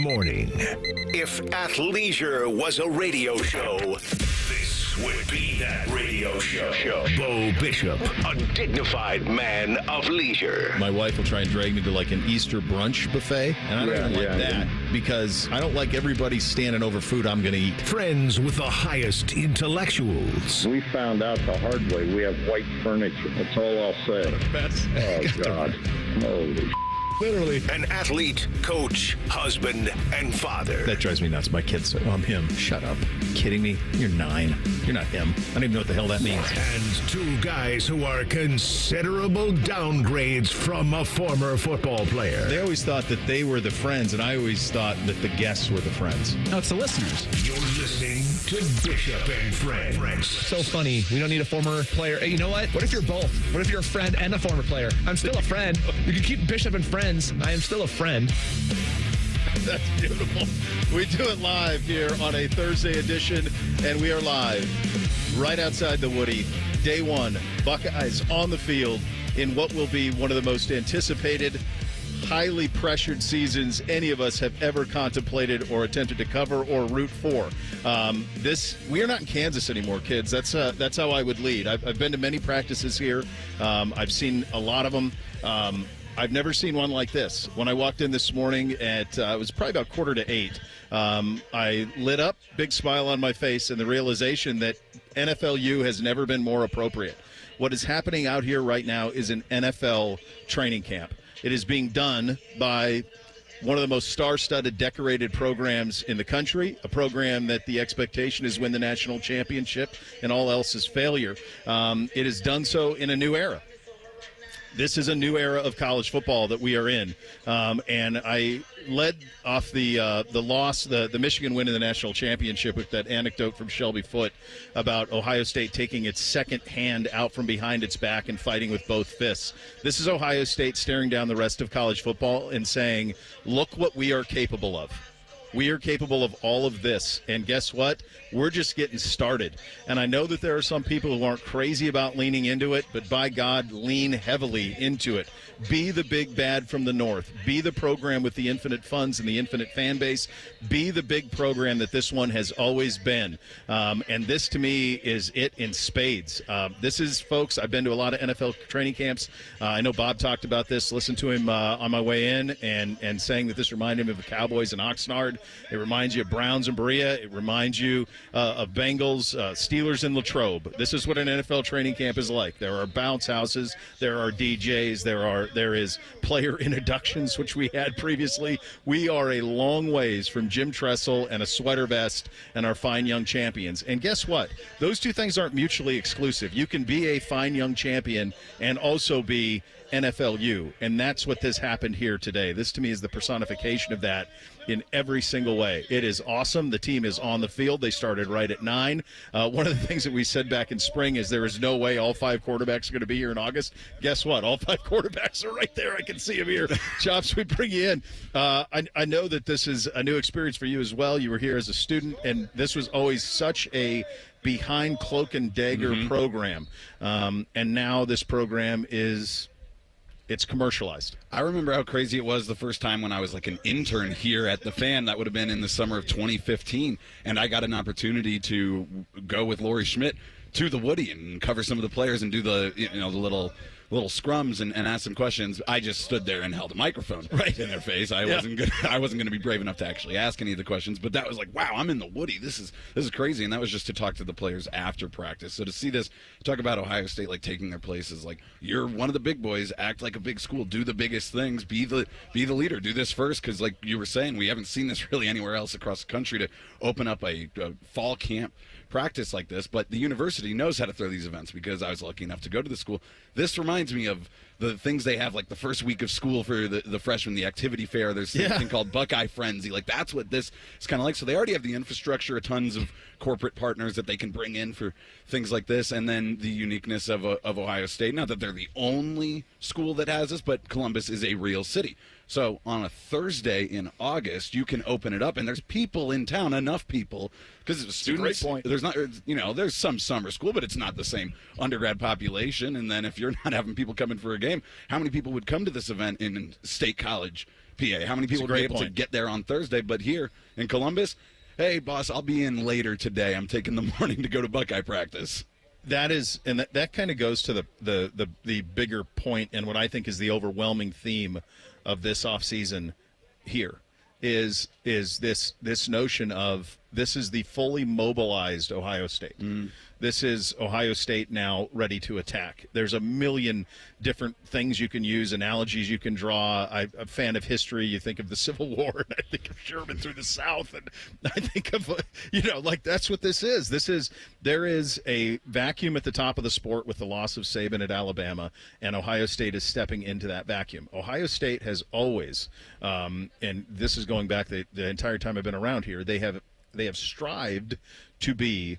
morning. If athleisure was a radio show, this would be that radio show. Bo Bishop, a dignified man of leisure. My wife will try and drag me to like an Easter brunch buffet, and I don't like that because I don't like everybody standing over food I'm going to eat. Friends with the highest intellectuals. We found out the hard way. We have white furniture. That's all I'll say. Oh, God. Holy Literally. An athlete, coach, husband, and father. That drives me nuts. My kids say, I'm him. Shut up. Kidding me? You're 9. You're not him. I don't even know what the hell that means. And two guys who are considerable downgrades from a former football player. They always thought that they were the friends, and I always thought that the guests were the friends. No, it's the listeners. You're listening to Bishop and Friends. So funny. We don't need a former player. Hey, you know what? What if you're both? What if you're a friend and a former player? I'm still a friend. You can keep Bishop and Friends. I am still a friend. That's beautiful. We do it live here on a Thursday edition, and we are live right outside the Woody. Day one, Buckeyes on the field in what will be one of the most anticipated, highly pressured seasons any of us have ever contemplated or attempted to cover or root for. We are not in Kansas anymore, kids. That's how I would lead. I've been to many practices here. I've seen a lot of them. I've never seen one like this. When I walked in this morning at, it was probably about 7:45, I lit up, big smile on my face, and the realization that NFLU has never been more appropriate. What is happening out here right now is an NFL training camp. It is being done by one of the most star-studded, decorated programs in the country, a program that the expectation is win the national championship and all else is failure. It is done so in a new era. This is a new era of college football that we are in, and I led off the loss, the Michigan win in the national championship with that anecdote from Shelby Foote about Ohio State taking its second hand out from behind its back and fighting with both fists. This is Ohio State staring down the rest of college football and saying, look what we are capable of. We are capable of all of this, and guess what? We're just getting started. And I know that there are some people who aren't crazy about leaning into it, but by God, lean heavily into it. Be the big bad from the north. Be the program with the infinite funds and the infinite fan base. Be the big program that this one has always been. And this, to me, is it in spades. This is, folks, I've been to a lot of NFL training camps. I know Bob talked about this. Listened to him on my way in and saying that this reminded him of the Cowboys and Oxnard. It reminds you of Browns and Berea. It reminds you of Bengals, Steelers, and Latrobe. This is what an NFL training camp is like. There are bounce houses. There are DJs. There is player introductions, which we had previously. We are a long ways from Jim Tressel and a sweater vest and our fine young champions. And guess what? Those two things aren't mutually exclusive. You can be a fine young champion and also be NFLU, and that's what has happened here today. This, to me, is the personification of that in every single way. It is awesome. The team is on the field. They started right at 9. One of the things that we said back in spring is there is no way all 5 quarterbacks are going to be here in August. Guess what? All 5 quarterbacks are right there. I can see them here. Chops, we bring you in. I know that this is a new experience for you as well. You were here as a student, and this was always such a behind cloak and dagger program. And now this program it's commercialized. I remember how crazy it was the first time when I was like an intern here at the Fan. That would have been in the summer of 2015, and I got an opportunity to go with Lori Schmidt to the Woody and cover some of the players and do the the little scrums and ask some questions. I just stood there and held a microphone right in their face. I wasn't going to be brave enough to actually ask any of the questions, but that was like, wow, I'm in the Woody. This is crazy. And that was just to talk to the players after practice. So to see this, talk about Ohio State like taking their places, like you're one of the big boys, act like a big school, do the biggest things, be the leader, do this first, because like you were saying, we haven't seen this really anywhere else across the country to open up a fall camp practice like this, but the university knows how to throw these events because I was lucky enough to go to the school. This reminds me of the things they have like the first week of school for the freshmen, the activity fair. There's something called Buckeye Frenzy. Like that's what this is kind of like. So they already have the infrastructure, tons of corporate partners that they can bring in for things like this, and then the uniqueness of Ohio State. Not that they're the only school that has this, but Columbus is a real city. So on a Thursday in August, you can open it up, and there's people in town, enough people, because students. Great point. There's not, there's some summer school, but it's not the same undergrad population. And then if you're not having people coming for a game, how many people would come to this event in State College? PA? How many people would be able to get there on Thursday? But here in Columbus, hey, boss, I'll be in later today. I'm taking the morning to go to Buckeye practice. That is, and that kind of goes to the bigger point, and what I think is the overwhelming theme of this offseason here is this notion of this is the fully mobilized Ohio State. This is Ohio State now ready to attack. There's a million different things you can use, analogies you can draw. I'm a fan of history. You think of the Civil War, and I think of Sherman through the South, and I think of, like that's what this is. There is a vacuum at the top of the sport with the loss of Saban at Alabama, and Ohio State is stepping into that vacuum. Ohio State has always, and this is going back the entire time I've been around here, they have strived to be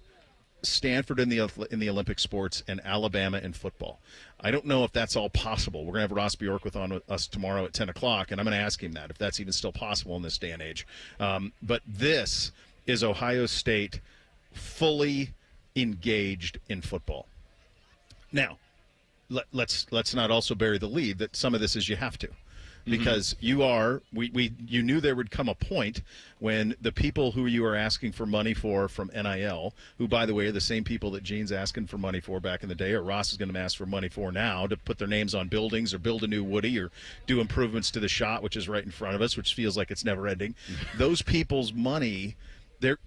Stanford in the Olympic sports and Alabama in football. I don't know if that's all possible. We're going to have Ross Bjork with us tomorrow at 10 o'clock, and I'm going to ask him that, if that's even still possible in this day and age. But this is Ohio State fully engaged in football. Now, let's not also bury the lead that some of this is you have to. Because you knew there would come a point when the people who you are asking for money for from NIL, who, by the way, are the same people that Gene's asking for money for back in the day, or Ross is going to ask for money for now to put their names on buildings or build a new Woody or do improvements to the shot, which is right in front of us, which feels like it's never ending. Those people's money,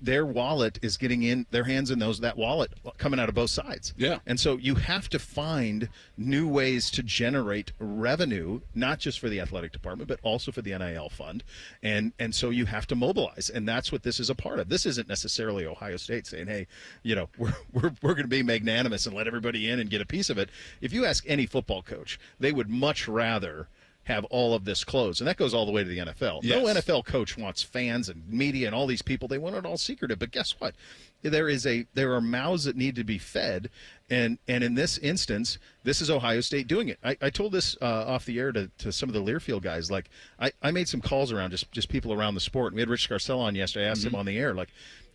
their wallet is getting in, their hands in that wallet coming out of both sides. Yeah. And so you have to find new ways to generate revenue, not just for the athletic department, but also for the NIL fund. And so you have to mobilize. And that's what this is a part of. This isn't necessarily Ohio State saying, hey, we're going to be magnanimous and let everybody in and get a piece of it. If you ask any football coach, they would much rather have all of this closed. And that goes all the way to the NFL. Yes. No NFL coach wants fans and media and all these people. They want it all secretive. But guess what? There are mouths that need to be fed. And in this instance, this is Ohio State doing it. I told this off the air to some of the Learfield guys. Like, I made some calls around just people around the sport. And we had Rich Scarcella on yesterday. I asked him on the air, like,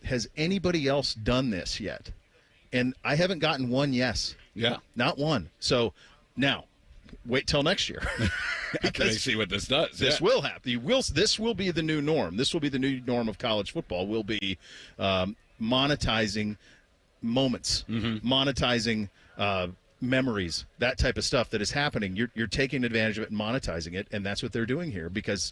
has anybody else done this yet? And I haven't gotten one yes. Yeah. Not one. So now, wait till next year. After they see what this does. This will happen. This will be the new norm. This will be the new norm of college football. Will be monetizing moments, monetizing memories, that type of stuff that is happening. You're taking advantage of it and monetizing it, and that's what they're doing here because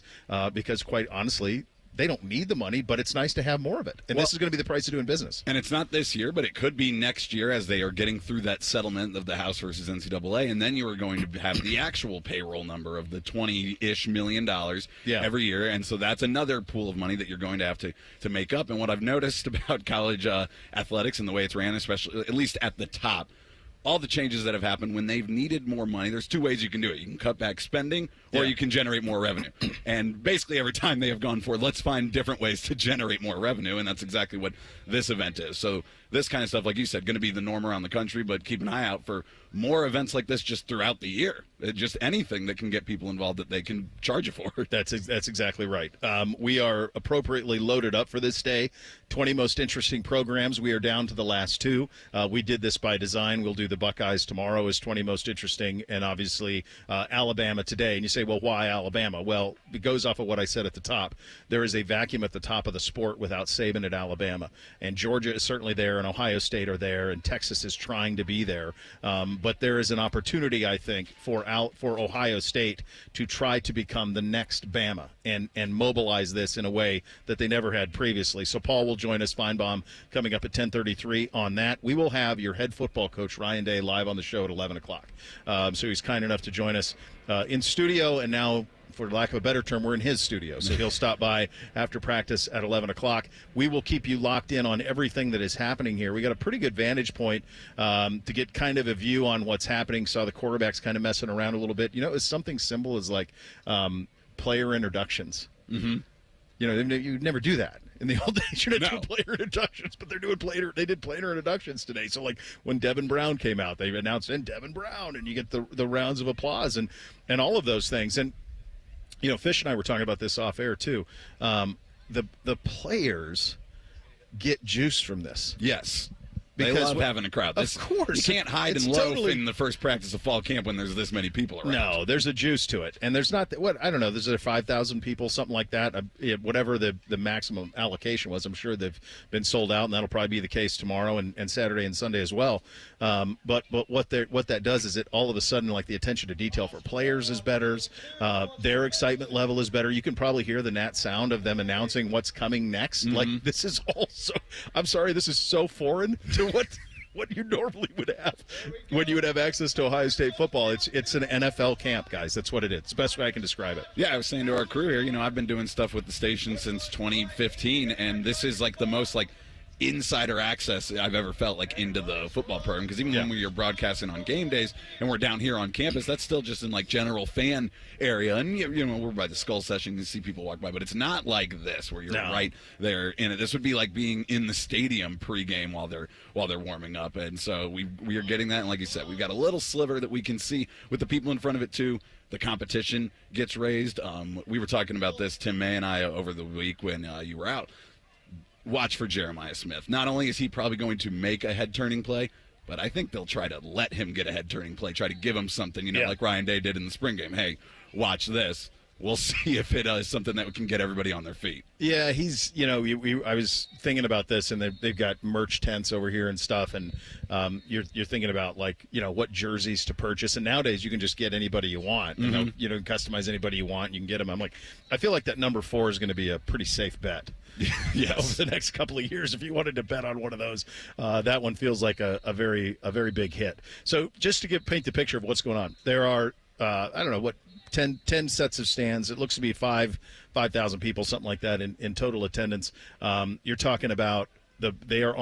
quite honestly, they don't need the money, but it's nice to have more of it. And this is going to be the price of doing business. And it's not this year, but it could be next year as they are getting through that settlement of the House versus NCAA. And then you are going to have the actual payroll number of the $20-ish million every year. And so that's another pool of money that you're going to have to make up. And what I've noticed about college athletics and the way it's ran, especially at least at the top, all the changes that have happened when they've needed more money, there's two ways you can do it. You can cut back spending or you can generate more revenue. And basically every time they have gone for, let's find different ways to generate more revenue, and that's exactly what this event is. So this kind of stuff, like you said, going to be the norm around the country, but keep an eye out for more events like this just throughout the year. Just anything that can get people involved that they can charge you for. That's exactly right. We are appropriately loaded up for this day. 20 most interesting programs. We are down to the last two. We did this by design. We'll do the Buckeyes tomorrow as 20 most interesting, and obviously Alabama today. And you say, well, why Alabama? Well, it goes off of what I said at the top. There is a vacuum at the top of the sport without Saban at Alabama. And Georgia is certainly there, and Ohio State are there, and Texas is trying to be there. But there is an opportunity, I think, for Ohio State to try to become the next Bama and mobilize this in a way that they never had previously. So Paul will join us, Finebaum, coming up at 10:33 on that. We will have your head football coach, Ryan Day, live on the show at 11 o'clock. So he's kind enough to join us in studio, and now, for lack of a better term, we're in his studio. So he'll stop by after practice at 11 o'clock. We will keep you locked in on everything that is happening here. We got a pretty good vantage point to get kind of a view on what's happening. Saw the quarterbacks kind of messing around a little bit. It's something simple as like player introductions. Mm-hmm. You'd never do that. In the old days, you're not doing player introductions, but they did player introductions today. So, like, when Devin Brown came out, they announced, and Devin Brown, and you get the rounds of applause and all of those things. And, Fish and I were talking about this off air, too. The players get juice from this. Yes. They love having a crowd. Of course. You can't hide and loaf in the first practice of fall camp when there's this many people around. No, there's a juice to it. And there's not, I don't know, there's 5,000 people, something like that. Whatever the maximum allocation was, I'm sure they've been sold out, and that'll probably be the case tomorrow and Saturday and Sunday as well. But what that does is it all of a sudden, like, the attention to detail for players is better. Their excitement level is better. You can probably hear the Nat sound of them announcing what's coming next. Mm-hmm. Like, this is also, I'm sorry, this is so foreign to what you normally would have when you would have access to Ohio State football. It's an NFL camp, guys. That's what it is. It's the best way I can describe it. Yeah, I was saying to our crew here, I've been doing stuff with the station since 2015, and this is like the most like insider access I've ever felt like into the football program, because even when we were broadcasting on game days and we're down here on campus, that's still just in like general fan area, and we're by the Skull Session, you see people walk by, but it's not like this where you're right there in it. This would be like being in the stadium pregame while they're warming up, and so we are getting that, and like you said, we've got a little sliver that we can see with the people in front of it too. The competition gets raised. We were talking about this, Tim May and I, over the week when you were out. Watch for Jeremiah Smith. Not only is he probably going to make a head-turning play, but I think they'll try to let him get a head-turning play, try to give him something, like Ryan Day did in the spring game. Hey, watch this. We'll see if it is something that can get everybody on their feet. Yeah, he's, I was thinking about this, and they've got merch tents over here and stuff, and you're thinking about, like, what jerseys to purchase. And nowadays you can just get anybody you want. Mm-hmm. Customize anybody you want. You can get them. I'm like, I feel like that number 4 is going to be a pretty safe bet. Yes. Over the next couple of years, if you wanted to bet on one of those, that one feels like a very big hit. So just to paint the picture of what's going on, there are, 10 sets of stands. It looks to be 5,000 people, something like that in total attendance. You're talking about they are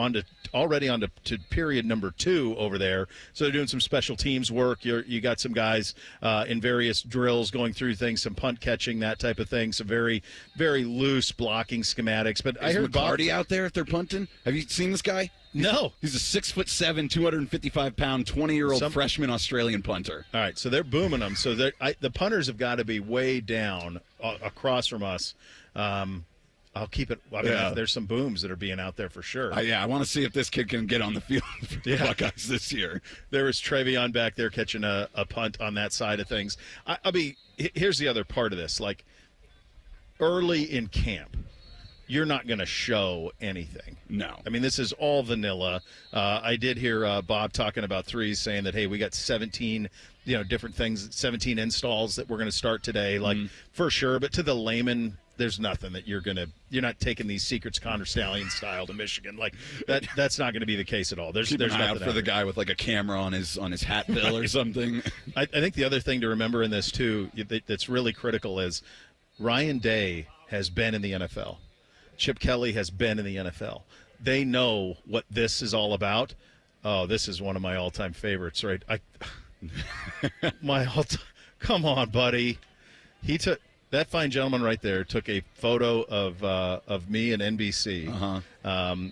already on to period number 2 over there. So they're doing some special teams work. You got some guys in various drills going through things, some punt catching, that type of thing. Some very, very loose blocking schematics. But I heard McCarty out there if they're punting. Have you seen this guy? No. He's a 6'7", 255-pound, 20-year-old freshman Australian punter. All right, so they're booming them. So the punters have got to be way down across from us. I'll keep it. There's some booms that are being out there for sure. I want to see if this kid can get on the field for the Buckeyes this year. There was Trevion back there catching a punt on that side of things. Here's the other part of this. Like, early in camp, you're not going to show anything. No. I mean, this is all vanilla. I did hear Bob talking about threes, saying that, hey, we got 17 different things, 17 installs that we're going to start today, like, for sure. But to the layman, there's nothing that you're not taking these secrets Connor Stallion style to Michigan. Like, that's not going to be the case at all. There's an eye nothing out for the guy with like a camera on his hat bill or something. I think the other thing to remember in this too, that's really critical, is Ryan Day has been in the NFL. Chip Kelly has been in the NFL. They know what this is all about. Oh, this is one of my all-time favorites, right? Come on, buddy. He took. That fine gentleman right there took a photo of me and NBC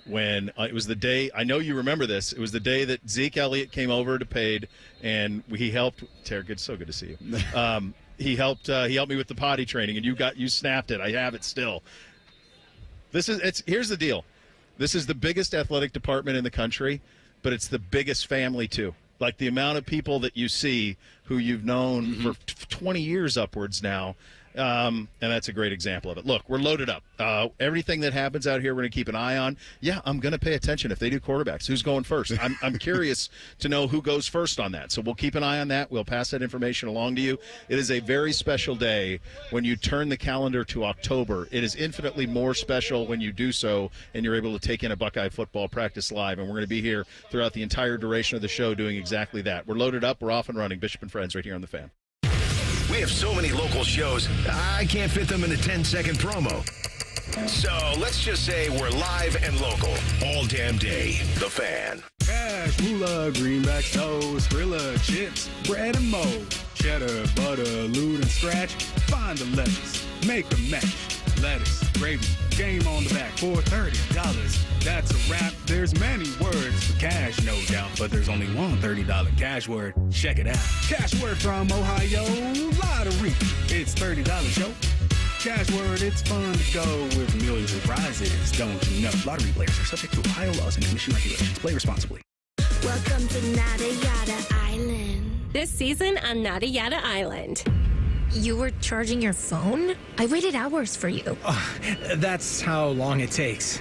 when it was the day. I know you remember this. It was the day that Zeke Elliott came over to Paid, and he helped. Terry, it's so good to see you. He helped me with the potty training, and you snapped it. I have it still. Here's the deal. This is the biggest athletic department in the country, but it's the biggest family too. Like, the amount of people that you see who you've known for 20 years upwards now. And that's a great example of it. Look, we're loaded up. Everything that happens out here, we're going to keep an eye on. Yeah, I'm going to pay attention if they do quarterbacks. Who's going first? I'm curious to know who goes first on that. So we'll keep an eye on that. We'll pass that information along to you. It is a very special day when you turn the calendar to October. It is infinitely more special when you do so and you're able to take in a Buckeye football practice live. And we're going to be here throughout the entire duration of the show doing exactly that. We're loaded up. We're off and running. Bishop and Friends right here on The Fan. We have so many local shows, I can't fit them in a 10-second promo. So let's just say we're live and local all damn day. The Fan. Cash, moolah, greenback, toast, grilla, chips, bread and mold, cheddar, butter, lewd and scratch. Find the lettuce, make a match. Lettuce, gravy, game on the back for $30. That's a wrap. There's many words for cash, no doubt, but there's only one $30 cash word. Check it out. Cash word from Ohio Lottery. It's $30 show. Cash word, it's fun to go with millions of prizes, don't you know? Lottery players are subject to Ohio laws and commission regulations. Play responsibly. Welcome to Nada Yada Island. This season on Nada Yada Island. You were charging your phone? I waited hours for you. That's how long it takes.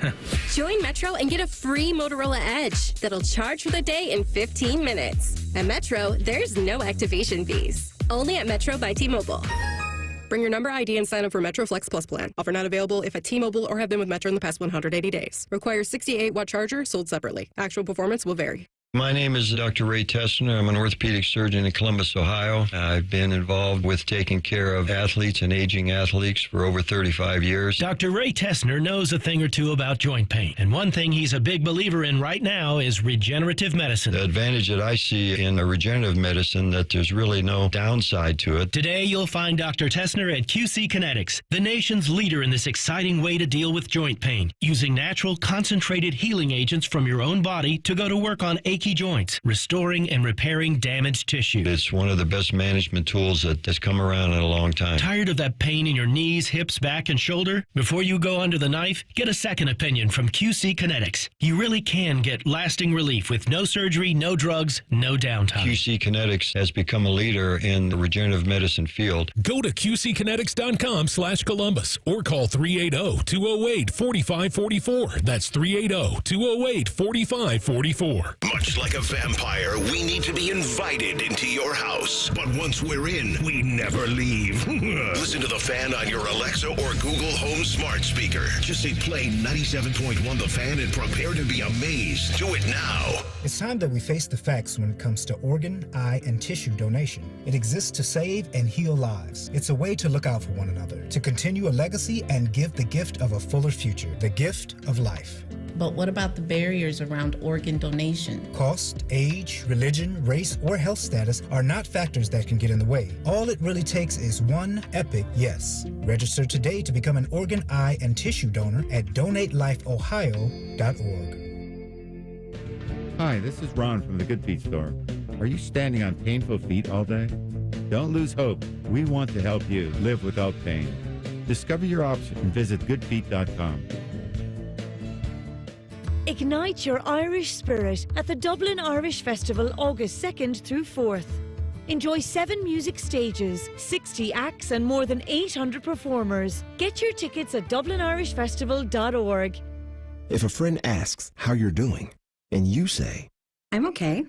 Join Metro and get a free Motorola Edge that'll charge for the day in 15 minutes. At Metro, there's no activation fees. Only at Metro by T-Mobile. Bring your number ID and sign up for Metro Flex Plus plan. Offer not available if at T-Mobile or have been with Metro in the past 180 days. Requires 68-watt charger sold separately. Actual performance will vary. My name is Dr. Ray Tessner. I'm an orthopedic surgeon in Columbus, Ohio. I've been involved with taking care of athletes and aging athletes for over 35 years. Dr. Ray Tessner knows a thing or two about joint pain, and one thing he's a big believer in right now is regenerative medicine. The advantage that I see in a regenerative medicine that there's really no downside to it. Today, you'll find Dr. Tessner at QC Kinetics, the nation's leader in this exciting way to deal with joint pain, using natural concentrated healing agents from your own body to go to work on achy joints, restoring and repairing damaged tissue. It's one of the best management tools that's come around in a long time. Tired of that pain in your knees, hips, back, and shoulder? Before you go under the knife, get a second opinion from QC Kinetics. You really can get lasting relief with no surgery, no drugs, no downtime. QC Kinetics has become a leader in the regenerative medicine field. Go to QCkinetics.com/Columbus or call 380-208-4544. That's 380-208-4544. Much like a vampire, we need to be invited into your house. But once we're in, we never leave. Listen to The Fan on your Alexa or Google Home smart speaker. Just say play 97.1 The Fan and prepare to be amazed. Do it now. It's time that we face the facts when it comes to organ, eye, and tissue donation. It exists to save and heal lives. It's a way to look out for one another, to continue a legacy and give the gift of a fuller future, the gift of life. But what about the barriers around organ donation? Cost, age, religion, race, or health status are not factors that can get in the way. All it really takes is one epic yes. Register today to become an organ, eye, and tissue donor at donatelifeohio.org. Hi, this is Ron from the Good Feet store. Are you standing on painful feet all day? Don't lose hope. We want to help you live without pain. Discover your option and visit goodfeet.com. Ignite your Irish spirit at the Dublin Irish Festival August 2nd through 4th. Enjoy 7 music stages, 60 acts and more than 800 performers. Get your tickets at dublinirishfestival.org. If a friend asks how you're doing and you say, I'm okay,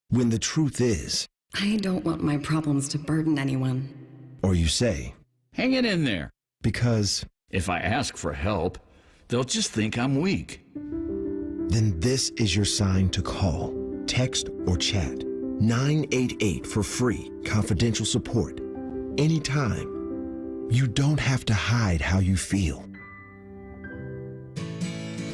when the truth is, I don't want my problems to burden anyone. Or you say, hang it in there. Because if I ask for help, they'll just think I'm weak. Then this is your sign to call, text, or chat 988 for free, confidential support. Anytime. You don't have to hide how you feel.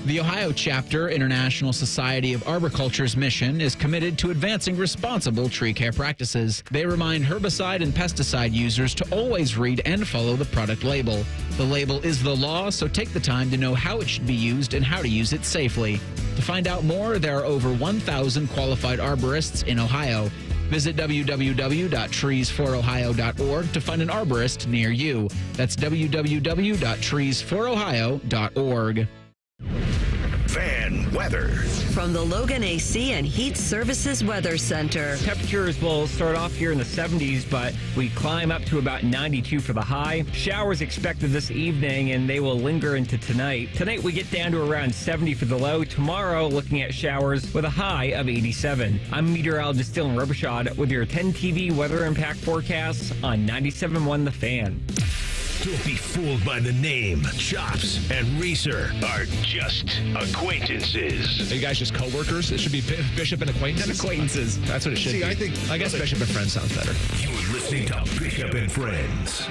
The Ohio Chapter International Society of Arboriculture's mission is committed to advancing responsible tree care practices. They remind herbicide and pesticide users to always read and follow the product label. The label is the law, so take the time to know how it should be used and how to use it safely. To find out more, there are over 1,000 qualified arborists in Ohio. Visit www.treesforohio.org to find an arborist near you. That's www.treesforohio.org. Fan weather. From the Logan AC and Heat Services Weather Center. Temperatures will start off here in the 70s, but we climb up to about 92 for the high. Showers expected this evening, and they will linger into tonight. Tonight we get down to around 70 for the low. Tomorrow, looking at showers with a high of 87. I'm meteorologist Dylan Robichaud with your 10 TV weather impact forecasts on 97.1 The Fan. Don't be fooled by the name. Chops and Reeser are just acquaintances. Are you guys just co-workers? It should be Bishop and acquaintances. And acquaintances. That's what it should be. I guess Bishop and Friends sounds better. You're listening to Bishop and Friends.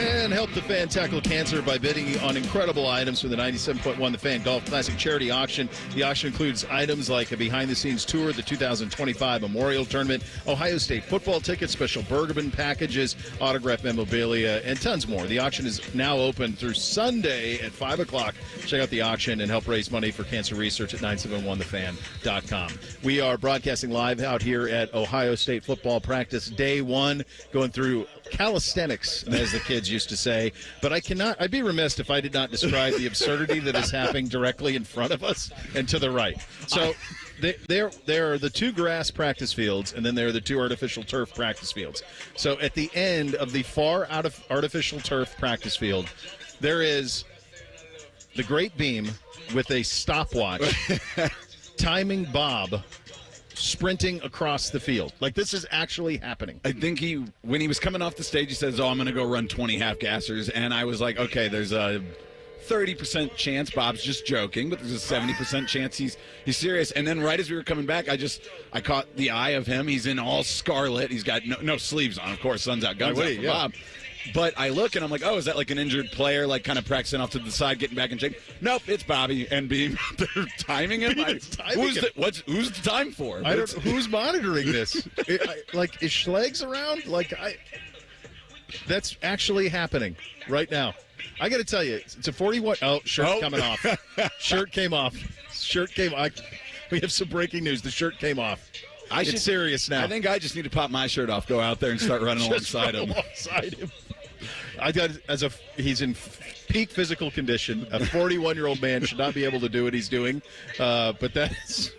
And help the Fan tackle cancer by bidding on incredible items from the 97.1 The Fan Golf Classic Charity Auction. The auction includes items like a behind-the-scenes tour of the 2025 Memorial Tournament, Ohio State football tickets, special Bergman packages, autographed memorabilia, and tons more. The auction is now open through Sunday at 5 o'clock. Check out the auction and help raise money for cancer research at 971thefan.com. We are broadcasting live out here at Ohio State football practice day 1, going through calisthenics, as the kids used to say. But I'd be remiss if I did not describe the absurdity that is happening directly in front of us and to the right. So there are the 2 grass practice fields, and then there are the 2 artificial turf practice fields. So at the end of the far out of artificial turf practice field, there is the great beam with a stopwatch timing Bob sprinting across the field. Like, this is actually happening. I think when he was coming off the stage, he says, I'm going to go run 20 half-gassers. And I was like, okay, there's a 30% chance Bob's just joking, but there's a 70% chance he's serious. And then right as we were coming back, I caught the eye of him. He's in all scarlet. He's got no sleeves on, of course. Sun's out, guns out for Bob. But I look and I'm like, is that like an injured player, like kind of practicing off to the side, getting back in shape? Nope, it's Bobby and Beam. They're timing him. Who's the time for? Who's monitoring this? Is Schleg's around? That's actually happening right now. I got to tell you, it's a 41. Oh, shirt coming off. Shirt came off. We have some breaking news. The shirt came off. It's serious now. I think I just need to pop my shirt off, go out there and start running alongside him. He's in peak physical condition. A 41-year-old man should not be able to do what he's doing. But that's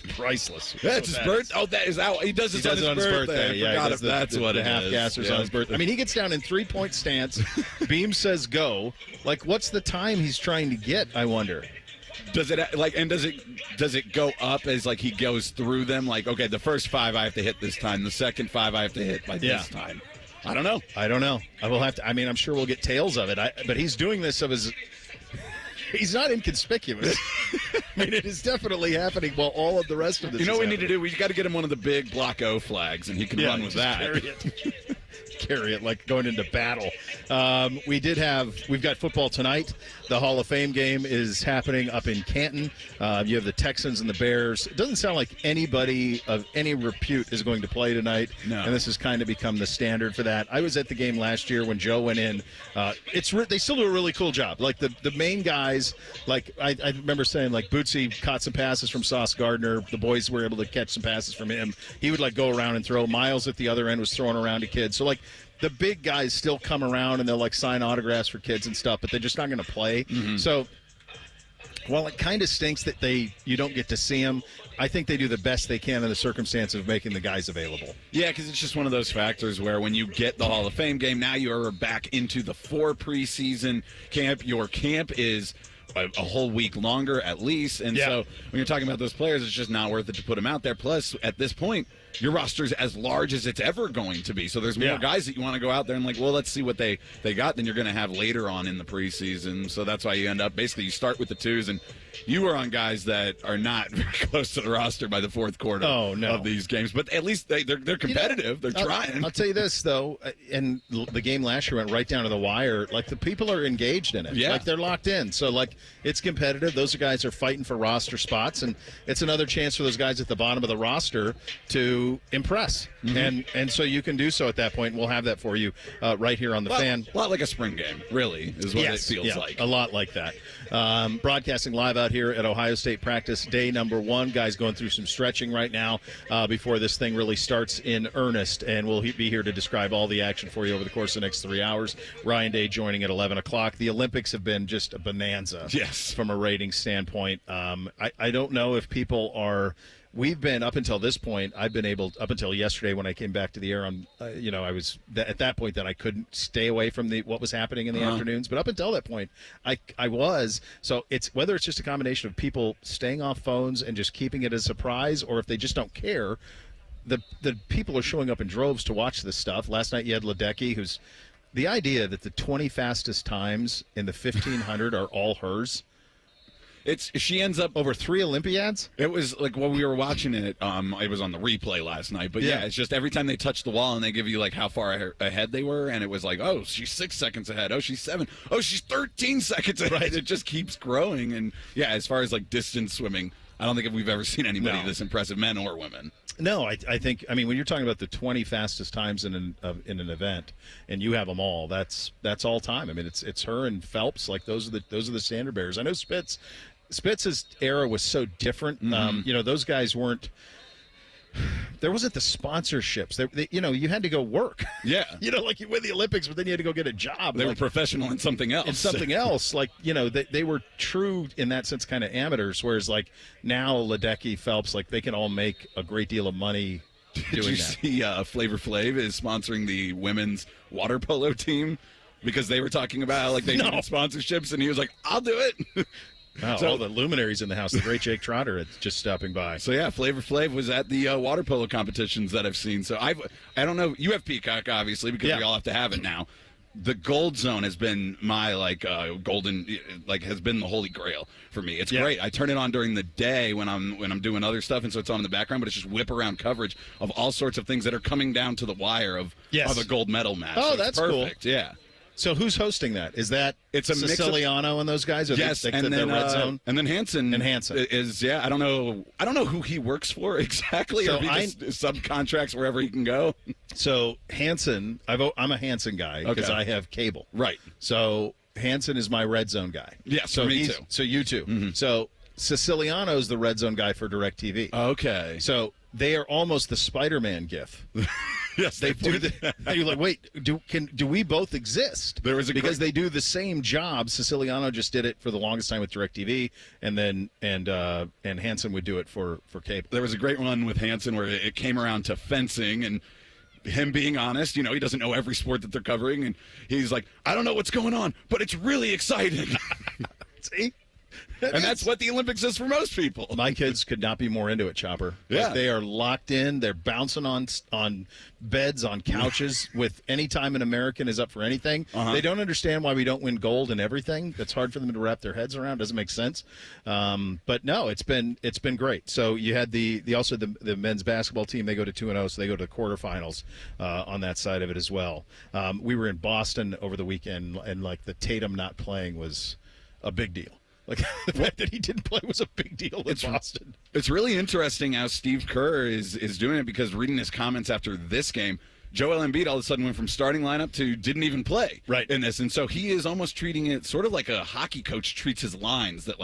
priceless. That's his birthday. Oh, that is how he does it on his birthday. Yeah, that's what it half is. Gassers on his birthday. I mean, he gets down in 3-point stance. Beam says go. What's the time he's trying to get? I wonder. Does it go up as he goes through them? Okay, the first 5 I have to hit this time. The second 5 I have to hit by this time. I don't know. I will have to. I mean, I'm sure we'll get tales of it. But he's doing this of his. He's not inconspicuous. I mean, it is definitely happening while all of the rest of this. You know what we need to do? We got to get him one of the big Block O flags, and he can run with that. Carry it like going into battle. We've got football tonight. The Hall of Fame game is happening up in Canton. You have the Texans and the Bears. It doesn't sound like anybody of any repute is going to play tonight. No. And this has kind of become the standard for that. I was at the game last year when Joe went in. They still do a really cool job. The main guys, I remember saying, Bootsy caught some passes from Sauce Gardner. The boys were able to catch some passes from him. He would go around and throw. Miles at the other end was throwing around to kids. So the big guys still come around and they'll sign autographs for kids and stuff, but they're just not going to play. Mm-hmm. So while it kind of stinks that you don't get to see them, I think they do the best they can in the circumstance of making the guys available. Yeah, because it's just one of those factors where when you get the Hall of Fame game, now you are back into the 4 preseason camp. Your camp is a whole week longer at least. And so when you're talking about those players, it's just not worth it to put them out there. Plus, at this point, your roster's as large as it's ever going to be. So there's more guys that you want to go out there and let's see what they got than you're going to have later on in the preseason. So that's why you end up, basically, you start with the 2s, and you are on guys that are not very close to the roster by the 4th quarter of these games. But at least they're competitive. They're trying. I'll tell you this, though, and the game last year went right down to the wire. The people are engaged in it. Yeah. They're locked in. So, it's competitive. Those guys are fighting for roster spots, and it's another chance for those guys at the bottom of the roster to impress. Mm-hmm. And so you can do so at that point. We'll have that for you right here on the Fan. A lot like a spring game, really, is what it feels like. A lot like that. Broadcasting live out here at Ohio State practice day number 1. Guys going through some stretching right now before this thing really starts in earnest. And we'll be here to describe all the action for you over the course of the next 3 hours. Ryan Day joining at 11 o'clock. The Olympics have been just a bonanza from a rating standpoint. I don't know if people are... We've been, up until this point, I've been able, up until yesterday when I came back to the air on, I was, at that point that I couldn't stay away from what was happening in the afternoons. But up until that point, I was. So it's whether it's just a combination of people staying off phones and just keeping it as a surprise, or if they just don't care, the people are showing up in droves to watch this stuff. Last night you had Ledecky, who's, the idea that the 20 fastest times in the 1500 are all hers. She ends up over 3 Olympiads. It was while we were watching it. It was on the replay last night. But it's just every time they touch the wall and they give you how far ahead they were, and it was oh, she's 6 seconds ahead. Oh, she's 7. Oh, she's 13 seconds ahead. Right. It just keeps growing. And as far as distance swimming, I don't think we've ever seen anybody this impressive, men or women. No, I think when you're talking about the 20 fastest times in an event, and you have them all, that's all time. I mean, it's her and Phelps. Those are the standard bearers. I know Spitz's era was so different. Mm-hmm. Those guys weren't. there wasn't the sponsorships. You had to go work. Yeah. Like you win the Olympics, but then you had to go get a job. They were professional in something else. They were true in that sense, kind of amateurs, whereas like now Ledecky, Phelps, like they can all make a great deal of money doing that. Did you see Flavor Flav is sponsoring the women's water polo team because they were talking about like they needed sponsorships, and he was like, I'll do it. Wow, all the luminaries in the house. The great Jake Trotter is just stopping by. So, yeah, Flavor Flav was at the water polo competitions that I've seen. So, I don't know. You have Peacock, obviously, because we all have to have it now. The Gold Zone has been my, golden, has been the holy grail for me. It's great. I turn it on during the day when I'm doing other stuff, and so it's on in the background, but it's just whip around coverage of all sorts of things that are coming down to the wire of a gold medal match. Oh, so that's perfect. Cool. Yeah. So who's hosting that? Is that it's a Siciliano and those guys? Yes, and then Red Zone? And then Hansen. And Hansen is I don't know who he works for exactly, so or if he just subcontracts wherever he can go. So Hansen, I'm a Hansen guy because I have cable. Right. So Hansen is my Red Zone guy. Yeah, so me too. So you too. Mm-hmm. So Siciliano is the Red Zone guy for DirecTV. Okay. So they are almost the Spider-Man gif. Yes, they do. And you're like, wait, do we both exist? There was because they do the same job. Siciliano just did it for the longest time with DirecTV, and then and Hansen would do it for cable. There was a great one with Hansen where it came around to fencing, and him being honest, he doesn't know every sport that they're covering, and he's like, I don't know what's going on, but it's really exciting. See? And that's what the Olympics is for most people. My kids could not be more into it, Chopper. Yeah. They are locked in. They're bouncing on beds, on couches with any time an American is up for anything. They don't understand why we don't win gold in everything. That's hard for them to wrap their heads around. Doesn't make sense. But no, it's been great. So you had the men's basketball team. They go to 2-0, so they go to the quarterfinals on that side of it as well. We were in Boston over the weekend, and the Tatum not playing was a big deal. The fact that he didn't play was a big deal in Boston. It's really interesting how Steve Kerr is doing it, because reading his comments after this game, Joel Embiid all of a sudden went from starting lineup to didn't even play in this. And so he is almost treating it sort of like a hockey coach treats his lines, that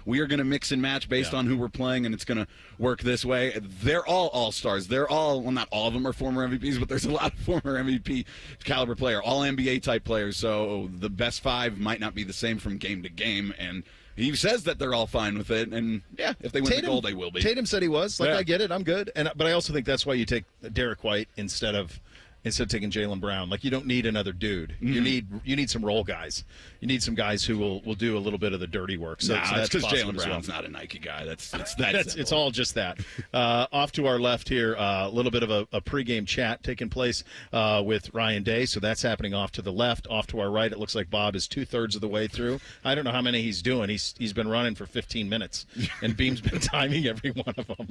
we are going to mix and match based on who we're playing, and it's going to work this way. They're all all-stars. They're all, well, not all of them are former MVPs, but there's a lot of former MVP caliber player, all NBA type players. So the best five might not be the same from game to game, and he says that they're all fine with it, and if they win the gold, they will be. Tatum said he was. I get it. I'm good. But I also think that's why you take Derek White instead of taking Jaylen Brown. You don't need another dude. Mm-hmm. You need some role guys. You need some guys who will do a little bit of the dirty work. So that's because Jaylen well. Brown's not a Nike guy. It's all just that. Off to our left here, a little bit of a pregame chat taking place with Ryan Day. So that's happening off to the left. Off to our right, it looks like Bob is 2/3 of the way through. I don't know how many he's doing. He's been running for 15 minutes, and Beam's been timing every one of them.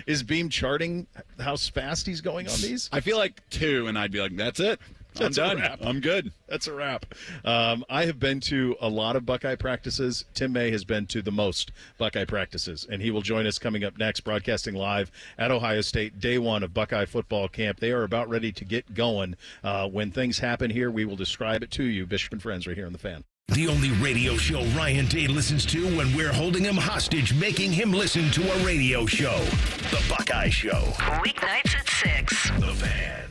Is Beam charting how fast he's going on these? I feel like 2. And I'd be like, that's it. I'm done. I'm good. That's a wrap. I have been to a lot of Buckeye practices. Tim May has been to the most Buckeye practices, and he will join us coming up next, broadcasting live at Ohio State, day one of Buckeye football camp. They are about ready to get going. When things happen here, we will describe it to you. Bishop and Friends right here on The Fan. The only radio show Ryan Day listens to when we're holding him hostage, making him listen to a radio show. The Buckeye Show. Weeknights at 6. The Fan.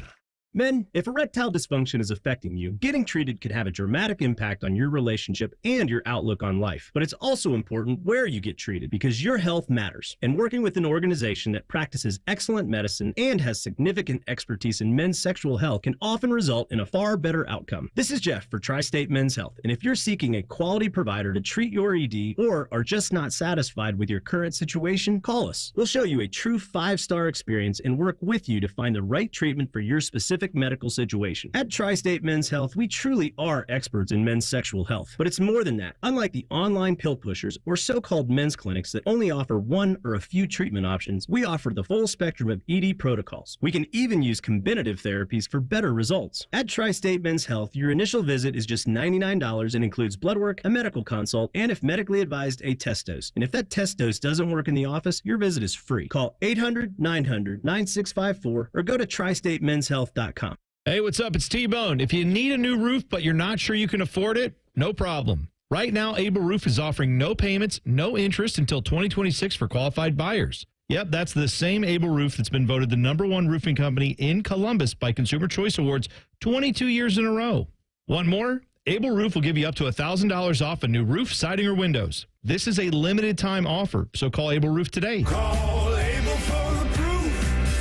Men, if erectile dysfunction is affecting you, getting treated could have a dramatic impact on your relationship and your outlook on life. But it's also important where you get treated, because your health matters. And working with an organization that practices excellent medicine and has significant expertise in men's sexual health can often result in a far better outcome. This is Jeff for Tri-State Men's Health, and if you're seeking a quality provider to treat your ED or are just not satisfied with your current situation, call us. We'll show you a true 5-star experience and work with you to find the right treatment for your specific medical situation. At Tri-State Men's Health, we truly are experts in men's sexual health, but it's more than that. Unlike the online pill pushers or so-called men's clinics that only offer one or a few treatment options, we offer the full spectrum of ED protocols. We can even use combinative therapies for better results. At Tri-State Men's Health, your initial visit is just $99 and includes blood work, a medical consult, and if medically advised, a test dose. And if that test dose doesn't work in the office, your visit is free. Call 800-900-9654 or go to tristatemenshealth.com. Hey, what's up? It's T-Bone. If you need a new roof, but you're not sure you can afford it, no problem. Right now, Able Roof is offering no payments, no interest until 2026 for qualified buyers. Yep, that's the same Able Roof that's been voted the #1 roofing company in Columbus by Consumer Choice Awards 22 years in a row. Want more? Able Roof will give you up to $1,000 off a new roof, siding, or windows. This is a limited time offer, so call Able Roof today. Call Able for the proof.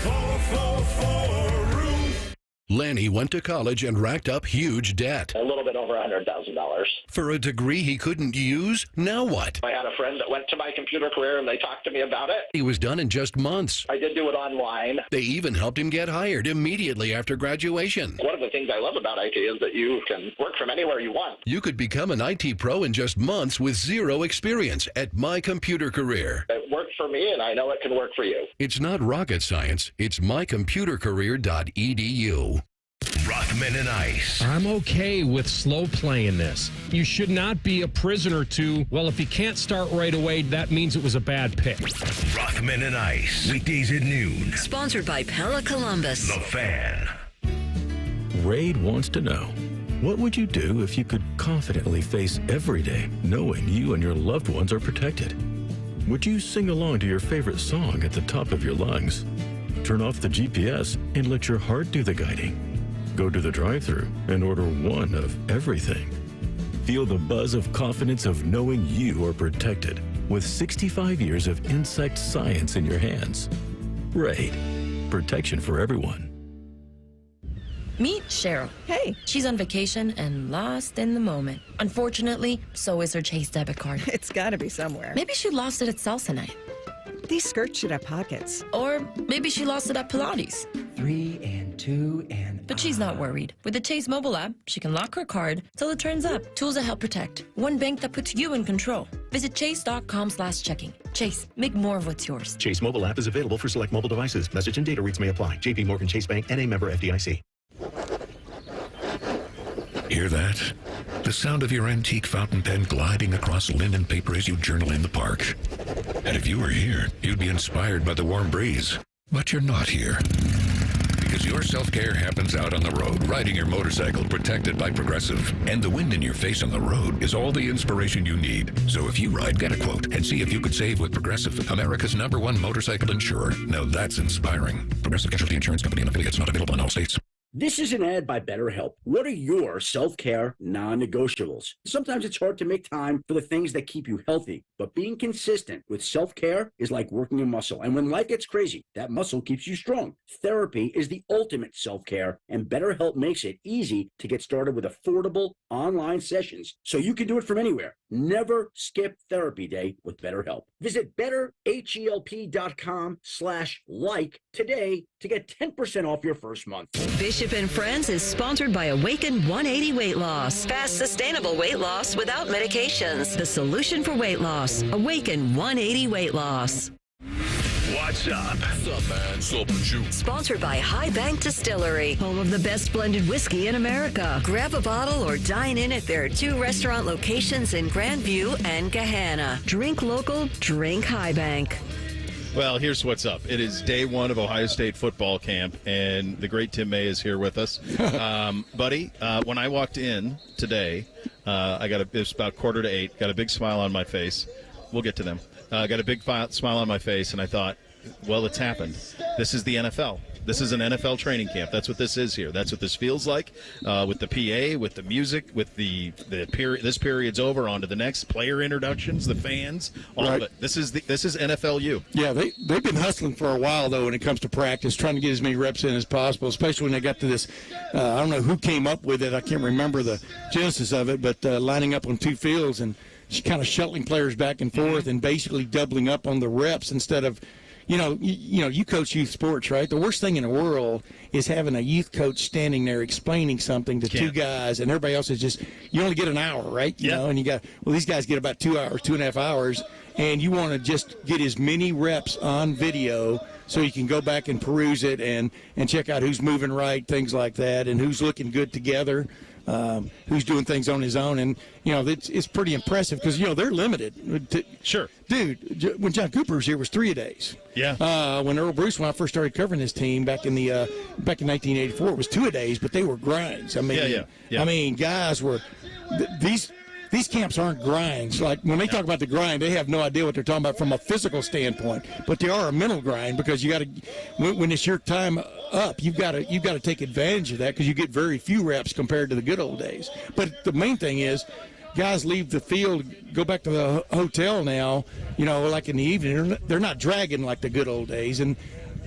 444 Roof. Lanny went to college and racked up huge debt. A little bit over $100,000. For a degree he couldn't use, now what? I had a friend that went to my computer career and they talked to me about it. He was done in just months. I did do it online. They even helped him get hired immediately after graduation. One of the things I love about IT is that you can work from anywhere you want. You could become an IT pro in just months with zero experience at My Computer Career. It worked for me and I know it can work for you. It's not rocket science. It's mycomputercareer.edu. Rothman and Ice. I'm okay with slow playing this. You should not be a prisoner to, well, if you can't start right away, that means it was a bad pick. Rothman and Ice. Weekdays at noon. Sponsored by Pella Columbus. The Fan. Raid wants to know, what would you do if you could confidently face every day knowing you and your loved ones are protected? Would you sing along to your favorite song at the top of your lungs? Turn off the GPS and let your heart do the guiding. Go to the drive-thru and order one of everything. Feel the buzz of confidence of knowing you are protected with 65 years of insect science in your hands. Raid. Protection for everyone. Meet Cheryl. Hey. She's on vacation and lost in the moment. Unfortunately, so is her Chase debit card. It's gotta be somewhere. Maybe she lost it at salsa night. These skirts should have pockets. Or maybe she lost it at Pilates. 3 and 2 and... But she's not worried. With the Chase mobile app, she can lock her card till it turns up. Tools that help protect. One bank that puts you in control. Visit chase.com/checking. Chase, make more of what's yours. Chase mobile app is available for select mobile devices. Message and data rates may apply. JP Morgan Chase Bank, N.A. member FDIC. Hear that? The sound of your antique fountain pen gliding across linen paper as you journal in the park. And if you were here, you'd be inspired by the warm breeze. But you're not here. Because your self-care happens out on the road, riding your motorcycle protected by Progressive. And the wind in your face on the road is all the inspiration you need. So if you ride, get a quote and see if you could save with Progressive, America's #1 motorcycle insurer. Now that's inspiring. Progressive Casualty Insurance Company and affiliates, not available in all states. This is an ad by BetterHelp. What are your self-care non-negotiables? Sometimes it's hard to make time for the things that keep you healthy, but being consistent with self-care is like working a muscle. And when life gets crazy, that muscle keeps you strong. Therapy is the ultimate self-care, and BetterHelp makes it easy to get started with affordable online sessions, so you can do it from anywhere. Never skip therapy day with BetterHelp. Visit betterhelp.com/like today to get 10% off your first month. Bishop and Friends is sponsored by Awaken 180 Weight Loss. Fast, sustainable weight loss without medications. The solution for weight loss. Awaken 180 Weight Loss. What's up? What's up, man? Sup with you? Sponsored by High Bank Distillery, home of the best blended whiskey in America. Grab a bottle or dine in at their 2 restaurant locations in Grandview and Gahanna. Drink local, drink High Bank. Well, here's what's up. It is day 1 of Ohio State football camp, and the great Tim May is here with us. Buddy, when I walked in today, it was about 7:45, got a big smile on my face. We'll get to them. Got a big smile on my face, and I thought, well, it's happened. This is the NFL. This is an NFL training camp. That's what this is here. That's what this feels like, with the PA, with the music, with the period. This period's over. On to the next. Player introductions, the fans, all of it. This is NFLU. Yeah, they've been hustling for a while though when it comes to practice, trying to get as many reps in as possible. Especially when they got to this. I don't know who came up with it. I can't remember the genesis of it, but lining up on 2 fields and kind of shuttling players back and forth and basically doubling up on the reps instead of. You coach youth sports, right? The worst thing in the world is having a youth coach standing there explaining something to 2 guys, and everybody else is just, you only get an hour, right? You know, and these guys get about 2 hours, 2.5 hours, and you want to just get as many reps on video so you can go back and peruse it and check out who's moving right, things like that, and who's looking good together. Who's doing things on his own, and it's pretty impressive because they're limited. Sure, dude. When John Cooper was here, it was 3-a-days. Yeah. When Earl Bruce, when I first started covering this team back in 1984, it was 2-a-days, but they were grinds. I mean, I mean, guys were these these camps aren't grinds. Like when they talk about the grind, they have no idea what they're talking about from a physical standpoint. But they are a mental grind because you got to, when it's your time up, you've got to take advantage of that because you get very few reps compared to the good old days. But the main thing is, guys leave the field, go back to the hotel now, like in the evening. They're not dragging like the good old days. And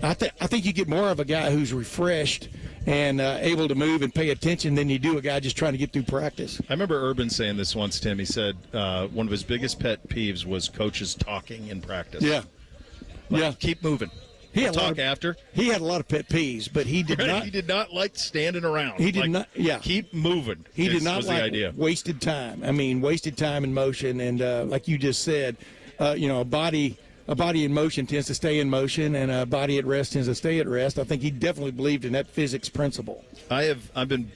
I think you get more of a guy who's refreshed and able to move and pay attention than you do a guy just trying to get through practice. I remember Urban saying this once, Tim. He said one of his biggest pet peeves was coaches talking in practice. Yeah. Keep moving. We'll talk after. He had a lot of pet peeves, but he did not. He did not like standing around. He did not. Yeah. Keep moving. He did not was like the idea. Wasted time. I mean, wasted time in motion, and like you just said, a body in motion tends to stay in motion, and a body at rest tends to stay at rest. I think he definitely believed in that physics principle. I've been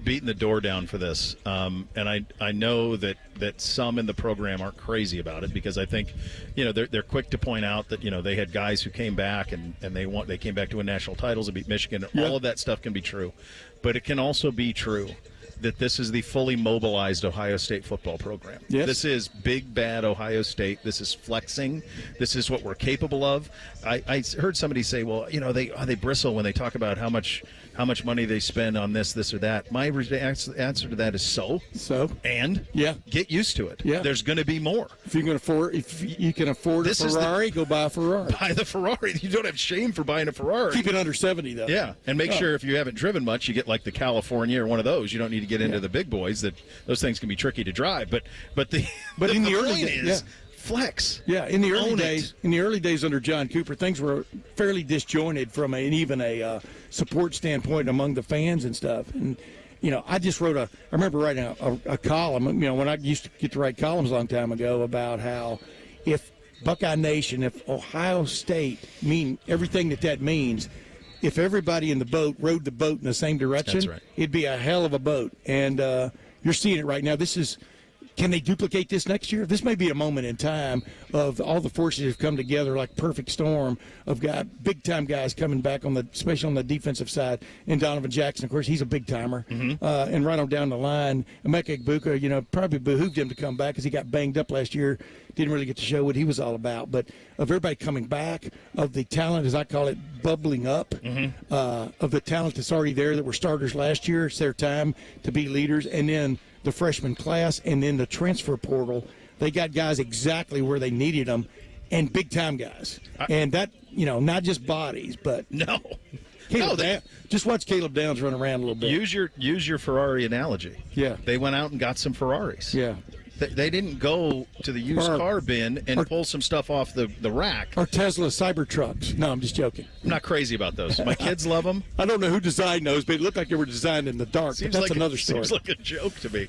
beating the door down for this, and I know that some in the program aren't crazy about it because I think, they're quick to point out that they had guys who came back and they came back to win national titles and beat Michigan. Yeah. All of that stuff can be true, but it can also be true that this is the fully mobilized Ohio State football program. Yes. This is big, bad Ohio State. This is flexing. This is what we're capable of. I heard somebody say, well, they bristle when they talk about how much money they spend on this or that. My answer to that is so. And get used to it. Yeah. There's going to be more. If you can afford a Ferrari, go buy a Ferrari. Buy the Ferrari. You don't have shame for buying a Ferrari. Keep it under 70, though. Yeah, and make sure if you haven't driven much, you get like the California or one of those. You don't need to get into the big boys. Those things can be tricky to drive. But in the early point days, is flex. Yeah, in the early days under John Cooper, things were fairly disjointed from even a support standpoint among the fans and stuff. And I just wrote I remember writing a column. When I used to get to write columns a long time ago about how if Buckeye Nation, if Ohio State mean everything that means, if everybody in the boat rowed the boat in the same direction, that's right. It'd be a hell of a boat. And you're seeing it right now. Can they duplicate this next year? This may be a moment in time of all the forces have come together like perfect storm of big-time guys coming back, especially on the defensive side. And Donovan Jackson, of course, he's a big-timer. Mm-hmm. And right on down the line, Emeka Egbuka, probably behooved him to come back because he got banged up last year. Didn't really get to show what he was all about. But of everybody coming back, of the talent, as I call it, bubbling up, of the talent that's already there that were starters last year, it's their time to be leaders. And then the freshman class and then the transfer portal, they got guys exactly where they needed them and big-time guys. And that, not just bodies, but just watch Caleb Downs run around a little bit. Use your Ferrari analogy. Yeah. They went out and got some Ferraris. Yeah. They didn't go to the used car bin and pull some stuff off the rack. Or Tesla Cybertrucks. No, I'm just joking. I'm not crazy about those. My kids love them. I don't know who designed those, but it looked like they were designed in the dark. But that's another story. Seems like a joke to me.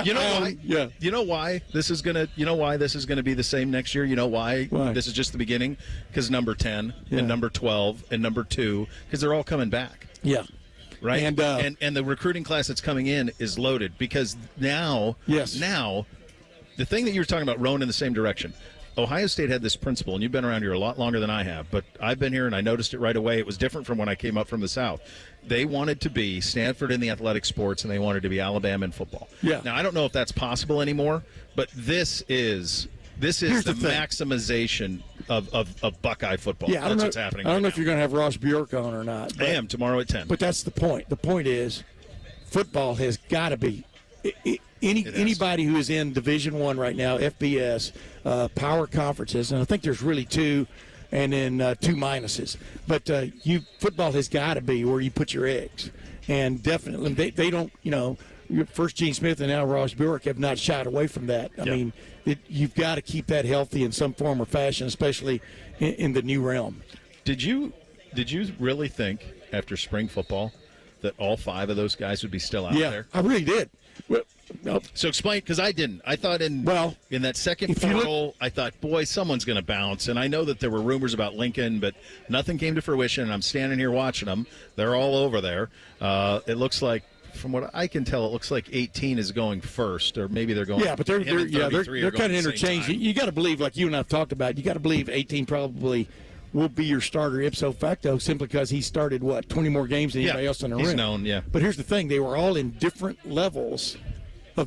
You know why this is gonna be the same next year? You know why? This is just the beginning? Because number 10 and number 12 and number 2, because they're all coming back. Yeah. Right. And the recruiting class that's coming in is loaded because now. The thing that you were talking about, rowing in the same direction, Ohio State had this principle, and you've been around here a lot longer than I have, but I've been here and I noticed it right away. It was different from when I came up from the South. They wanted to be Stanford in the athletic sports, and they wanted to be Alabama in football. Yeah. Now, I don't know if that's possible anymore, but this is the maximization of Buckeye football. Yeah, that's what's happening. I don't know if you're going to have Ross Bjork on or not. I am tomorrow at 10. But that's the point. The point is football has got to be anybody who is in Division I right now, FBS, power conferences, and I think there's really 2 and then 2 minuses. But football has got to be where you put your eggs. And definitely they don't, first Gene Smith and now Ross Bjork have not shied away from that. I mean, you've got to keep that healthy in some form or fashion, especially in the new realm. Did you really think after spring football that all 5 of those guys would be still out there? Yeah, I really did. Well, no. So explain, because I didn't. I thought in that second portal, I thought, boy, someone's going to bounce. And I know that there were rumors about Lincoln, but nothing came to fruition. And I'm standing here watching them. They're all over there. It looks like, from what I can tell, it looks like 18 is going first, or maybe they're going. Yeah, but they're kind of interchanged. You got to believe, like you and I've talked about, you got to believe 18 probably will be your starter ipso facto simply because he started 20 more games than anybody else in the room. He's known, yeah. But here's the thing: they were all in different levels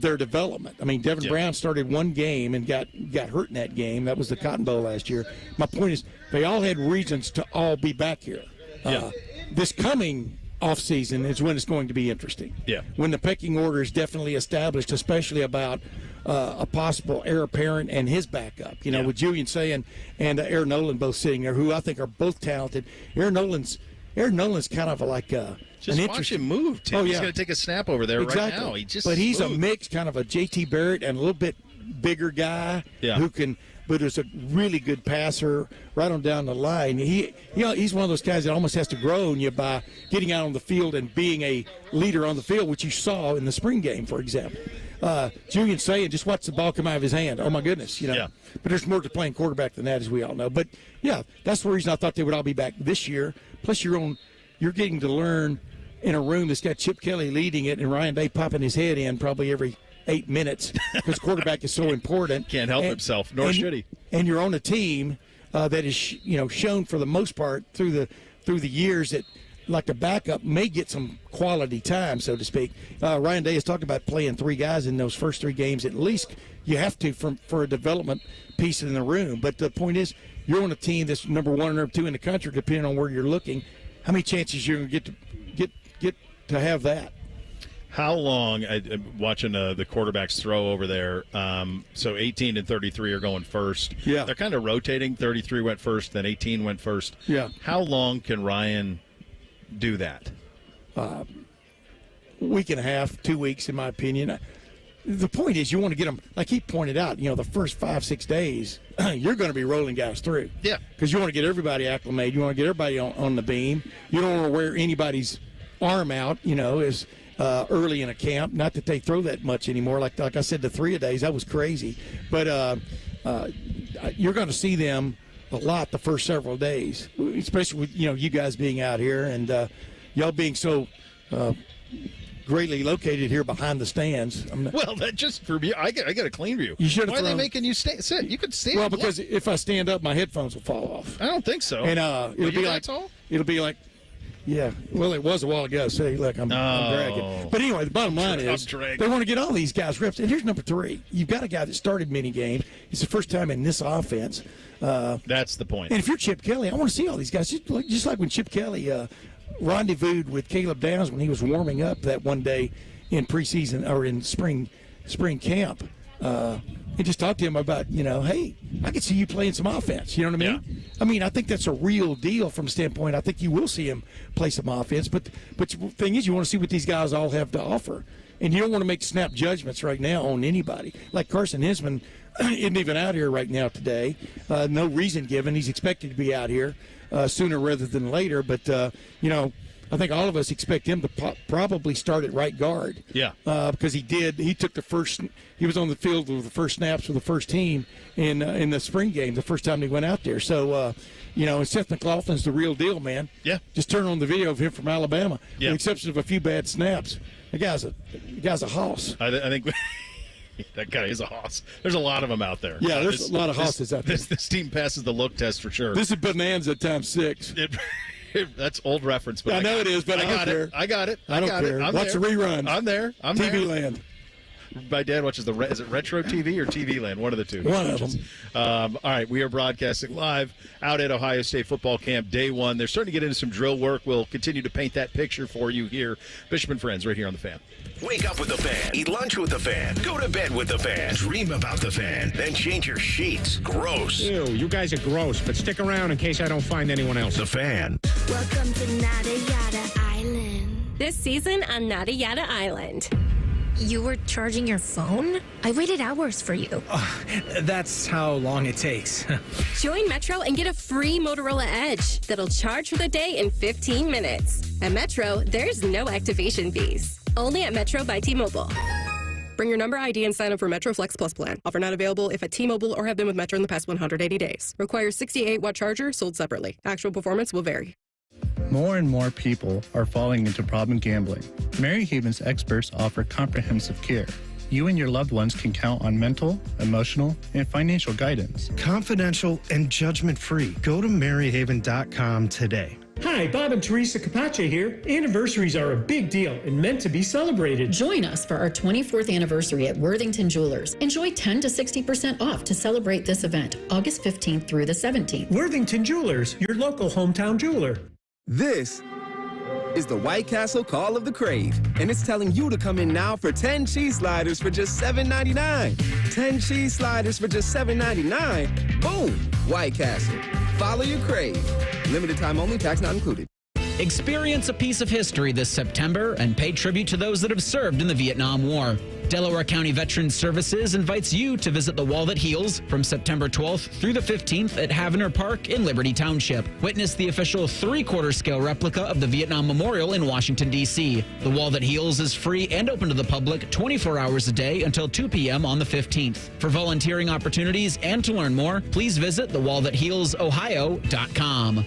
their development. I mean, Devin Brown started one game and got hurt in that game. That was the Cotton Bowl last year. My point is, they all had reasons to all be back here. This coming offseason is when it's going to be interesting. Yeah. When the pecking order is definitely established, especially about a possible heir apparent and his backup. With Julian Saban and Aaron Nolan both sitting there, who I think are both talented. Aaron Nolan's kind of like just watch him move, Tim. He's going to take a snap over there right now. But he's a mix, kind of a JT Barrett and a little bit bigger guy who can. But is a really good passer right on down the line. He's one of those guys that almost has to grow on you by getting out on the field and being a leader on the field, which you saw in the spring game, for example. Julian Saban, just watch the ball come out of his hand. Oh, my goodness, But there's more to playing quarterback than that, as we all know. But, that's the reason I thought they would all be back this year. Plus, you're getting to learn in a room that's got Chip Kelly leading it and Ryan Day popping his head in probably every 8 minutes because quarterback is so important. Can't help himself, nor should he. And you're on a team that is, shown for the most part through the years that, like the backup, may get some quality time, so to speak. Ryan Day has talked about playing 3 guys in those first 3 games at least. You have to for a development piece in the room. But the point is, you're on a team that's number 1 or number 2 in the country, depending on where you're looking. How many chances you're going to get to have that? How long, watching the quarterbacks throw over there, so 18 and 33 are going first. Yeah. They're kind of rotating. 33 went first, then 18 went first. Yeah. How long can Ryan do that? Week and a half, 2 weeks, in my opinion. The point is, you want to get them, like he pointed out, the first 5-6 days, you're going to be rolling guys through. Yeah. Because you want to get everybody acclimated. You want to get everybody on the beam. You don't want to wear anybody's arm out, as early in a camp. Not that they throw that much anymore. Like I said, the 3-a-days, that was crazy. But you're going to see them a lot the first several days, especially with, you guys being out here and y'all being so greatly located here behind the stands. Well, that just for me, I got a clean view. Why are they making you sit? You could stand. Well, because if I stand up, my headphones will fall off. I don't think so. And it'll be like. Yeah, well, it was a while ago. Say, look, I'm bragging. But anyway, the bottom line is they want to get all these guys reps. And here's number 3. You've got a guy that started many games. It's the first time in this offense. That's the point. And if you're Chip Kelly, I want to see all these guys. Just like when Chip Kelly rendezvoused with Caleb Downs when he was warming up that one day in preseason or in spring camp. And just talk to him about, hey, I could see you playing some offense. You know what I mean? Yeah. I mean, I think that's a real deal from a standpoint. I think you will see him play some offense. But the thing is, you want to see what these guys all have to offer. And you don't want to make snap judgments right now on anybody. Like Carson Hinsman isn't even out here right now today. No reason given. He's expected to be out here sooner rather than later. But, I think all of us expect him to probably start at right guard. Yeah. Because he took he was on the field with the first snaps for the first team in the spring game, the first time he went out there. So, and Seth McLaughlin's the real deal, man. Yeah. Just turn on the video of him from Alabama. Yeah. With the exception of a few bad snaps. The guy's a hoss. I think that guy is a hoss. There's a lot of them out there. Yeah, there's a lot of hosses out there. This team passes the look test for sure. This is Bonanza times 6. That's old reference, but I know it is, but I don't care. I got it. I don't care. Watch the reruns. I'm there. TV Land. My dad watches is it Retro TV or TV Land? One of the two. One of them. All right, we are broadcasting live out at Ohio State football camp, day 1. They're starting to get into some drill work. We'll continue to paint that picture for you here. Bishop and Friends, right here on The Fan. Wake up with The Fan. Eat lunch with The Fan. Go to bed with The Fan. Dream about The Fan. Then change your sheets. Gross. Ew, you guys are gross, but stick around in case I don't find anyone else. The Fan. Welcome to Nada Yada Island. This season on Nada Yada Island. You were charging your phone? I waited hours for you. That's how long it takes. Join Metro and get a free Motorola Edge that'll charge for the day in 15 minutes. At Metro, there's no activation fees. Only at Metro by T-Mobile. Bring your number ID and sign up for Metro Flex Plus plan. Offer not available if at T-Mobile or have been with Metro in the past 180 days. Requires 68-watt charger sold separately. Actual performance will vary. More and more people are falling into problem gambling. Mary Haven's experts offer comprehensive care. You and your loved ones can count on mental, emotional, and financial guidance. Confidential and judgment-free. Go to maryhaven.com today. Hi, Bob and Teresa Capace here. Anniversaries are a big deal and meant to be celebrated. Join us for our 24th anniversary at Worthington Jewelers. Enjoy 10 to 60% off to celebrate this event, August 15th through the 17th. Worthington Jewelers, your local hometown jeweler. This is the White Castle Call of the Crave, and it's telling you to come in now for 10 cheese sliders for just $7.99. 10 cheese sliders for just $7.99. Boom! White Castle. Follow your crave. Limited time only, tax not included. Experience a piece of history this September and pay tribute to those that have served in the Vietnam War. Delaware County Veterans Services invites you to visit the Wall That Heals from September 12th through the 15th at Havener Park in Liberty Township. Witness the official 3/4 scale replica of the Vietnam Memorial in Washington, D.C. The Wall That Heals is free and open to the public 24 hours a day until 2 p.m. on the 15th. For volunteering opportunities and to learn more, please visit thewallthathealsohio.com.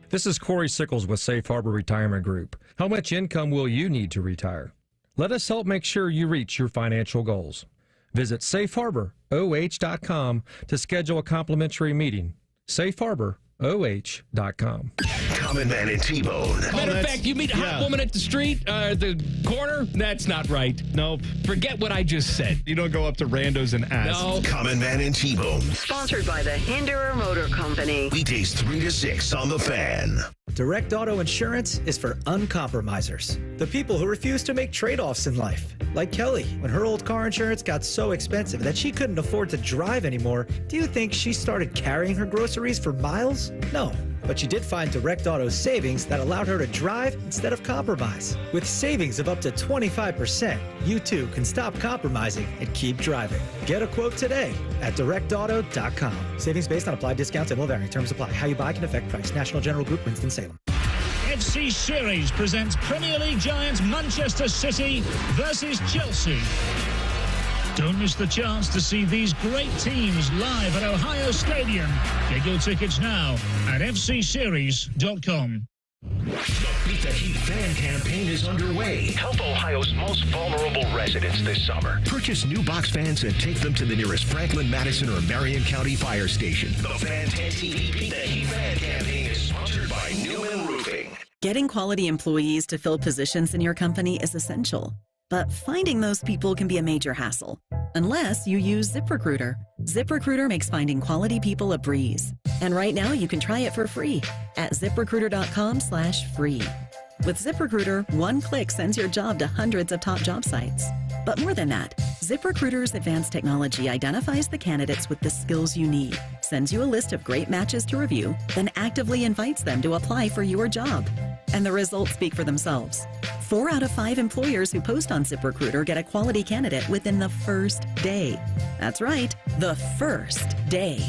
This is Corey Sickles with Safe Harbor Retirement Group. How much income will you need to retire? Let us help make sure you reach your financial goals. Visit safeharboroh.com to schedule a complimentary meeting. safeharboroh.com. Common Man and T-Bone. Matter of fact, you meet a hot woman at the street, the corner? That's not right. Nope. Forget what I just said. You don't go up to randos and ask. No. Common Man and T-Bone. Sponsored by the Hinderer Motor Company. Weekdays 3 to 6 on The Fan. Direct Auto Insurance is for uncompromisers. The people who refuse to make trade-offs in life. Like Kelly, when her old car insurance got so expensive that she couldn't afford to drive anymore, do you think she started carrying her groceries for miles? No. But she did find Direct Auto's savings that allowed her to drive instead of compromise. With savings of up to 25%, you too can stop compromising and keep driving. Get a quote today at directauto.com. Savings based on applied discounts and will vary. Terms apply. How you buy can affect price. National General Group, Winston-Salem. FC Series presents Premier League giants Manchester City versus Chelsea. Don't miss the chance to see these great teams live at Ohio Stadium. Get your tickets now at fcseries.com. The Beat the Heat fan campaign is underway. Help Ohio's most vulnerable residents this summer. Purchase new box fans and take them to the nearest Franklin, Madison, or Marion County fire station. The Fan 10 TV Beat the Heat fan campaign is sponsored by Newman Roofing. Getting quality employees to fill positions in your company is essential. But finding those people can be a major hassle, unless you use ZipRecruiter. ZipRecruiter makes finding quality people a breeze. And right now you can try it for free at ZipRecruiter.com/free. With ZipRecruiter, one click sends your job to hundreds of top job sites. But more than that, ZipRecruiter's advanced technology identifies the candidates with the skills you need, sends you a list of great matches to review, then actively invites them to apply for your job. And the results speak for themselves. 4 out of 5 employers who post on ZipRecruiter get a quality candidate within the first day. That's right, the first day.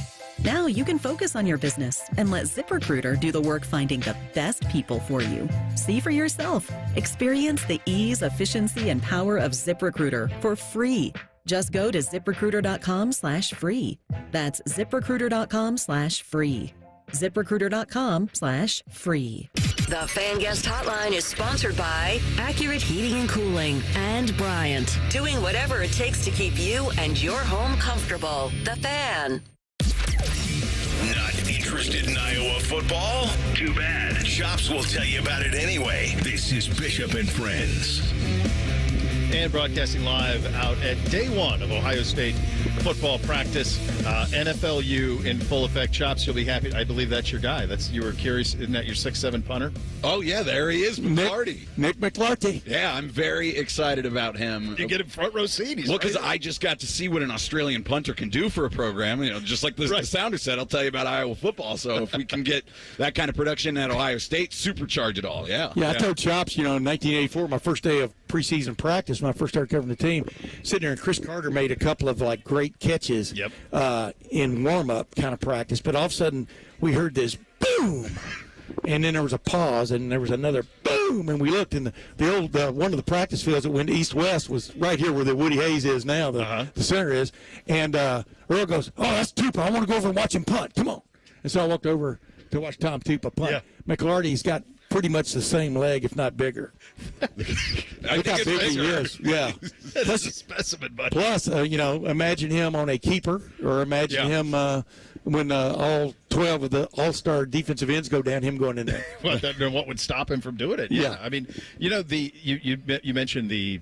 Now you can focus on your business and let ZipRecruiter do the work finding the best people for you. See for yourself. Experience the ease, efficiency, and power of ZipRecruiter for free. Just go to ZipRecruiter.com/free. That's ZipRecruiter.com/free. ZipRecruiter.com/free. The Fan Guest Hotline is sponsored by Accurate Heating and Cooling and Bryant. Doing whatever it takes to keep you and your home comfortable. The Fan. Not interested in Iowa football? Too bad. Chops will tell you about it anyway. This is Bishop and Friends. And broadcasting live out at day one of Ohio State football practice. NFLU in full effect. Chops, you'll be happy. I believe that's your guy. You were curious. Isn't that your 6'7" punter? Oh, yeah, there he is, McClarty. Nick McClarty. Yeah, I'm very excited about him. You get a front row seat. Well, because I just got to see what an Australian punter can do for a program. You know, just like the sounder said, I'll tell you about Iowa football. So if we can get that kind of production at Ohio State, supercharge it all. Yeah. Yeah, I told Chops, in 1984, my first day of preseason practice, when I first started covering the team, sitting there, and Chris Carter made a couple of great catches in warm-up kind of practice. But all of a sudden, we heard this boom, and then there was a pause, and there was another boom, and we looked, and the old one of the practice fields that went east-west was right here where the Woody Hayes is now, the center is. And Earl goes, "Oh, that's Tupa. I want to go over and watch him punt. Come on." And so I walked over to watch Tom Tupa punt. Yeah. McClarty's got pretty much the same leg, if not bigger. Look how big he is. Yeah. That's a specimen, buddy. Plus, imagine him on a keeper, or imagine him when all 12 of the all-star defensive ends go down, him going in there. Well, what would stop him from doing it? Yeah. I mean, you mentioned the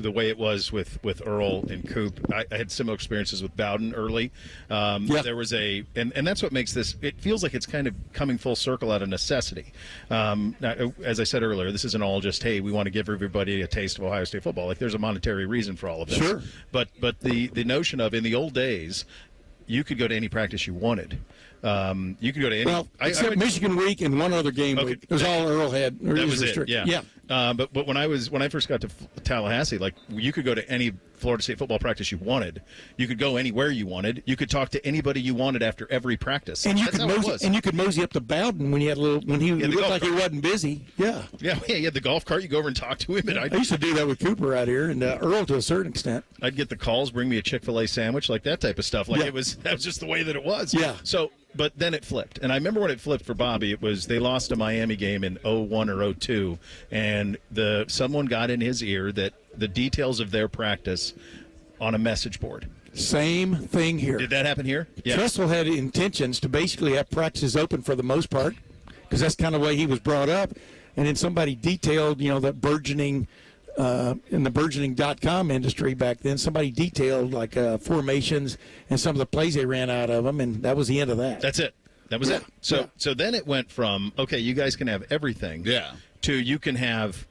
way it was with Earl and Coop. I had similar experiences with Bowden early. There was and that's what makes this. It feels like it's kind of coming full circle out of necessity. Now, as I said earlier, this isn't all just, hey, we want to give everybody a taste of Ohio State football. Like, there's a monetary reason for all of this. Sure. But the notion of, in the old days, you could go to any practice you wanted. You could go to any. Well, except Michigan week and one other game week. It was all Earl had. That was it. Yeah. But when I first got to Tallahassee, like, you could go to any Florida State football practice you wanted. You could go anywhere you wanted. You could talk to anybody you wanted after every practice. And you could mosey up to Bowden when he looked like he wasn't busy. Yeah. Yeah. You had the golf cart. You go over and talk to him. And I used to do that with Cooper out here, and Earl to a certain extent. I'd get the calls, bring me a Chick-fil-A sandwich, like that type of stuff. Like, that was just the way that it was. Yeah. So, but then it flipped. And I remember when it flipped for Bobby, it was they lost a Miami game in 01 or 02, and someone got in his ear that the details of their practice on a message board. Same thing here. Did that happen here? Yeah. Tressel had intentions to basically have practices open for the most part, because that's kind of the way he was brought up. And then somebody detailed, that burgeoning in the burgeoning.com industry back then, somebody detailed like formations and some of the plays they ran out of them, and that was the end of that. That's it. That was it. So then it went from, okay, you guys can have everything, to you can have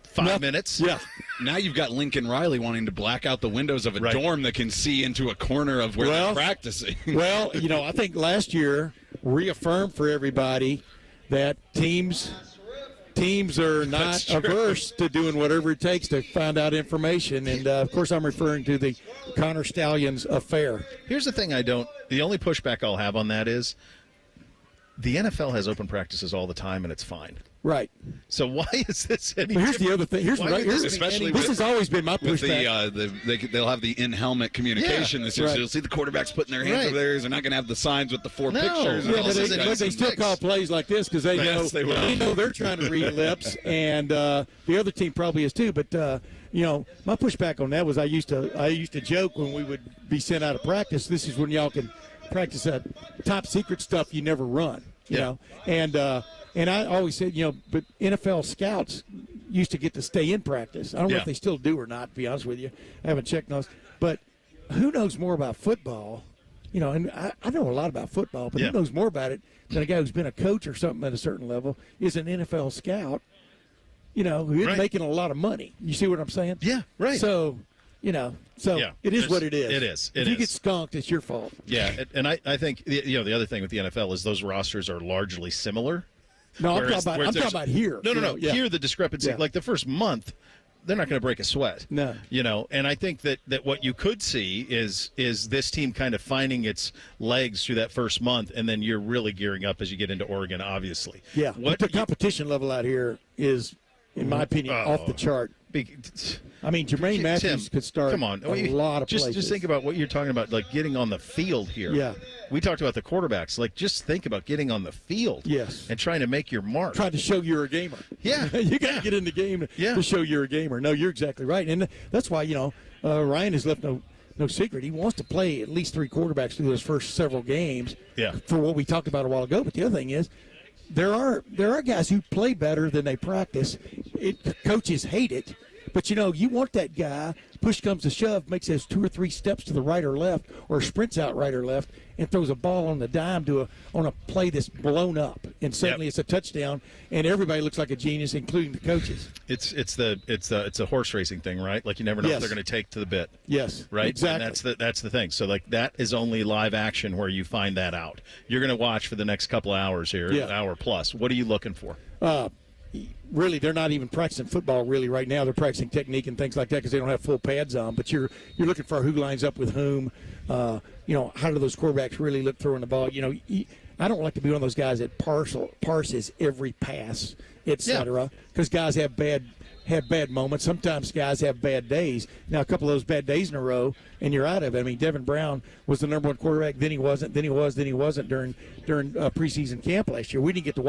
5 minutes. Yeah. Now you've got Lincoln Riley wanting to black out the windows of a dorm that can see into a corner of where they're practicing. Well, I think last year reaffirmed for everybody that teams are not averse to doing whatever it takes to find out information. And, of course, I'm referring to the Connor Stallions affair. Here's the thing the only pushback I'll have on that is the NFL has open practices all the time, and it's fine. Right. So why is this any Here's the other thing. This has always been my pushback. They'll have the in-helmet communication this year. So you'll see the quarterbacks putting their hands over theirs. They're not going to have the signs with the four pictures. Yeah, but they still call plays like this because they know they're trying to read lips, and the other team probably is too. But my pushback on that was I used to joke when we would be sent out of practice. This is when y'all can practice that top secret stuff you never run. You know, and I always said, but NFL scouts used to get to stay in practice. I don't know if they still do or not, to be honest with you. I haven't checked those. But who knows more about football? And I know a lot about football, but who knows more about it than a guy who's been a coach or something at a certain level is an NFL scout, who is making a lot of money. You see what I'm saying? Yeah, right. So it is what it is. It is. If you get skunked, it's your fault. Yeah, and I think the other thing with the NFL is those rosters are largely similar. No, I'm talking about here. No. Here, the discrepancy, like the first month, they're not going to break a sweat. No. And I think that what you could see is this team kind of finding its legs through that first month, and then you're really gearing up as you get into Oregon, obviously. Yeah. But the competition level out here is, in my opinion, off the chart. I mean, Jermaine Matthews could start a lot of places. Just think about what you're talking about, like getting on the field here. Yeah. We talked about the quarterbacks. Like, just think about getting on the field. Yes. And trying to make your mark. Trying to show you're a gamer. Yeah. You got to get in the game to show you're a gamer. No, you're exactly right. And that's why, Ryan has left no secret. He wants to play at least three quarterbacks through those first several games for what we talked about a while ago. But the other thing is, there are guys who play better than they practice. Coaches hate it. But, you want that guy, push comes to shove, makes those 2 or 3 steps to the right or left, or sprints out right or left, and throws a ball on the dime on a play that's blown up. And suddenly it's a touchdown, and everybody looks like a genius, including the coaches. It's a horse racing thing, right? Like, you never know what they're going to take to the bit. Yes, right. Exactly. And that's the thing. So, like, that is only live action where you find that out. You're going to watch for the next couple of hours here, an hour plus. What are you looking for? Really, they're not even practicing football really right now. They're practicing technique and things like that because they don't have full pads on. But you're looking for who lines up with whom. How do those quarterbacks really look throwing the ball? I don't like to be one of those guys that parses every pass, etc. Because guys have bad moments. Sometimes guys have bad days. Now, a couple of those bad days in a row, and you're out of it. I mean, Devin Brown was the number 1 quarterback. Then he wasn't. Then he was. Then he wasn't during preseason camp last year. We didn't get to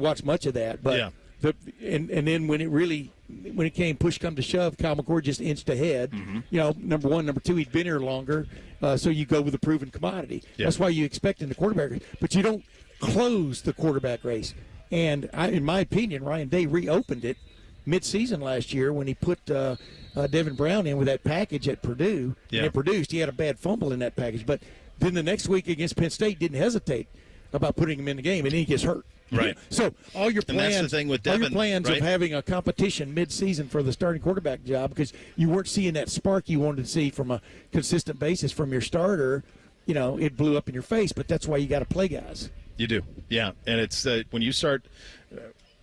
watch much of that. But And then when it came push come to shove, Kyle McCord just inched ahead. You know, number one, number two, he'd been here longer, so you go with a proven commodity. Yeah. That's why you expect in the quarterback race, but you don't close the quarterback race. And in my opinion, Ryan Day reopened it mid-season last year when he put Devin Brown in with that package at Purdue. Yeah. And it produced. He had a bad fumble in that package, but then the next week against Penn State didn't hesitate about putting him in the game, and then he gets hurt. Right. So all your And plans, that's the thing with Devin, all your plans right? of having a competition mid-season for the starting quarterback job, because you weren't seeing that spark you wanted to see from a consistent basis from your starter, you know, it blew up in your face. But that's why you got to play guys. You do, yeah. And it's when you start,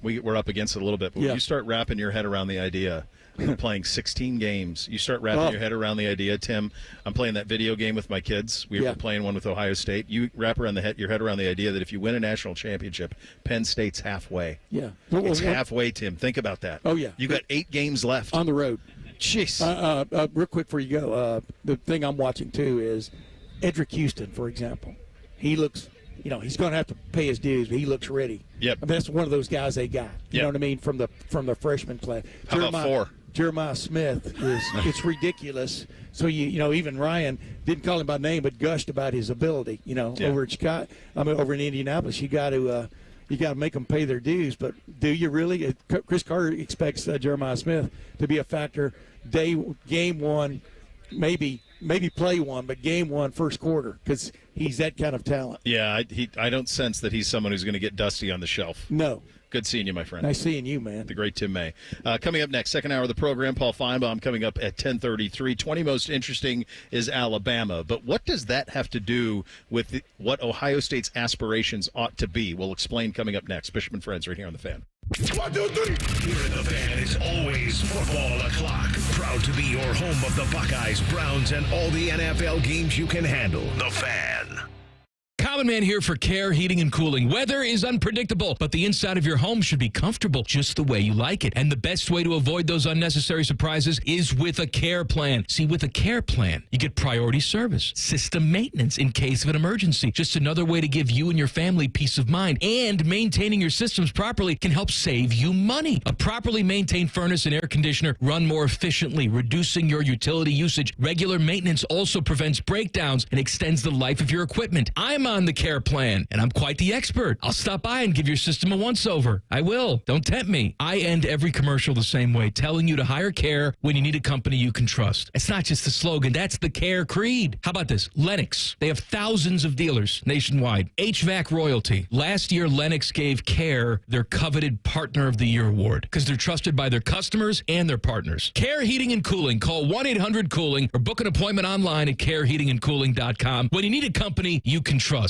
we're up against it a little bit, but when you start wrapping your head around the idea of playing 16 games, you start wrapping your head around the idea, Tim, I'm playing that video game with my kids. We were playing one with Ohio State. You wrap around your head around the idea that if you win a national championship, Penn State's halfway. Yeah. It's halfway, Tim. Think about that. Oh, yeah. You got 8 games left. On the road. Jeez. Real quick before you go, the thing I'm watching, too, is Edric Houston, for example. He looks, you know, he's going to have to pay his dues, but he looks ready. Yep. I mean, that's one of those guys they got. You know what I mean? From the freshman class. How about 4? Jeremiah Smith it's ridiculous. So you know, even Ryan didn't call him by name, but gushed about his ability. You know, over at Chicago, over in Indianapolis, you got to make them pay their dues. But do you really? Chris Carter expects Jeremiah Smith to be a factor game one, maybe play one, but game one first quarter, because he's that kind of talent. Yeah, I don't sense that he's someone who's going to get dusty on the shelf. No. Good seeing you, my friend. Nice seeing you, man. The great Tim May. Coming up next, second hour of the program, Paul Finebaum coming up at 10:33. 20 most interesting is Alabama. But what does that have to do with what Ohio State's aspirations ought to be? We'll explain coming up next. Bishop and Friends right here on The Fan. 1, 2, 3. Here in The Fan is always football o'clock. Proud to be your home of the Buckeyes, Browns, and all the NFL games you can handle. The Fan. Common Man here for Care Heating and Cooling. Weather is unpredictable, but the inside of your home should be comfortable just the way you like it. And the best way to avoid those unnecessary surprises is with a care plan. See, with a care plan, you get priority service, system maintenance in case of an emergency. Just another way to give you and your family peace of mind. And maintaining your systems properly can help save you money. A properly maintained furnace and air conditioner run more efficiently, reducing your utility usage. Regular maintenance also prevents breakdowns and extends the life of your equipment. I'm on the care plan, and I'm quite the expert. I'll stop by and give your system a once-over. I will. Don't tempt me. I end every commercial the same way, telling you to hire Care when you need a company you can trust. It's not just a slogan. That's the Care creed. How about this? Lennox. They have thousands of dealers nationwide. HVAC royalty. Last year, Lennox gave Care their coveted Partner of the Year award because they're trusted by their customers and their partners. Care Heating and Cooling. Call 1-800-COOLING or book an appointment online at careheatingandcooling.com when you need a company you can trust.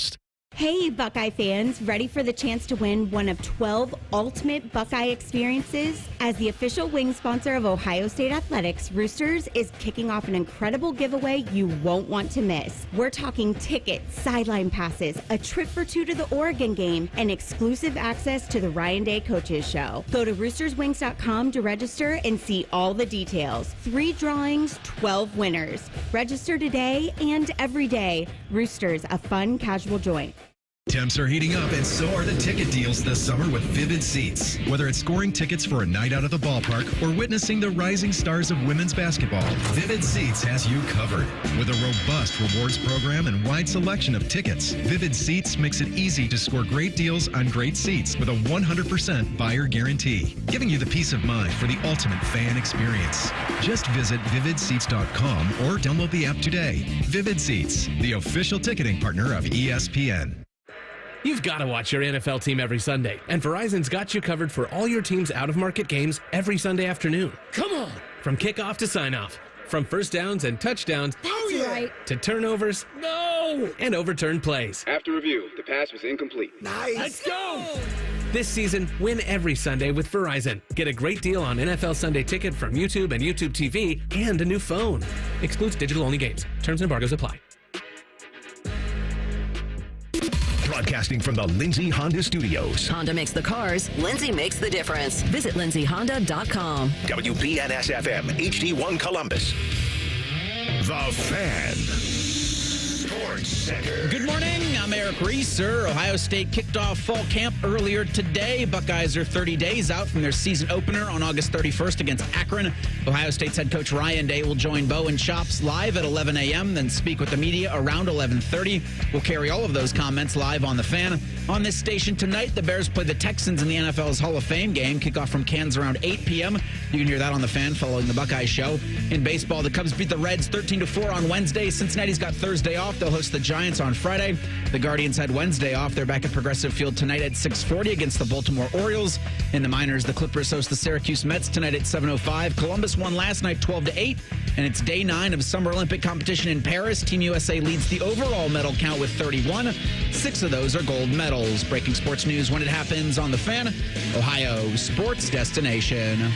Hey, Buckeye fans, ready for the chance to win one of 12 ultimate Buckeye experiences? As the official wing sponsor of Ohio State Athletics, Roosters is kicking off an incredible giveaway you won't want to miss. We're talking tickets, sideline passes, a trip for 2 to the Oregon game, and exclusive access to the Ryan Day Coaches Show. Go to roosterswings.com to register and see all the details. 3 drawings, 12 winners. Register today and every day. Roosters, a fun, casual joint. Temps are heating up, and so are the ticket deals this summer with Vivid Seats. Whether it's scoring tickets for a night out at the ballpark or witnessing the rising stars of women's basketball, Vivid Seats has you covered. With a robust rewards program and wide selection of tickets, Vivid Seats makes it easy to score great deals on great seats with a 100% buyer guarantee, giving you the peace of mind for the ultimate fan experience. Just visit vividseats.com or download the app today. Vivid Seats, the official ticketing partner of ESPN. You've got to watch your NFL team every Sunday, and Verizon's got you covered for all your team's out-of-market games every Sunday afternoon. Come on! From kickoff to sign-off, from first downs and touchdowns to turnovers and overturned plays. After review, the pass was incomplete. Nice! Let's go! This season, win every Sunday with Verizon. Get a great deal on NFL Sunday Ticket from YouTube and YouTube TV and a new phone. Excludes digital-only games. Terms and embargoes apply. Broadcasting from the Lindsay Honda Studios. Honda makes the cars. Lindsay makes the difference. Visit lindsayhonda.com. WBNS-FM, HD1 Columbus. The Fan. Sports Center. Good morning. I'm Aaron Eric Reeser. Ohio State kicked off fall camp earlier today. Buckeyes are 30 days out from their season opener on August 31st against Akron. Ohio State's head coach Ryan Day will join Bo and Chops live at 11 a.m., then speak with the media around 11:30. We'll carry all of those comments live on The Fan. On this station tonight, the Bears play the Texans in the NFL's Hall of Fame game. Kickoff from Kansas around 8 p.m. You can hear that on The Fan following the Buckeye show. In baseball, the Cubs beat the Reds 13-4 on Wednesday. Cincinnati's got Thursday off. They'll host the Giants on Friday. The Guardians had Wednesday off. They're back at Progressive Field tonight at 6:40 against the Baltimore Orioles. In the minors, the Clippers host the Syracuse Mets tonight at 7:05. Columbus won last night 12-8, and it's day 9 of Summer Olympic competition in Paris. Team USA leads the overall medal count with 31. 6 of those are gold medals. Breaking sports news when it happens on The Fan, Ohio sports destination.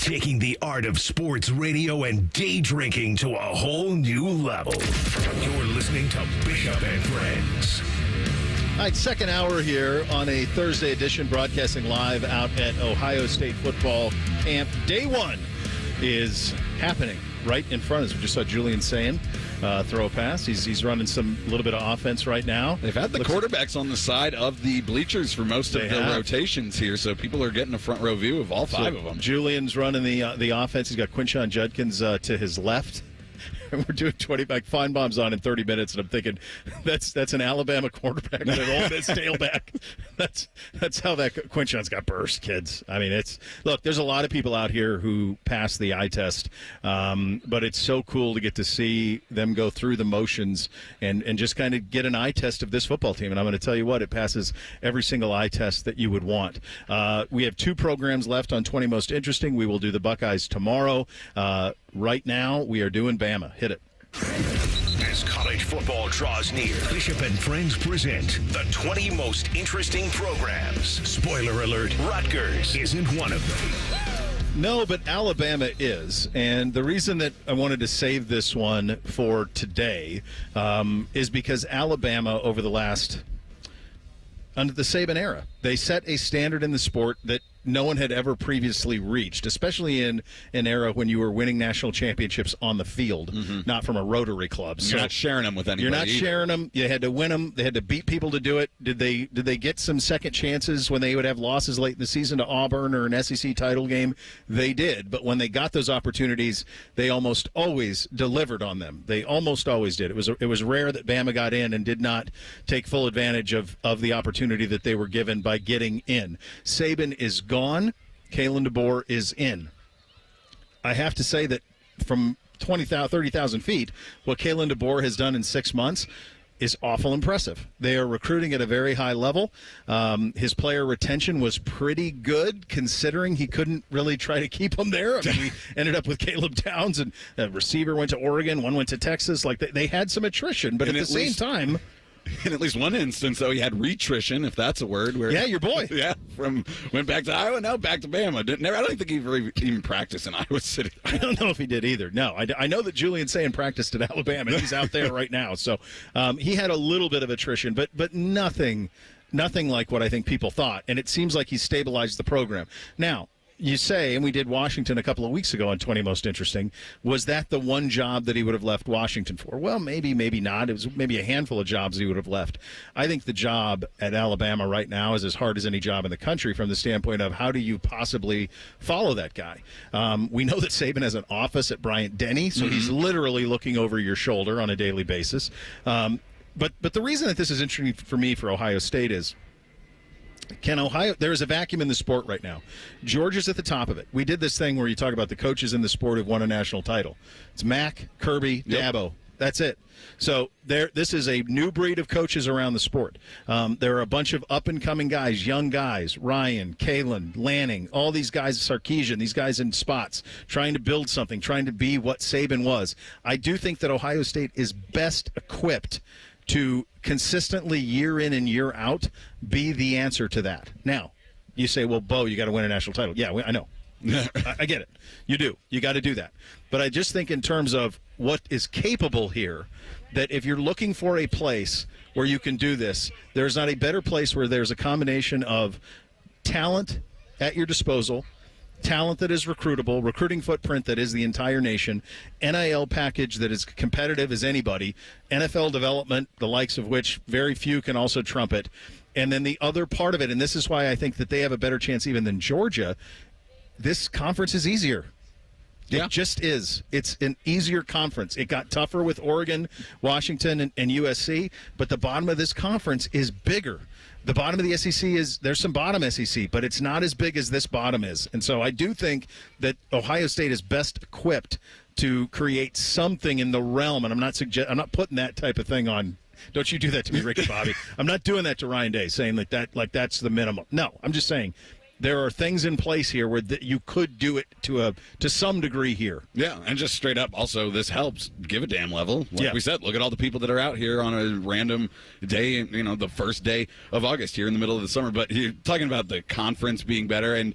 Taking the art of sports radio and day drinking to a whole new level. You're listening to Bishop and Friends. All right, second hour here on a Thursday edition, broadcasting live out at Ohio State football camp. Day 1 is happening right in front of us. We just saw Julian Saban throw a pass. He's running some little bit of offense right now. They've had the quarterbacks on the side of the bleachers for most of the rotations here, so people are getting a front row view of all 5 of them. Julian's running the offense. He's got Quinshon Judkins to his left. And we're doing 20 back. Finebaum's on in 30 minutes, and I'm thinking that's an Alabama quarterback and an Ole Miss tailback. That's how that Quinshon's got burst, kids. I mean, look. There's a lot of people out here who pass the eye test, but it's so cool to get to see them go through the motions and just kind of get an eye test of this football team. And I'm going to tell you what, it passes every single eye test that you would want. We have 2 programs left on 20 Most Interesting. We will do the Buckeyes tomorrow. Right now, we are doing Bama. Hit it. As college football draws near, Bishop and Friends present the 20 most interesting programs. Spoiler alert, Rutgers isn't one of them. No, but Alabama is. And the reason that I wanted to save this one for today is because Alabama, over the last, under the Saban era, they set a standard in the sport that no one had ever previously reached, especially in an era when you were winning national championships on the field, not from a Rotary club. You're not sharing them with anybody. You're not sharing them. You had to win them. They had to beat people to do it. Did they get some second chances when they would have losses late in the season to Auburn or an SEC title game? They did. But when they got those opportunities, they almost always delivered on them. They almost always did. It was rare that Bama got in and did not take full advantage of the opportunity that they were given by getting in. Saban is gone. Kalen DeBoer is in. I have to say that from 30,000 feet, what Kalen DeBoer has done in 6 months is awful impressive. They are recruiting at a very high level. His player retention was pretty good, considering he couldn't really try to keep them there. I mean, we ended up with Caleb Downs, and a receiver went to Oregon, one went to Texas. Like they had some attrition, but at the same time, in at least one instance, though, he had retrition, if that's a word. Where, yeah, your boy. Yeah, went back to Iowa, now back to Bama. I don't think he really even practiced in Iowa City. I don't know if he did either. No, I know that Julian Saban practiced at Alabama. He's out there right now. So he had a little bit of attrition, but nothing like what I think people thought. And it seems like he's stabilized the program. Now, you say, and we did Washington a couple of weeks ago on 20 Most Interesting, was that the one job that he would have left Washington for? Well, maybe not. It was maybe a handful of jobs he would have left. I think the job at Alabama right now is as hard as any job in the country from the standpoint of how do you possibly follow that guy? We know that Saban has an office at Bryant-Denny, so he's literally looking over your shoulder on a daily basis. But the reason that this is interesting for me for Ohio State is, there is a vacuum in the sport right now. Georgia's at the top of it. We did this thing where you talk about the coaches in the sport who've won a national title. It's Mack, Kirby, Dabo. That's it. So this is a new breed of coaches around the sport. There are a bunch of up-and-coming guys, young guys, Ryan, Kalen, Lanning, all these guys, Sarkisian, these guys in spots, trying to build something, trying to be what Saban was. I do think that Ohio State is best equipped to consistently, year in and year out, be the answer to that. Now, you say, well, Bo, you got to win a national title. Yeah, I know. I get it. You do. You got to do that. But I just think in terms of what is capable here, that if you're looking for a place where you can do this, there's not a better place where there's a combination of talent at your disposal, talent that is recruitable, recruiting footprint that is the entire nation, NIL package that is competitive as anybody, NFL development, the likes of which very few can also trumpet. And then the other part of it, and this is why I think that they have a better chance even than Georgia, this conference is easier. It just is. It's an easier conference. It got tougher with Oregon, Washington, and USC, but the bottom of this conference is bigger. The bottom of the SEC there's some bottom SEC, but it's not as big as this bottom is. And so I do think that Ohio State is best equipped to create something in the realm, and I'm not putting that type of thing on. Don't you do that to me, Rick and Bobby. I'm not doing that to Ryan Day, saying like that's the minimum. No, I'm just saying there are things in place here where you could do it to some degree here. Yeah, and just straight up, also, this helps give a damn level. Like we said, look at all the people that are out here on a random day, the first day of August here in the middle of the summer. But you're talking about the conference being better, and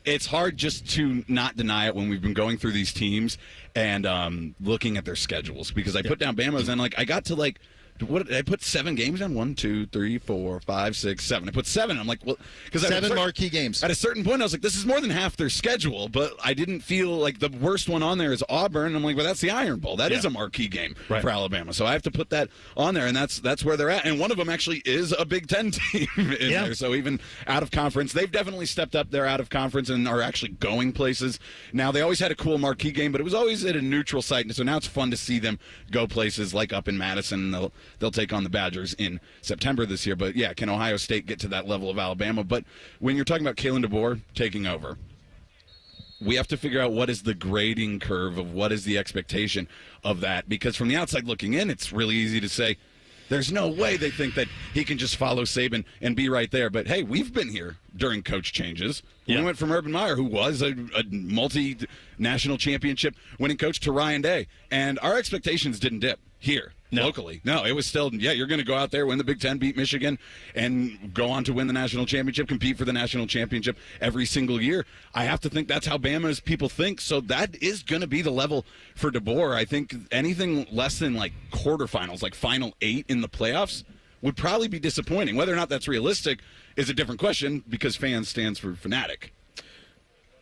it's hard just to not deny it when we've been going through these teams and looking at their schedules. Because I put down Bama's, and I got to what I put 7 games down. 1, 2, 3, 4, 5, 6, 7. I put 7. I'm like, well, because 7 marquee games. At a certain point, I was like, this is more than half their schedule. But I didn't feel like the worst one on there is Auburn. I'm like, well, that's the Iron Bowl. That is a marquee game for Alabama. So I have to put that on there, and that's where they're at. And one of them actually is a Big Ten team in there. So even out of conference, they've definitely stepped up their out of conference and are actually going places. Now they always had a cool marquee game, but it was always at a neutral site. And so now it's fun to see them go places like up in Madison. They'll take on the Badgers in September this year. But, yeah, can Ohio State get to that level of Alabama? But when you're talking about Kalen DeBoer taking over, we have to figure out what is the grading curve of what is the expectation of that. Because from the outside looking in, it's really easy to say, there's no way they think that he can just follow Saban and be right there. But, hey, we've been here during coach changes. We went from Urban Meyer, who was a multi-national championship winning coach, to Ryan Day. And our expectations didn't dip here. Locally. No, it was still, you're going to go out there, win the Big Ten, beat Michigan, and go on to win the national championship, compete for the national championship every single year. I have to think that's how Bama's people think, so that is going to be the level for DeBoer. I think anything less than like quarterfinals, like Final 8 in the playoffs, would probably be disappointing. Whether or not that's realistic is a different question, because fans stands for fanatic.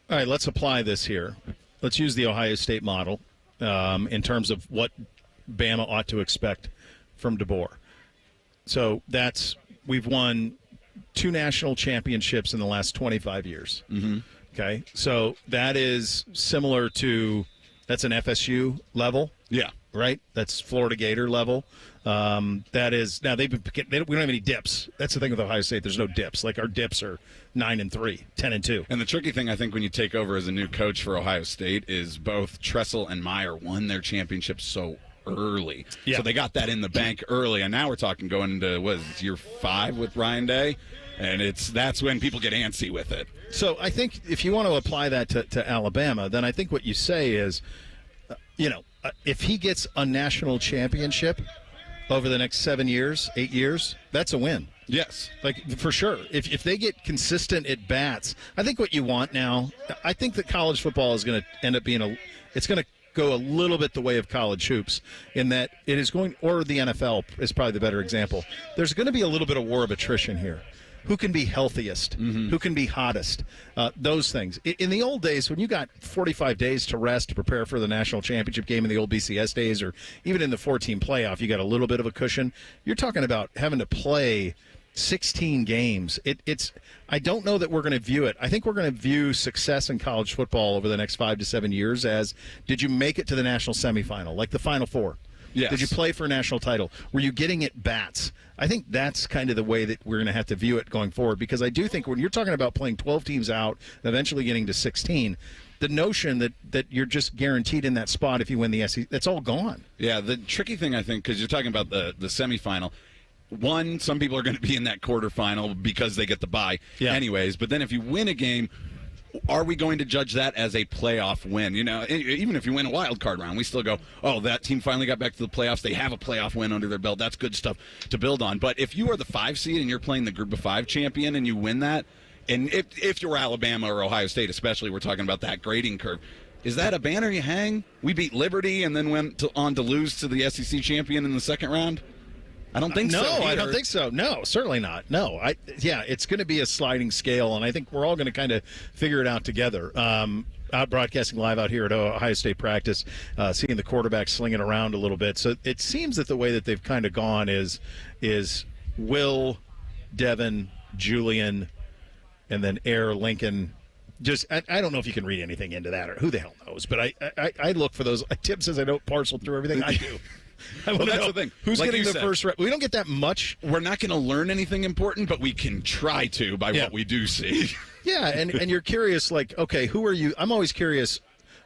All right, let's apply this here. Let's use the Ohio State model in terms of what Bama ought to expect from DeBoer. So we've won 2 national championships in the last 25 years. Mm-hmm. Okay, so that is similar to, that's an FSU level. Yeah. Right? That's Florida Gator level. That is, now we don't have any dips. That's the thing with Ohio State. There's no dips. Like our dips are 9-3, 10-2. And the tricky thing, I think, when you take over as a new coach for Ohio State is both Tressel and Meyer won their championships so early. So they got that in the bank early, and now we're talking going into year 5 with Ryan Day, and that's when people get antsy with it. So I think if you want to apply that to Alabama, then I think what you say is, if he gets a national championship over the next 7 years, 8 years, that's a win. Yes. Like, for sure. If they get consistent at bats, I think what you want now, I think that college football is going to end up being it's going to go a little bit the way of college hoops, in that it is going, or the NFL is probably the better example. There's going to be a little bit of war of attrition here. Who can be healthiest? Mm-hmm. Who can be hottest? Those things. In the old days, when you got 45 days to rest to prepare for the national championship game in the old BCS days, or even in the 4-team playoff, you got a little bit of a cushion. You're talking about having to play 16 games. I don't know that we're going to view it. I think we're going to view success in college football over the next 5 to 7 years as, did you make it to the national semifinal, like the Final Four? Yes. Did you play for a national title? Were you getting at bats? I think that's kind of the way that we're going to have to view it going forward, because I do think when you're talking about playing 12 teams out and eventually getting to 16, the notion that you're just guaranteed in that spot if you win the SEC, that's all gone. Yeah, the tricky thing, I think, because you're talking about the semifinal, some people are going to be in that quarterfinal because they get the bye anyways, but then if you win a game, are we going to judge that as a playoff win? Even if you win a wild card round, we still go, oh, that team finally got back to the playoffs. They have a playoff win under their belt. That's good stuff to build on. But if you are the 5 seed and you're playing the Group of 5 champion and you win that, and if you're Alabama or Ohio State especially, we're talking about that grading curve, is that a banner you hang? We beat Liberty and then went on to lose to the SEC champion in the second round? I don't think so. so. No, I don't think so. No, certainly not. No. It's going to be a sliding scale, and I think we're all going to kind of figure it out together. Out broadcasting live out here at Ohio State practice, seeing the quarterback slinging around a little bit. So it seems that the way that they've kind of gone is Will, Devin, Julian, and then Air, Lincoln. Just I don't know if you can read anything into that, or who the hell knows. But I look for those. Tim says I don't parcel through everything. I do. Well, that's the thing. Who's Like getting you the said, first rep? We don't get that much. We're not going to learn anything important, but we can try to by what we do see. Yeah, and you're curious, like, okay, who are you? I'm always curious,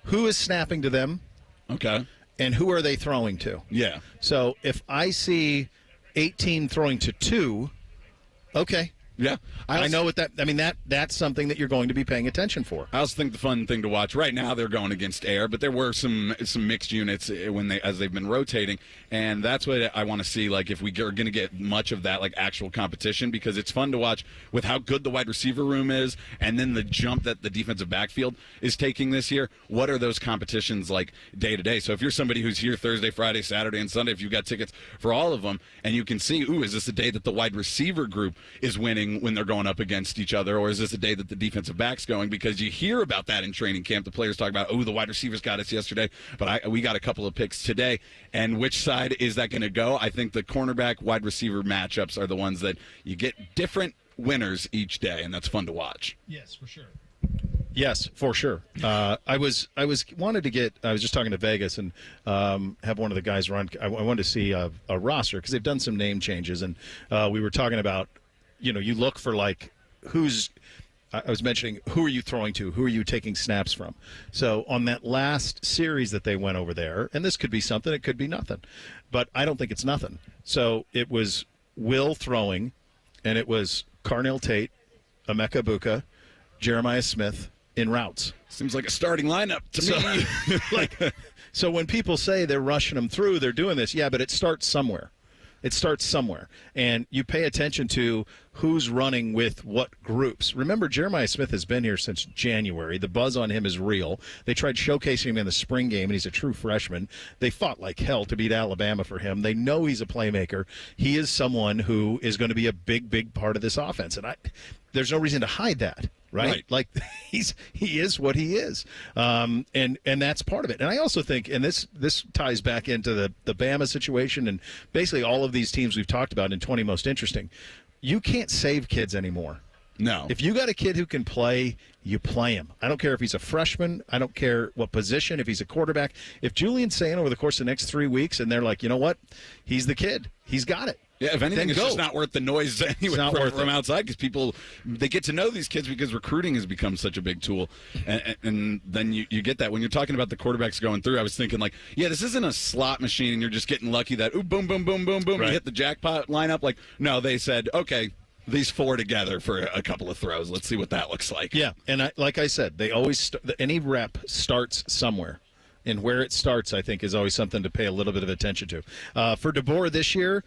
who is snapping to them? Okay. And who are they throwing to? Yeah. So if I see 18 throwing to 2, okay. Yeah. I know what that – I mean, that's something that you're going to be paying attention for. I also think the fun thing to watch right now, they're going against Air, but there were some mixed units as they've been rotating, and that's what I want to see, like if we are going to get much of that like actual competition, because it's fun to watch with how good the wide receiver room is, and then the jump that the defensive backfield is taking this year. What are those competitions like day to day? So if you're somebody who's here Thursday, Friday, Saturday, and Sunday, if you've got tickets for all of them, and you can see, is this a day that the wide receiver group is winning when they're going up against each other, or is this a day that the defensive back's going? Because you hear about that in training camp. The players talk about, the wide receivers got us yesterday, but we got a couple of picks today. And which side is that going to go? I think the cornerback wide receiver matchups are the ones that you get different winners each day, and that's fun to watch. Yes, for sure. Yes, for sure. I was just talking to Vegas and have one of the guys run. I wanted to see a roster because they've done some name changes, and we were talking about, you look for like I was mentioning who are you throwing to, who are you taking snaps from. So on that last series that they went over there, and this could be something, it could be nothing, but I don't think it's nothing. So it was Will throwing, and it was Carnell Tate, Emeka Buka, Jeremiah Smith in routes. Seems like a starting lineup to me. So when people say they're rushing them through, they're doing this. Yeah, but it starts somewhere. And you pay attention to who's running with what groups. Remember, Jeremiah Smith has been here since January. The buzz on him is real. They tried showcasing him in the spring game, and he's a true freshman. They fought like hell to beat Alabama for him. They know he's a playmaker. He is someone who is going to be a big, big part of this offense. And there's no reason to hide that. Right? Like he is what he is, and that's part of it. And I also think, and this ties back into the Bama situation and basically all of these teams we've talked about in 20 Most Interesting. You can't save kids anymore. No. If you got a kid who can play, you play him. I don't care if he's a freshman. I don't care what position, if he's a quarterback. If Julian's saying over the course of the next 3 weeks and they're like, you know what, he's the kid. He's got it. Yeah, if anything, it's just not worth the noise anyway from outside, because people, they get to know these kids because recruiting has become such a big tool. And then you get that. When you're talking about the quarterbacks going through, I was thinking like, this isn't a slot machine and you're just getting lucky that, boom, boom, boom, boom, boom, you hit the jackpot lineup. Like, no, they said, okay, these 4 together for a couple of throws. Let's see what that looks like. Yeah, and like I said, they always any rep starts somewhere. And where it starts, I think, is always something to pay a little bit of attention to. For DeBoer this year,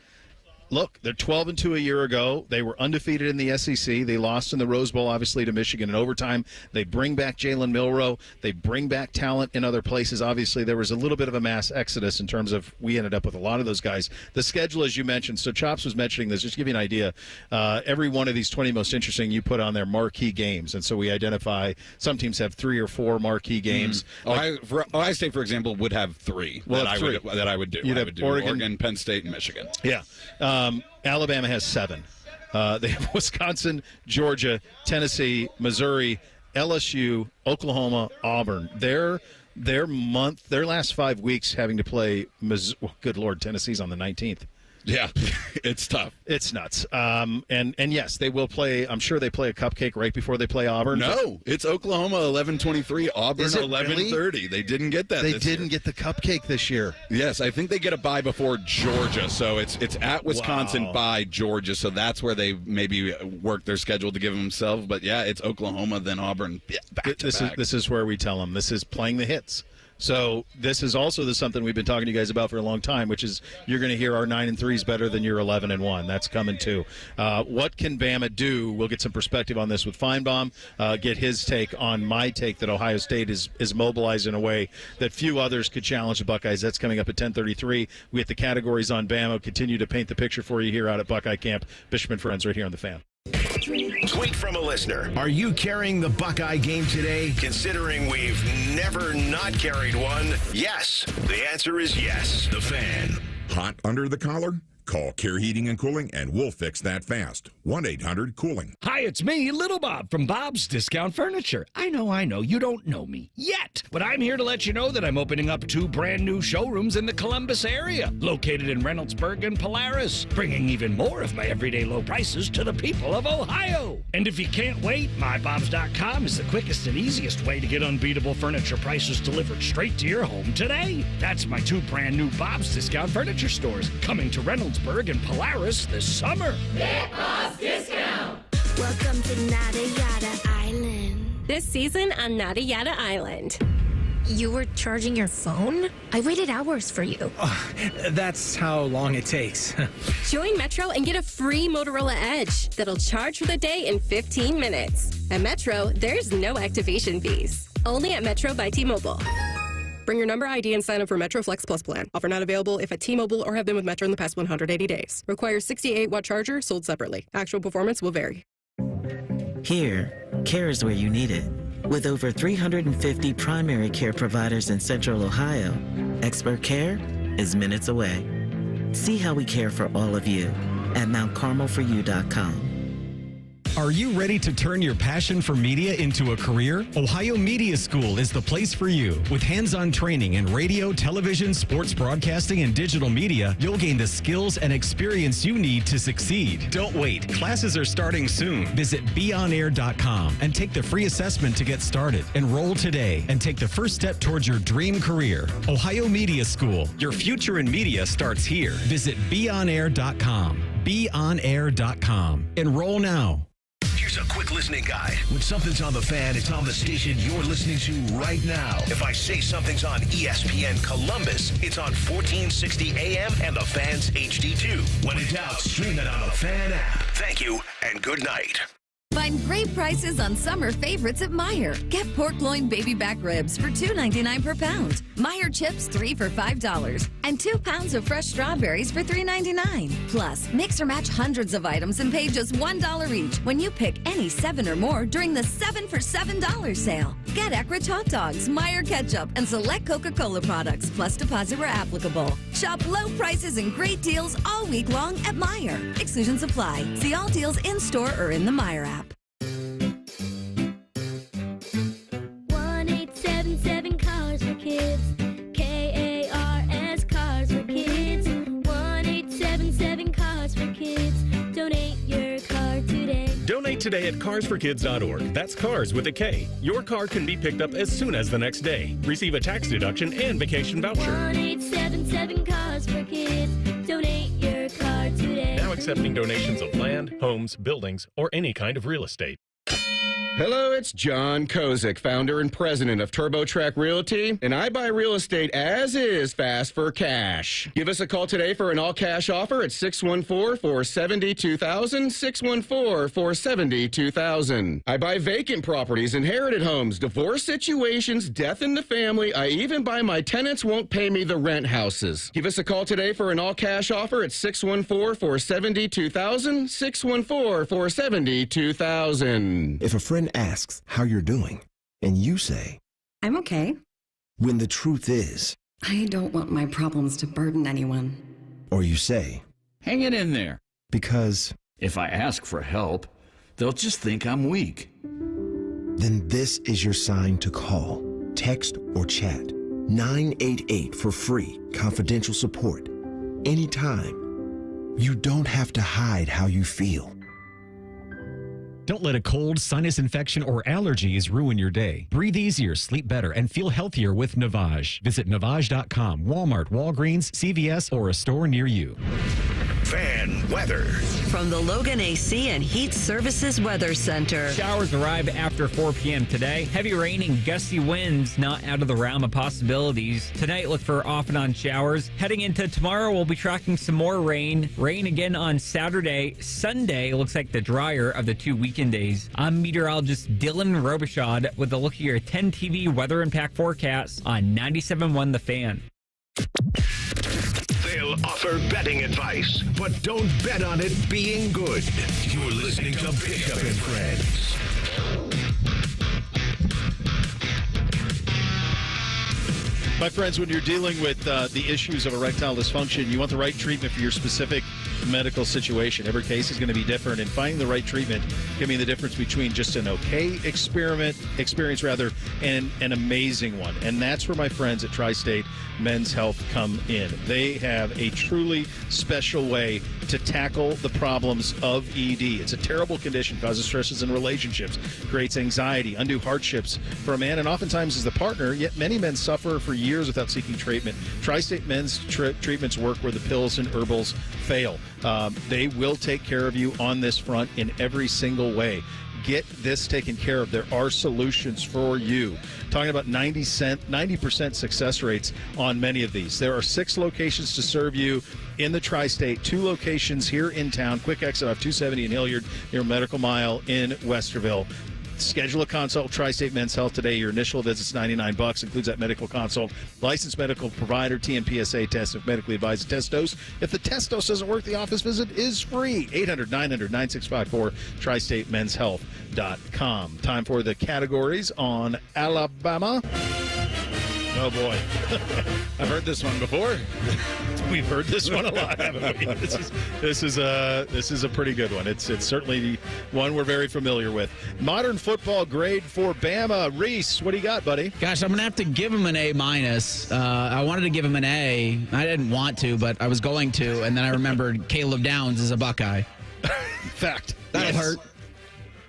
look, they're 12-2 a year ago. They were undefeated in the SEC. They lost in the Rose Bowl, obviously, to Michigan in overtime. They bring back Jalen Milroe. They bring back talent in other places. Obviously, there was a little bit of a mass exodus in terms of we ended up with a lot of those guys. The schedule, as you mentioned, so Chops was mentioning this, just to give you an idea, every one of these 20 Most Interesting, you put on their marquee games. And so we identify some teams have 3 or 4 marquee games. Ohio State, for example, would have 3 that I would do. You'd have Oregon, Penn State, and Michigan. Yeah. Alabama has 7. They have Wisconsin, Georgia, Tennessee, Missouri, LSU, Oklahoma, Auburn. Their last 5 weeks having to play, good Lord, Tennessee's on the 19th. Yeah, it's tough. It's nuts. And yes, they will play. I'm sure they play a cupcake right before they play Auburn. No, it's Oklahoma 11:23, Auburn 11:30. Really? They didn't get that. They didn't get the cupcake this year. Yes, I think they get a bye before Georgia, so it's at Wisconsin by Georgia, so that's where they maybe work their schedule to give themselves. But yeah, it's Oklahoma then Auburn. Back to back. This is where we tell them this is playing the hits. So this is also something we've been talking to you guys about for a long time, which is you're going to hear our 9-3 is better than your 11-1. That's coming too. What can Bama do? We'll get some perspective on this with Finebaum. Get his take on my take that Ohio State is mobilized in a way that few others could challenge the Buckeyes. That's coming up at 10:33. We get the categories on Bama. Continue to paint the picture for you here out at Buckeye Camp. Bishop and Friends right here on The Fan. Tweet from a listener. Are you carrying the Buckeye game today? Considering we've never not carried one, yes. The answer is yes. The Fan. Hot under the collar? Call Care Heating and Cooling and we'll fix that fast. 1-800-COOLING. Hi, it's me, Little Bob from Bob's Discount Furniture. I know, you don't know me yet, but I'm here to let you know that I'm opening up 2 brand new showrooms in the Columbus area, located in Reynoldsburg and Polaris, bringing even more of my everyday low prices to the people of Ohio. And if you can't wait, MyBobs.com is the quickest and easiest way to get unbeatable furniture prices delivered straight to your home today. That's my 2 brand new Bob's Discount Furniture stores coming to Reynoldsburg and Polaris this summer. Get Bob's discount. Welcome to Nada Yada Island. This season on Nada Yada Island. You were charging your phone? I waited hours for you. That's how long it takes. Join Metro and get a free Motorola Edge that'll charge for the day in 15 minutes. At Metro, there's no activation fees. Only at Metro by T-Mobile. Bring your number ID and sign up for Metro Flex Plus plan. Offer not available if at T-Mobile or have been with Metro in the past 180 days. Requires 68-watt charger sold separately. Actual performance will vary. Here, care is where you need it. With over 350 primary care providers in Central Ohio, expert care is minutes away. See how we care for all of you at mountcarmelforyou.com. Are you ready to turn your passion for media into a career? Ohio Media School is the place for you. With hands-on training in radio, television, sports broadcasting, and digital media, you'll gain the skills and experience you need to succeed. Don't wait. Classes are starting soon. Visit beonair.com and take the free assessment to get started. Enroll today and take the first step towards your dream career. Ohio Media School. Your future in media starts here. Visit beonair.com. beonair.com. Enroll now. Here's a quick listening guide. When something's on the fan, it's on the station you're listening to right now. If I say something's on ESPN Columbus, it's on 1460 AM and the Fan's HD2. When in doubt, stream it on the Fan app. Thank you and good night. Find great prices on summer favorites at Meijer. Get pork loin baby back ribs for $2.99 per pound. Meijer chips 3 for $5. And 2 pounds of fresh strawberries for $3.99. Plus, mix or match hundreds of items and pay just $1 each when you pick any 7 or more during the 7 for $7 sale. Get Eckrich hot dogs, Meijer ketchup, and select Coca-Cola products, plus deposit where applicable. Shop low prices and great deals all week long at Meijer. Exclusions apply. See all deals in-store or in the Meijer app. 1-877 Cars for Kids. KARS Cars for Kids. 1-877 Cars for Kids. Donate your car today. Donate today at carsforkids.org. That's cars with a K. Your car can be picked up as soon as the next day. Receive a tax deduction and vacation voucher. 1-877 Cars for Kids. Donate your car today. Now accepting donations of land, homes, buildings, or any kind of real estate. Hello, it's John Kozik, founder and president of TurboTrack Realty, and I buy real estate as is fast for cash. Give us a call today for an all-cash offer at 614-470-2000, 614-470-2000. I buy vacant properties, inherited homes, divorce situations, death in the family. I even buy my tenants won't pay me the rent houses. Give us a call today for an all-cash offer at 614-470-2000, 614-470-2000. If a friend asks how you're doing, and you say, I'm okay. When the truth is, I don't want my problems to burden anyone. Or you say, hang it in there. Because if I ask for help, they'll just think I'm weak. Then this is your sign to call, text, or chat 988 for free, confidential support. Anytime. You don't have to hide how you feel. Don't let a cold, sinus infection, or allergies ruin your day. Breathe easier, sleep better, and feel healthier with Navage. Visit Navage.com, Walmart, Walgreens, CVS, or a store near you. Fan weather. From the Logan AC and Heat Services Weather Center. Showers arrive after 4 p.m. today. Heavy rain and gusty winds not out of the realm of possibilities. Tonight, look for off and on showers. Heading into tomorrow, we'll be tracking some more rain. Rain again on Saturday. Sunday looks like the drier of the 2 weekend days. I'm meteorologist Dylan Robichaud with a look at your 10 TV weather impact forecast on 97.1 The Fan. They'll offer betting advice, but don't bet on it being good. You're listening to Pickup and Friends. My friends, when you're dealing with the issues of erectile dysfunction, you want the right treatment for your specific medical situation. Every case is going to be different, and finding the right treatment can mean the difference between just an okay experience and an amazing one. And that's where my friends at Tri-State Men's Health come in. They have a truly special way to tackle the problems of ED. It's a terrible condition, causes stresses in relationships, creates anxiety, undue hardships for a man, and oftentimes is the partner, yet many men suffer for years without seeking treatment. Tri-State Men's treatments work where the pills and herbals fail. They will take care of you on this front in every single way. Get this taken care of. There are solutions for you. Talking about 90% success rates on many of these. There are 6 locations to serve you in the Tri-State, 2 locations here in town. Quick exit off 270 in Hilliard, near Medical Mile in Westerville. Schedule a consult with Tri-State Men's Health today. Your initial visit's $99, includes that medical consult. Licensed medical provider, TMPSA test if medically advised. Test dose. If the test dose doesn't work, the office visit is free. 800-900-9654, TriStateMen'sHealth.com. Time for the categories on Alabama. Oh, boy. I've heard this one before. We've heard this one a lot, haven't we? This is a pretty good one. It's certainly one we're very familiar with. Modern football grade for Bama. Reese, what do you got, buddy? Gosh, I'm going to have to give him an A-. I wanted to give him an A. I didn't want to, but I was going to, and then I remembered Caleb Downs is a Buckeye. Fact. That'll hurt.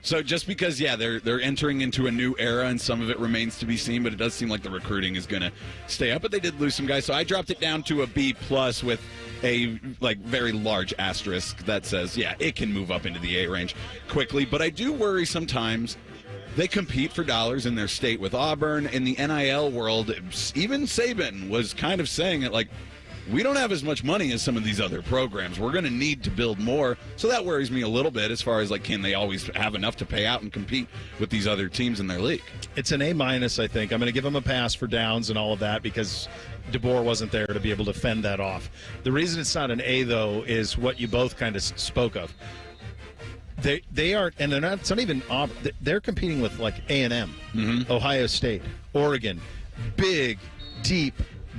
So just because, they're entering into a new era and some of it remains to be seen, but it does seem like the recruiting is going to stay up. But they did lose some guys, so I dropped it down to a B+ with a very large asterisk that says, it can move up into the A range quickly. But I do worry sometimes. They compete for dollars in their state with Auburn. In the NIL world, even Saban was kind of saying it like, we don't have as much money as some of these other programs. We're going to need to build more. So that worries me a little bit as far as, can they always have enough to pay out and compete with these other teams in their league? It's an A-, I think. I'm going to give them a pass for Downs and all of that because DeBoer wasn't there to be able to fend that off. The reason it's not an A, though, is what you both kind of spoke of. They aren't, and they're not. It's not even Auburn. They're competing with A&M, Ohio State, Oregon, big, deep,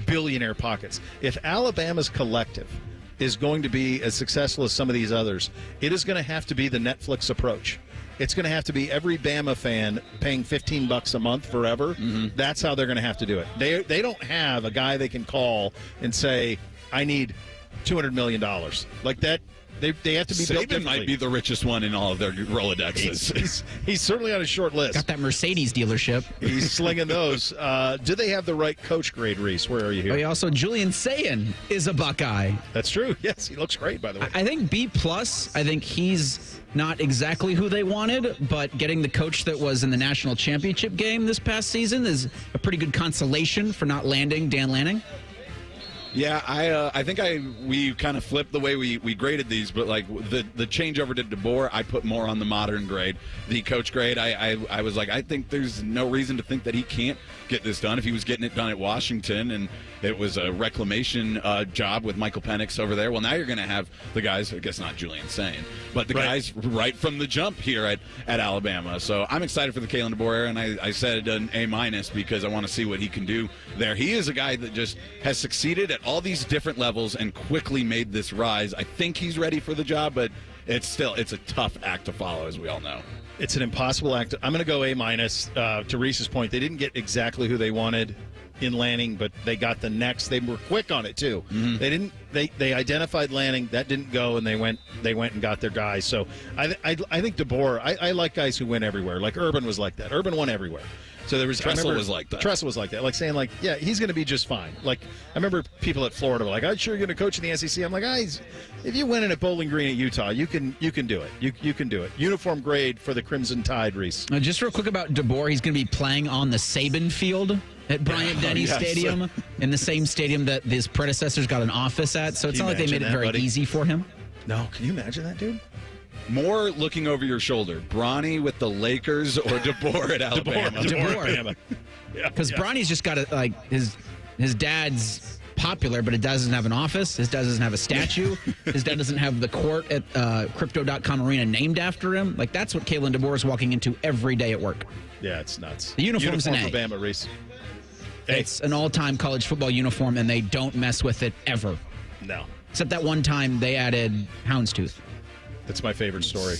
billionaire pockets. If Alabama's collective is going to be as successful as some of these others, it is going to have to be the Netflix approach. It's going to have to be every Bama fan paying $15 a month forever. That's how they're going to have to do it. They don't have a guy they can call and say, I need $200 million. Like that. They have to be built differently. Saban might be the richest one in all of their Rolodexes. He's certainly on a short list. Got that Mercedes dealership. He's slinging those. Do they have the right coach grade, Reese? Where are you here? Also, Julian Sayin is a Buckeye. That's true. Yes, he looks great, by the way. I think B+. I think he's not exactly who they wanted, but getting the coach that was in the national championship game this past season is a pretty good consolation for not landing Dan Lanning. Yeah, I think we kind of flipped the way we graded these, but the changeover to DeBoer, I put more on the modern grade. The coach grade, I was like, I think there's no reason to think that he can't get this done. If he was getting it done at Washington and it was a reclamation job with Michael Penix over there, well, now you're going to have the guys, I guess not Julian Sayin, but the guys right from the jump here at Alabama. So I'm excited for the Kalen DeBoer, and I said an A- because I want to see what he can do there. He is a guy that just has succeeded at all these different levels and quickly made this rise. I think he's ready for the job, but it's a tough act to follow, as we all know. It's an impossible act. I'm going to go A-. To Reese's point, they didn't get exactly who they wanted in Lanning, but they got the next. They were quick on it too. They didn't. They identified Lanning, that didn't go, and they went and got their guys. So I think DeBoer. I like guys who win everywhere. Like Urban was like that. Urban won everywhere. So there was Tressel was like that. Tressel was like that, like saying like, yeah, he's going to be just fine. Like I remember people at Florida were like, "I'm sure you're going to coach in the SEC." I'm like, if you win in at Bowling Green at Utah, you can do it. You can do it. Uniform grade for the Crimson Tide, Reese. Just real quick about DeBoer, he's going to be playing on the Saban Field at Bryant-Denny Stadium, in the same stadium that his predecessors got an office at. So it's not like they made it very easy for him. No, can you imagine that, dude? More looking over your shoulder, Bronny with the Lakers or DeBoer at Alabama? DeBoer. Because Bronny's just got his dad's popular, but it doesn't have an office. His dad doesn't have a statue. His dad doesn't have the court at Crypto.com Arena named after him. Like, that's what Kalen DeBoer is walking into every day at work. Yeah, it's nuts. The uniform's an A. for Bama, Reese. It's an all-time college football uniform, and they don't mess with it ever. No. Except that one time they added houndstooth. That's my favorite story.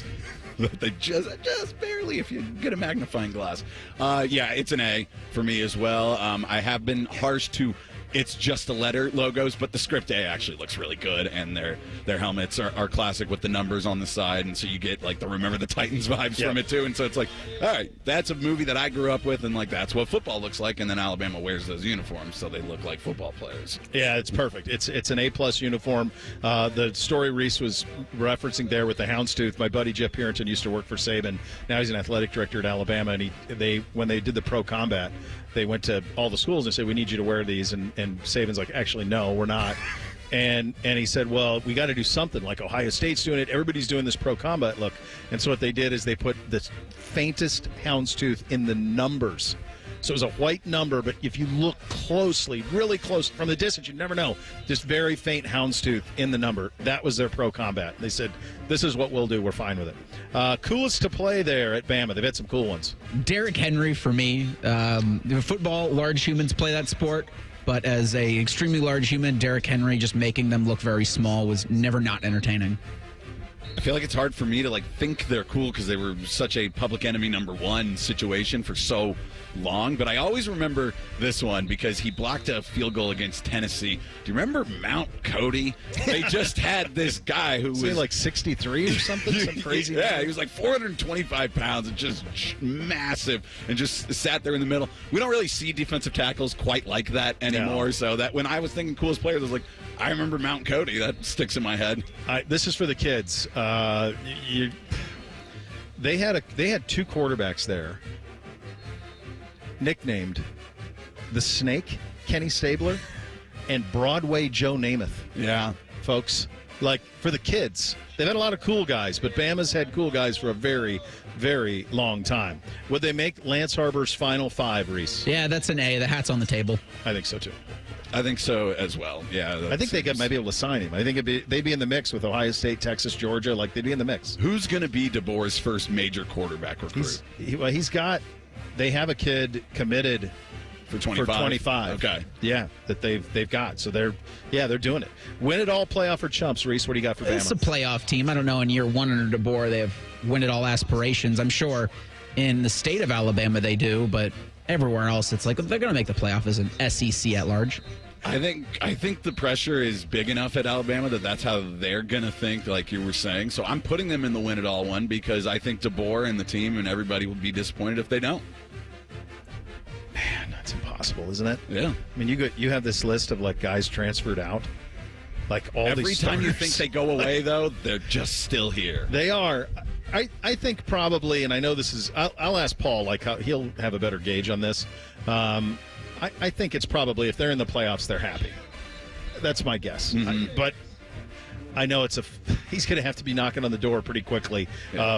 They just barely, if you get a magnifying glass. Yeah, it's an A for me as well. I have been harsh to it's just the letter logos, but the script A actually looks really good, and their helmets are classic with the numbers on the side, and so you get like the Remember the Titans vibes from it too. And so it's like, all right, that's a movie that I grew up with, and like that's what football looks like. And then Alabama wears those uniforms, so they look like football players. Yeah, it's perfect. It's an A+ uniform. The story Reese was referencing there with the houndstooth. My buddy Jeff Purinton used to work for Saban. Now he's an athletic director at Alabama, and when they did the pro combat, they went to all the schools and said, we need you to wear these. And Saban's like, actually, no, we're not. And he said, well, we got to do something. Like Ohio State's doing it. Everybody's doing this pro combat look. And so what they did is they put the faintest houndstooth in the numbers. So it was a white number, but if you look closely, really close from the distance, you'd never know. Just very faint houndstooth in the number. That was their pro combat. They said, this is what we'll do. We're fine with it. Coolest to play there at Bama. They've had some cool ones. Derrick Henry for me. Football, large humans play that sport. But as a extremely large human, Derrick Henry just making them look very small was never not entertaining. I feel like it's hard for me to think they're cool because they were such a public enemy #1 situation for so long. But I always remember this one because he blocked a field goal against Tennessee. Do you remember Mount Cody? They just had this guy who was like 63 or something, some crazy. Yeah, he was like 425 pounds and just massive, and just sat there in the middle. We don't really see defensive tackles quite like that anymore. No. So that when I was thinking coolest players, I was like, I remember Mount Cody. That sticks in my head. This is for the kids. They had two quarterbacks there, nicknamed the Snake, Kenny Stabler, and Broadway Joe Namath. Yeah, folks. Like for the kids, they've had a lot of cool guys, but Bama's had cool guys for a very, very long time. Would they make Lance Harbor's Final Five, Reese? Yeah, that's an A. The hat's on the table. I think so too. I think so as well. Yeah, I think they might be able to sign him. I think they'd be in the mix with Ohio State, Texas, Georgia. Like they'd be in the mix. Who's going to be DeBoer's first major quarterback recruit? They have a kid committed for 25. Okay, yeah, that they've got. So they're doing it. Win it all playoff or chumps, Reese. What do you got for Bama? It's a playoff team. I don't know. In year one under DeBoer, they have win it all aspirations. I'm sure in the state of Alabama they do, but everywhere else it's like they're going to make the playoff as an SEC at large. I think the pressure is big enough at Alabama that's how they're going to think, like you were saying. So I'm putting them in the win it all one because I think DeBoer and the team and everybody will be disappointed if they don't. Man, that's impossible, isn't it? Yeah. I mean, you have this list of like guys transferred out. Like all every these time you think they go away, though, they're just still here. They are. I think probably, and I know this is. I'll ask Paul like how he'll have a better gauge on this. I think it's probably if they're in the playoffs, they're happy. That's my guess. Mm-hmm. But I know he's going to have to be knocking on the door pretty quickly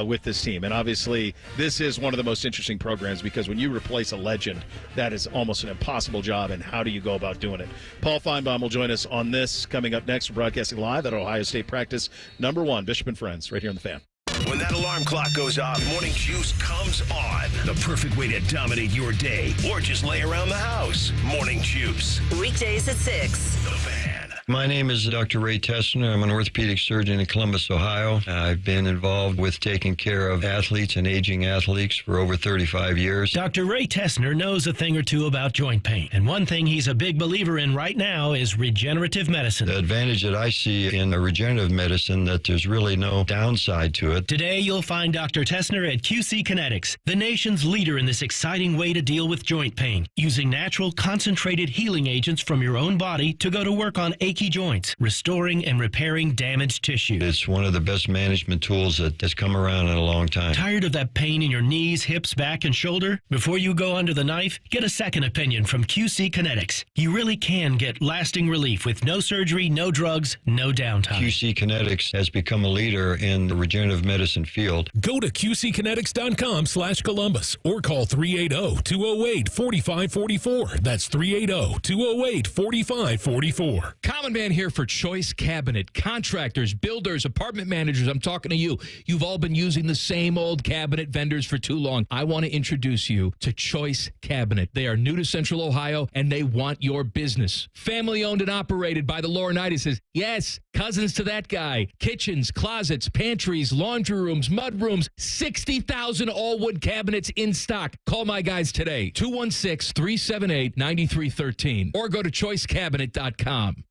with this team. And obviously, this is one of the most interesting programs because when you replace a legend, that is almost an impossible job. And how do you go about doing it? Paul Finebaum will join us on this coming up next. We're broadcasting live at Ohio State practice #1, Bishop and Friends, right here on The Fan. When that alarm clock goes off, Morning Juice comes on. The perfect way to dominate your day or just lay around the house. Morning Juice. Weekdays at 6. The Fan. My name is Dr. Ray Tessner. I'm an orthopedic surgeon in Columbus, Ohio. I've been involved with taking care of athletes and aging athletes for over 35 years. Dr. Ray Tessner knows a thing or two about joint pain, and one thing he's a big believer in right now is regenerative medicine. The advantage that I see in a regenerative medicine that there's really no downside to it. Today, you'll find Dr. Tessner at QC Kinetics, the nation's leader in this exciting way to deal with joint pain, using natural concentrated healing agents from your own body to go to work on achy joints, restoring and repairing damaged tissue. It's one of the best management tools that has come around in a long time. Tired of that pain in your knees, hips, back, and shoulder? Before you go under the knife, get a second opinion from QC Kinetics. You really can get lasting relief with no surgery, no drugs, no downtime. QC Kinetics has become a leader in the regenerative medicine field. Go to QCkinetics.com/Columbus or call 380-208-4544. That's 380-208-4544. Common Man here for Choice Cabinet. Contractors, builders, apartment managers, I'm talking to you. You've all been using the same old cabinet vendors for too long. I want to introduce you to Choice Cabinet. They are new to Central Ohio, and they want your business. Family owned and operated by the Laurinaitis. Yes, cousins to that guy. Kitchens, closets, pantries, laundry rooms, mud rooms, 60,000 all-wood cabinets in stock. Call my guys today, 216-378-9313, or go to choicecabinet.com.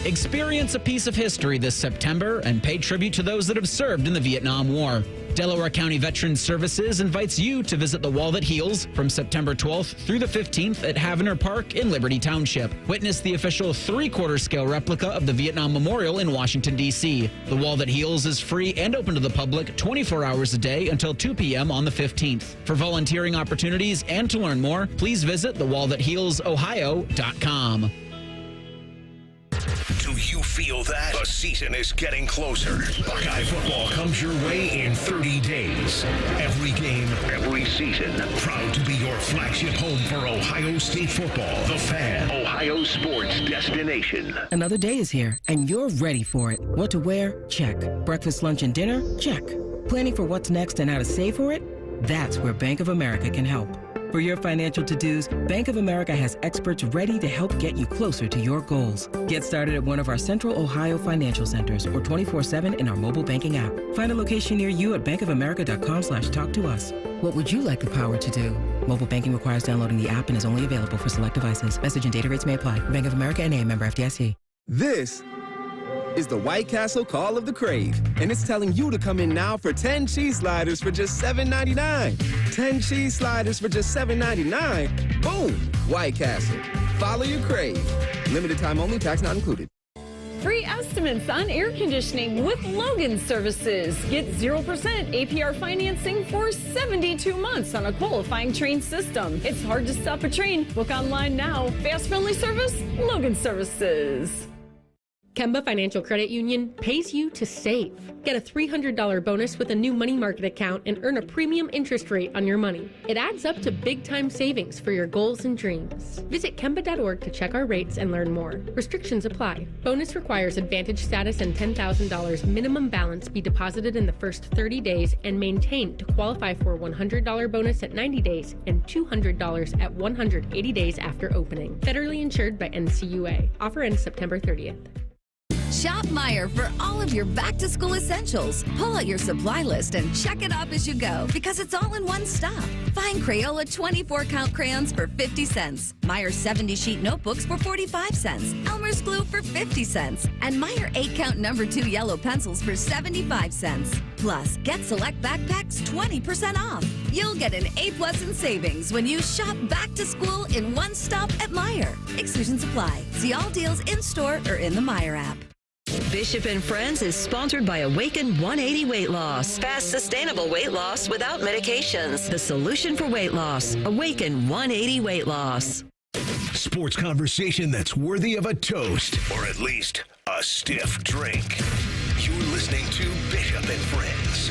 Experience a piece of history this September and pay tribute to those that have served in the Vietnam War. Delaware County Veterans Services invites you to visit the Wall That Heals from September 12th through the 15th at Havener Park in Liberty Township. Witness the official 3/4 scale replica of the Vietnam Memorial in Washington, D.C. The Wall That Heals is free and open to the public 24 hours a day until 2 p.m. on the 15th. For volunteering opportunities and to learn more, please visit thewallthathealsohio.com. Do you feel that? The season is getting closer. Buckeye football comes your way in 30 days. Every game, every season. Proud to be your flagship home for Ohio State football. The Fan, Ohio sports destination. Another day is here, and you're ready for it. What to wear? Check. Breakfast, lunch, and dinner? Check. Planning for what's next and how to save for it? That's where Bank of America can help. For your financial to-dos, Bank of America has experts ready to help get you closer to your goals. Get started at one of our Central Ohio financial centers or 24/7 in our mobile banking app. Find a location near you at bankofamerica.com/talktous. What would you like the power to do? Mobile banking requires downloading the app and is only available for select devices. Message and data rates may apply. Bank of America N.A., member FDIC. This is the White Castle Call of the Crave, and it's telling you to come in now for 10 cheese sliders for just $7.99. 10 cheese sliders for just $7.99. Boom! White Castle. Follow your crave. Limited time only, tax not included. Free estimates on air conditioning with Logan Services. Get 0% APR financing for 72 months on a qualifying train system. It's hard to stop a train. Book online now. Fast, friendly service, Logan Services. Kemba Financial Credit Union pays you to save. Get a $300 bonus with a new money market account and earn a premium interest rate on your money. It adds up to big-time savings for your goals and dreams. Visit Kemba.org to check our rates and learn more. Restrictions apply. Bonus requires Advantage status and $10,000 minimum balance be deposited in the first 30 days and maintained to qualify for a $100 bonus at 90 days and $200 at 180 days after opening. Federally insured by NCUA. Offer ends September 30th. Shop Meijer for all of your back-to-school essentials. Pull out your supply list and check it off as you go because it's all in one stop. Find Crayola 24-count crayons for 50 cents, Meijer 70-sheet notebooks for 45 cents, Elmer's glue for 50 cents, and Meijer 8-count number 2 yellow pencils for 75 cents. Plus, get select backpacks 20% off. You'll get an A+ in savings when you shop back-to-school in one stop at Meijer. Exclusions apply. See all deals in-store or in the Meijer app. Bishop and Friends is sponsored by Awaken 180 Weight Loss. Fast, sustainable weight loss without medications. The solution for weight loss. Awaken 180 Weight Loss. Sports conversation that's worthy of a toast, or at least a stiff drink. You're listening to Bishop and Friends.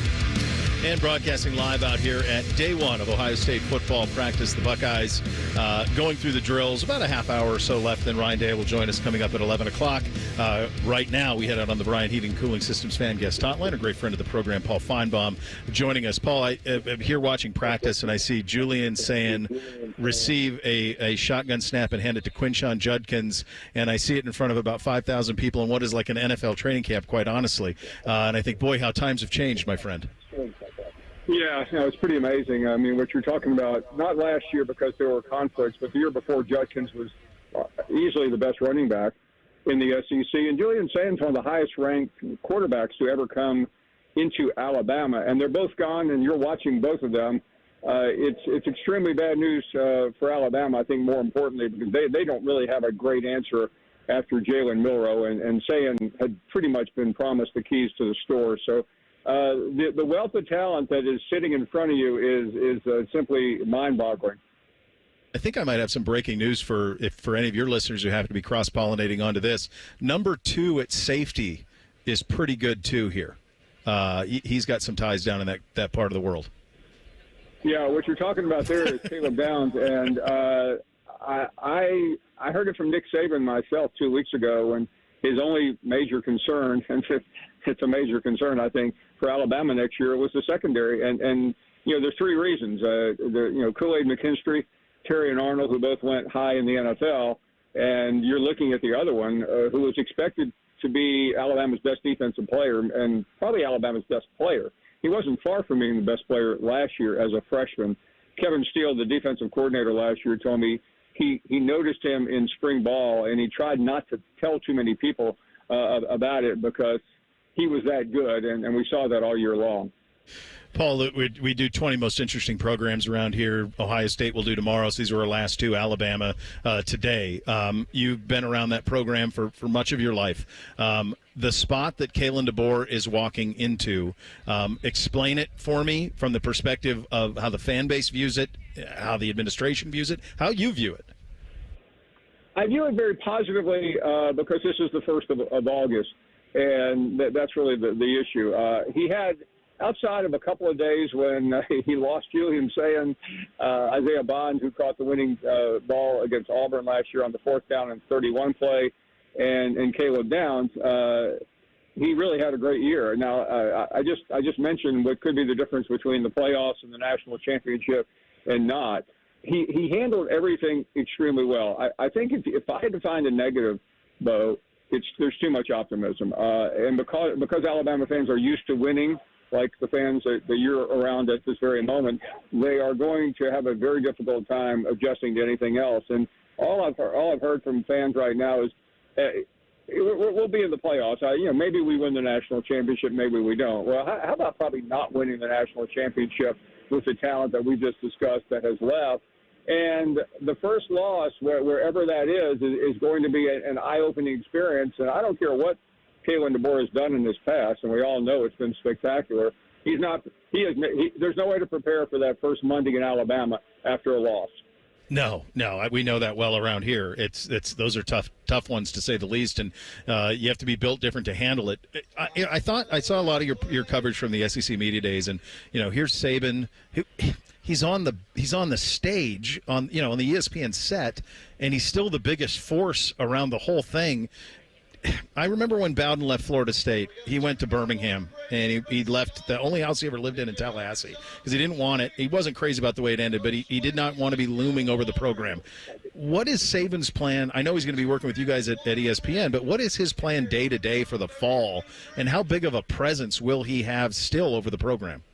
And broadcasting live out here at day one of Ohio State football practice. The Buckeyes going through the drills. About a half hour or so left. Then Ryan Day will join us coming up at 11 o'clock. Right now, we head out on the Bryant Heating and Cooling Systems fan guest hotline. A great friend of the program, Paul Finebaum, joining us. Paul, I'm here watching practice, and I see Julian saying, receive a shotgun snap and hand it to Quinshon Judkins. And I see it in front of about 5,000 people in what is like an NFL training camp, quite honestly. And I think, boy, how times have changed, my friend. Yeah, no, it's pretty amazing. I mean, what you're talking about, not last year because there were conflicts, but the year before, Judkins was easily the best running back in the SEC. And Julian Saban's one of the highest-ranked quarterbacks to ever come into Alabama. And they're both gone, and you're watching both of them. It's extremely bad news for Alabama, I think, more importantly, because they don't really have a great answer after Jalen Milroe. And Saban had pretty much been promised the keys to the store. So the wealth of talent that is sitting in front of you is simply mind-boggling. I think I might have some breaking news for any of your listeners who happen to be cross-pollinating onto this. Number 2 at safety is pretty good, too, here. He's got some ties down in that part of the world. Yeah, what you're talking about there is Caleb Downs, and I heard it from Nick Saban myself 2 weeks ago, when his only major concern, and it's a major concern, I think, for Alabama next year, was the secondary. And you know, there's 3 reasons. Kool-Aid McKinstry, Terry and Arnold, who both went high in the NFL, and you're looking at the other one, who was expected to be Alabama's best defensive player and probably Alabama's best player. He wasn't far from being the best player last year as a freshman. Kevin Steele, the defensive coordinator last year, told me he noticed him in spring ball, and he tried not to tell too many people about it because he was that good, and we saw that all year long. Paul, we do 20 most interesting programs around here. Ohio State will do tomorrow. So these were our last 2. Alabama today. You've been around that program for much of your life. The spot that Kalen DeBoer is walking into, explain it for me from the perspective of how the fan base views it, how the administration views it, how you view it. I view it very positively because this is the 1st of August, and that's really the issue. He had, outside of a couple of days when he lost Julian Saban, Isaiah Bond, who caught the winning ball against Auburn last year on the 4th down and 31 play, and Caleb Downs, he really had a great year. Now, I just mentioned what could be the difference between the playoffs and the national championship and not. He handled everything extremely well. I think if I had to find a negative, though, there's too much optimism. And because Alabama fans are used to winning, like the fans that you're around at this very moment, they are going to have a very difficult time adjusting to anything else. And all I've heard from fans right now is we'll be in the playoffs. Maybe we win the national championship, maybe we don't. Well, how about probably not winning the national championship with the talent that we just discussed that has left? And the first loss, wherever that is going to be an eye-opening experience. And I don't care what Kalen DeBoer has done in this past, and we all know it's been spectacular. There's no way to prepare for that first Monday in Alabama after a loss. No, we know that well around here. Those are tough ones to say the least, and you have to be built different to handle it. I thought I saw a lot of your coverage from the SEC media days, and here's Saban. He's on the stage on the ESPN set, and he's still the biggest force around the whole thing. I remember when Bowden left Florida State, he went to Birmingham, and he left the only house he ever lived in Tallahassee because he didn't want it. He wasn't crazy about the way it ended, but he did not want to be looming over the program. What is Saban's plan? I know he's going to be working with you guys at ESPN, but what is his plan day-to-day for the fall, and how big of a presence will he have still over the program?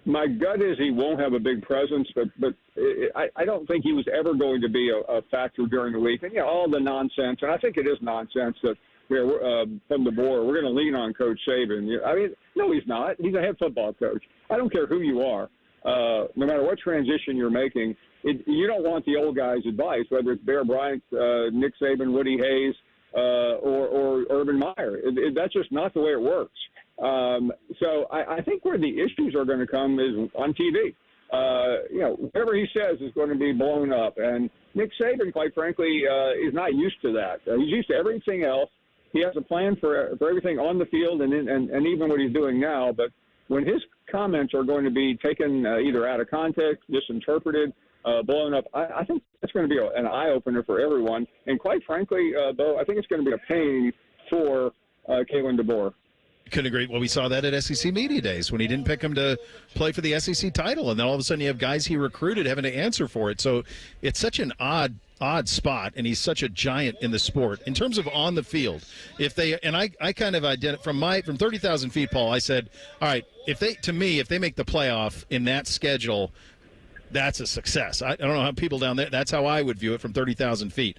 My gut is he won't have a big presence, but I don't think he was ever going to be a factor during the week. And, all the nonsense, and I think it is nonsense that from the board, we're going to lean on Coach Saban. No, he's not. He's a head football coach. I don't care who you are. No matter what transition you're making, you don't want the old guy's advice, whether it's Bear Bryant, Nick Saban, Woody Hayes, or Urban Meyer. That's just not the way it works. So I think where the issues are going to come is on TV. Whatever he says is going to be blown up. And Nick Saban, quite frankly, is not used to that. He's used to everything else. He has a plan for everything on the field and even what he's doing now. But when his comments are going to be taken either out of context, misinterpreted, blown up, I think that's going to be an eye-opener for everyone. And quite frankly, Bo, I think it's going to be a pain for Kalen DeBoer. Couldn't agree. Well, we saw that at SEC Media Days when he didn't pick him to play for the SEC title, and then all of a sudden you have guys he recruited having to answer for it. So it's such an odd spot, and he's such a giant in the sport in terms of on the field. If they and I kind of identified from 30,000 feet, Paul. I said, all right, if they make the playoff in that schedule, that's a success. I don't know how people down there. That's how I would view it from 30,000 feet.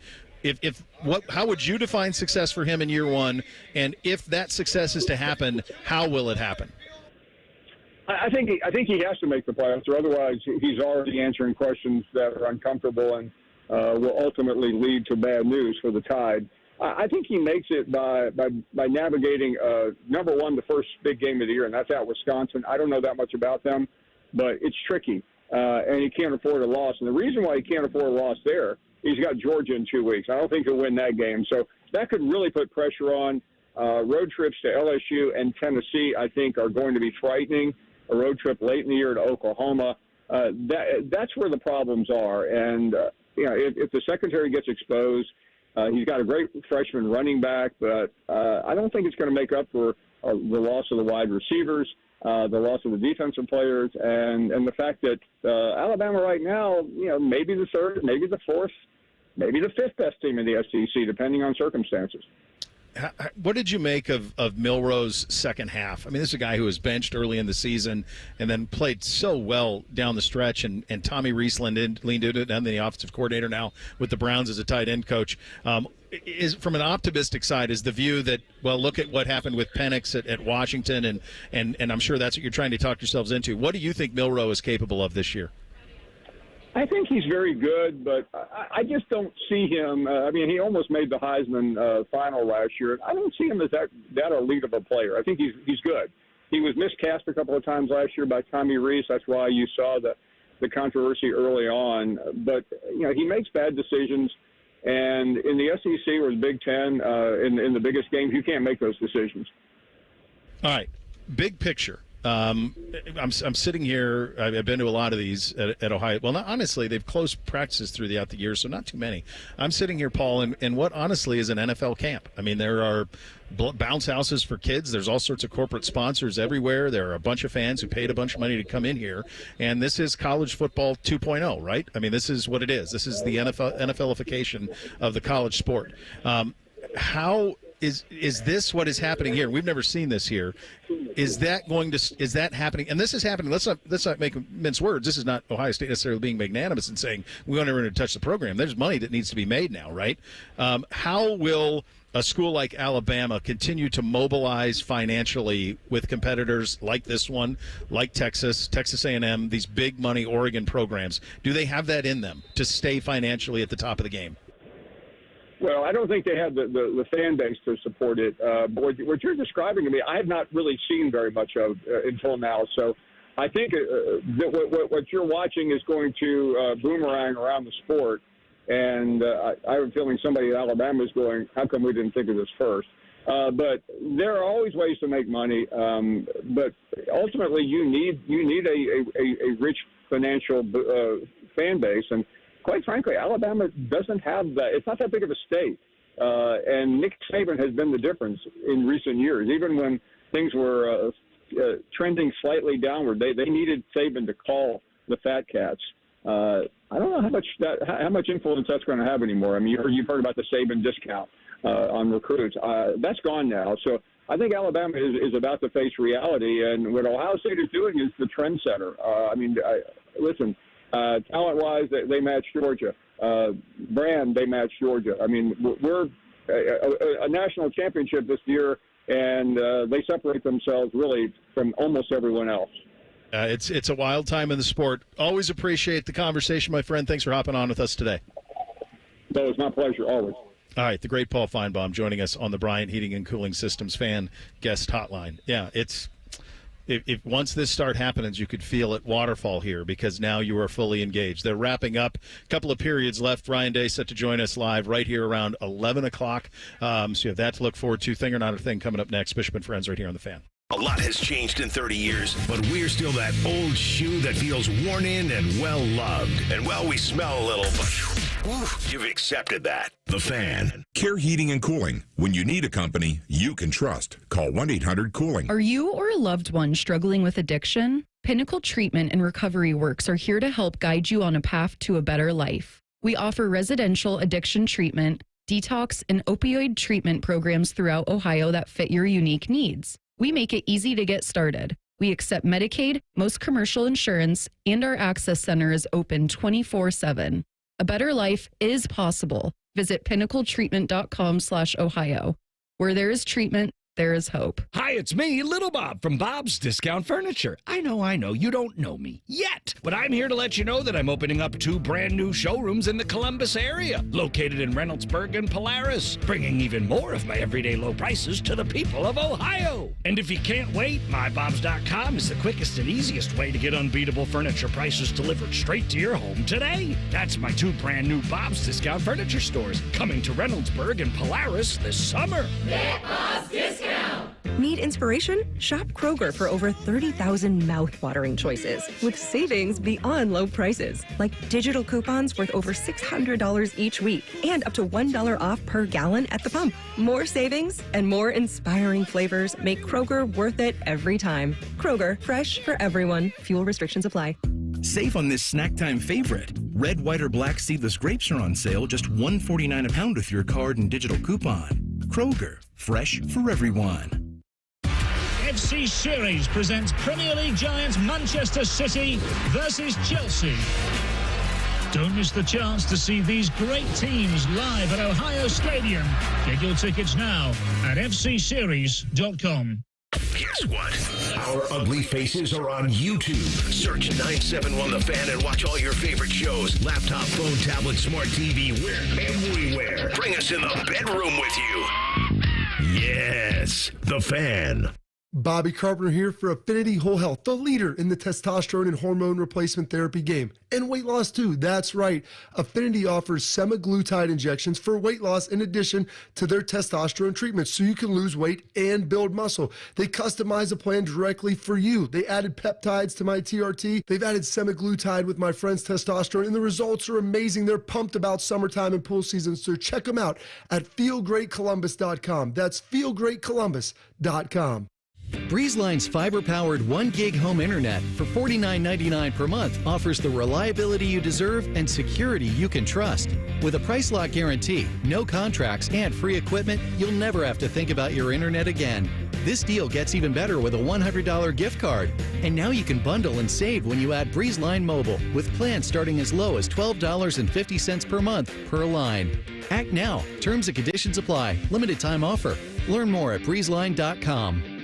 How would you define success for him in year one? And if that success is to happen, how will it happen? I think he has to make the playoffs, or otherwise he's already answering questions that are uncomfortable and will ultimately lead to bad news for the Tide. I think he makes it by navigating number one, the first big game of the year, and that's at Wisconsin. I don't know that much about them, but it's tricky, and he can't afford a loss. And the reason why he can't afford a loss there, he's got Georgia in 2 weeks. I don't think he'll win that game. So that could really put pressure on. Road trips to LSU and Tennessee, I think, are going to be frightening. A road trip late in the year to Oklahoma, that's where the problems are. And, if the secondary gets exposed, he's got a great freshman running back, but I don't think it's going to make up for the loss of the wide receivers, the loss of the defensive players, and the fact that Alabama right now, maybe the third, maybe the fourth, maybe the fifth best team in the SEC, depending on circumstances. What did you make of Milroe's second half? I mean, this is a guy who was benched early in the season and then played so well down the stretch, and Tommy Rees leaned into it, and the offensive coordinator now with the Browns as a tight end coach. Is from an optimistic side, is the view that, well, look at what happened with Penix at Washington, and I'm sure that's what you're trying to talk yourselves into. What do you think Milroe is capable of this year? I think he's very good, but I just don't see him. He almost made the Heisman final last year. I don't see him as that elite of a player. I think he's good. He was miscast a couple of times last year by Tommy Rees. That's why you saw the controversy early on. But he makes bad decisions, and in the SEC or the Big Ten, in the biggest games, you can't make those decisions. All right, big picture. I'm sitting here. I've been to a lot of these at Ohio. Well, honestly, they've closed practices throughout the year, so not too many. I'm sitting here, Paul, in what honestly is an NFL camp. I mean, there are bounce houses for kids. There's all sorts of corporate sponsors everywhere. There are a bunch of fans who paid a bunch of money to come in here, and this is college football 2.0, right? I mean, this is what it is. This is the NFLification of the college sport. How is this what is happening here? We've never seen this here. Is that happening? And this is happening. Let's not make mince words. This is not Ohio State necessarily being magnanimous and saying we want everyone to touch the program. There's money that needs to be made now, right? How will a school like Alabama continue to mobilize financially with competitors like this one, like Texas A&M, these big money Oregon programs? Do they have that in them to stay financially at the top of the game? Well, I don't think they have the fan base to support it. But what you're describing to me, I have not really seen very much of until now. So I think that what you're watching is going to boomerang around the sport. And I have a feeling somebody at Alabama is going, how come we didn't think of this first? But there are always ways to make money. But ultimately, you need a rich financial fan base. And quite frankly, Alabama doesn't have that. It's not that big of a state. And Nick Saban has been the difference in recent years. Even when things were trending slightly downward, they needed Saban to call the Fat Cats. I don't know how much influence that's going to have anymore. I mean, you've heard about the Saban discount on recruits. That's gone now. So I think Alabama is about to face reality. And what Ohio State is doing is the trendsetter. Listen. Talent-wise, they match Georgia. Brand, they match Georgia. I mean, we're a national championship this year, and they separate themselves really from almost everyone else. It's a wild time in the sport. Always appreciate the conversation, my friend. Thanks for hopping on with us today. No, it's my pleasure, always. All right, the great Paul Finebaum joining us on the Bryant Heating and Cooling Systems fan guest hotline. Yeah, If once this start happens, you could feel it waterfall here because now you are fully engaged. They're wrapping up. A couple of periods left. Ryan Day set to join us live right here around 11 o'clock. So you have that to look forward to. Thing or Not a Thing coming up next. Bishop and Friends right here on The Fan. A lot has changed in 30 years, but we're still that old shoe that feels worn in and well-loved. And well, we smell a little, but you've accepted that. The Fan. Care Heating and Cooling. When you need a company you can trust, call 1-800-COOLING. Are you or a loved one struggling with addiction? Pinnacle Treatment and Recovery Works are here to help guide you on a path to a better life. We offer residential addiction treatment, detox, and opioid treatment programs throughout Ohio that fit your unique needs. We make it easy to get started. We accept Medicaid, most commercial insurance, and our access center is open 24/7. A better life is possible. Visit pinnacletreatment.com/Ohio. Where there is treatment, there is hope. Hi, it's me, Little Bob from Bob's Discount Furniture. I know, you don't know me yet, but I'm here to let you know that I'm opening up 2 brand new showrooms in the Columbus area, located in Reynoldsburg and Polaris, bringing even more of my everyday low prices to the people of Ohio. And if you can't wait, mybobs.com is the quickest and easiest way to get unbeatable furniture prices delivered straight to your home today. That's my 2 brand new Bob's Discount Furniture stores coming to Reynoldsburg and Polaris this summer. Get Bob's Discount! Need inspiration? Shop Kroger for over 30,000 mouth-watering choices with savings beyond low prices, like digital coupons worth over $600 each week and up to $1 off per gallon at the pump. More savings and more inspiring flavors make Kroger worth it every time. Kroger, fresh for everyone. Fuel restrictions apply. Save on this snack time favorite. Red, white, or black seedless grapes are on sale, just $1.49 a pound with your card and digital coupon. Kroger, fresh for everyone. FC Series presents Premier League giants Manchester City versus Chelsea. Don't miss the chance to see these great teams live at Ohio Stadium. Get your tickets now at fcseries.com. Guess what? Our ugly faces are on YouTube. Search 971 The Fan and watch all your favorite shows. Laptop, phone, tablet, smart TV, we're everywhere. Bring us in the bedroom with you. Yes, The Fan. Bobby Carpenter here for Affinity Whole Health, the leader in the testosterone and hormone replacement therapy game. And weight loss too, that's right. Affinity offers semaglutide injections for weight loss in addition to their testosterone treatments so you can lose weight and build muscle. They customize a plan directly for you. They added peptides to my TRT. They've added semaglutide with my friend's testosterone, and the results are amazing. They're pumped about summertime and pool season, so check them out at feelgreatcolumbus.com. That's feelgreatcolumbus.com. BreezeLine's fiber-powered 1 gig home internet for $49.99 per month offers the reliability you deserve and security you can trust. With a price lock guarantee, no contracts, and free equipment, you'll never have to think about your internet again. This deal gets even better with a $100 gift card. And now you can bundle and save when you add BreezeLine Mobile with plans starting as low as $12.50 per month per line. Act now. Terms and conditions apply. Limited time offer. Learn more at breezeline.com.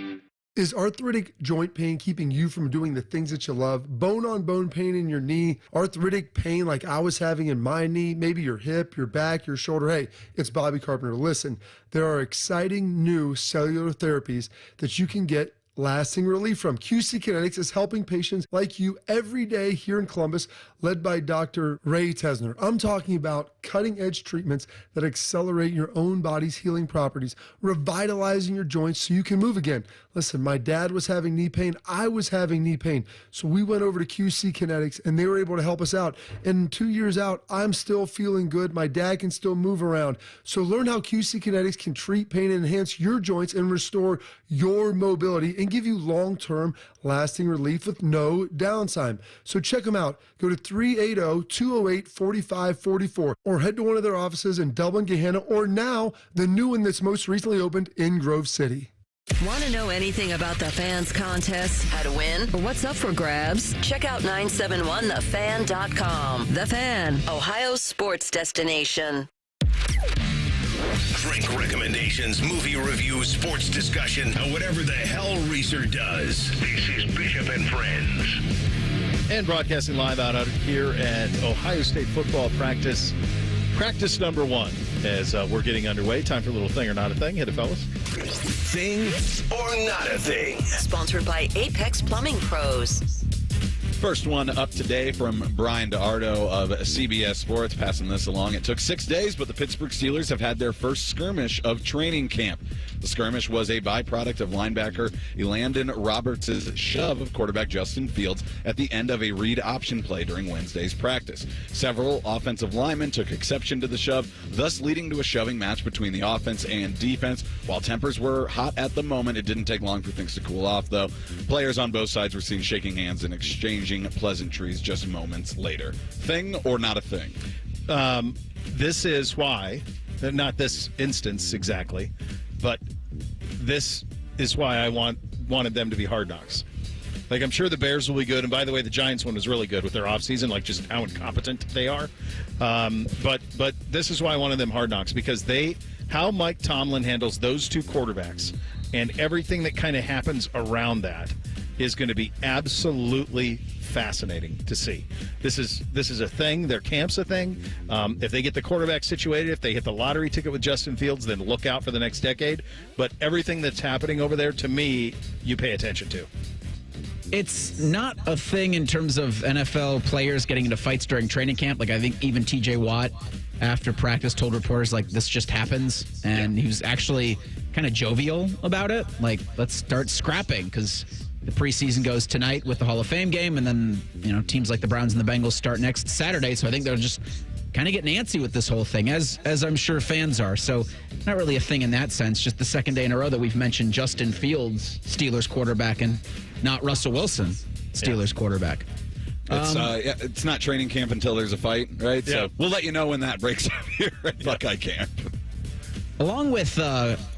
Is arthritic joint pain keeping you from doing the things that you love? Bone-on-bone pain in your knee? Arthritic pain like I was having in my knee? Maybe your hip, your back, your shoulder? Hey, it's Bobby Carpenter. Listen, there are exciting new cellular therapies that you can get lasting relief from. QC Kinetics is helping patients like you every day here in Columbus, led by Dr. Ray Tesner. I'm talking about cutting-edge treatments that accelerate your own body's healing properties, revitalizing your joints so you can move again. Listen, my dad was having knee pain. I was having knee pain. So we went over to QC Kinetics, and they were able to help us out. And 2 years out, I'm still feeling good. My dad can still move around. So learn how QC Kinetics can treat pain and enhance your joints and restore your mobility and give you long-term lasting relief with no downtime. So check them out. Go to 380-208-4544 or head to one of their offices in Dublin, Gahanna, or now the new one that's most recently opened in Grove City. Want to know anything about the Fans contest, how to win, or what's up for grabs? Check out 971thefan.com. The Fan, Ohio's sports destination. Drink recommendations, movie reviews, sports discussion, and whatever the hell Reeser does. This is Bishop and Friends. And broadcasting live out here at Ohio State football practice number 1 as we're getting underway. Time for a little thing or not a thing. Hit it, fellas. Thing or not a thing. Sponsored by Apex Plumbing Pros. First one up today from Brian DeArdo of CBS Sports, passing this along. It took 6 days, but the Pittsburgh Steelers have had their first skirmish of training camp. The skirmish was a byproduct of linebacker Elandon Roberts' shove of quarterback Justin Fields at the end of a read option play during Wednesday's practice. Several offensive linemen took exception to the shove, thus leading to a shoving match between the offense and defense. While tempers were hot at the moment, it didn't take long for things to cool off, though. Players on both sides were seen shaking hands and exchanging pleasantries just moments later. Thing or not a thing? This is why, not this instance exactly, but this is why I wanted them to be Hard Knocks. Like, I'm sure the Bears will be good. And by the way, the Giants one was really good with their offseason, like just how incompetent they are. But this is why I wanted them Hard Knocks, because how Mike Tomlin handles those two quarterbacks and everything that kind of happens around that is going to be absolutely fascinating to see. This is a thing. Their camp's a thing. If they get the quarterback situated, if they hit the lottery ticket with Justin Fields, then look out for the next decade. But everything that's happening over there, to me, you pay attention to. It's not a thing in terms of NFL players getting into fights during training camp. Like, I think even TJ Watt, after practice, told reporters, like, this just happens. And he was actually kind of jovial about it. Like, let's start scrapping, because the preseason goes tonight with the Hall of Fame game, and then, teams like the Browns and the Bengals start next Saturday. So I think they're just kind of getting antsy with this whole thing, as I'm sure fans are. So not really a thing in that sense. Just the second day in a row that we've mentioned Justin Fields, Steelers quarterback, and not Russell Wilson, Steelers quarterback. It's not training camp until there's a fight, right? Yeah. So we'll let you know when that breaks out here at Buckeye camp. Along with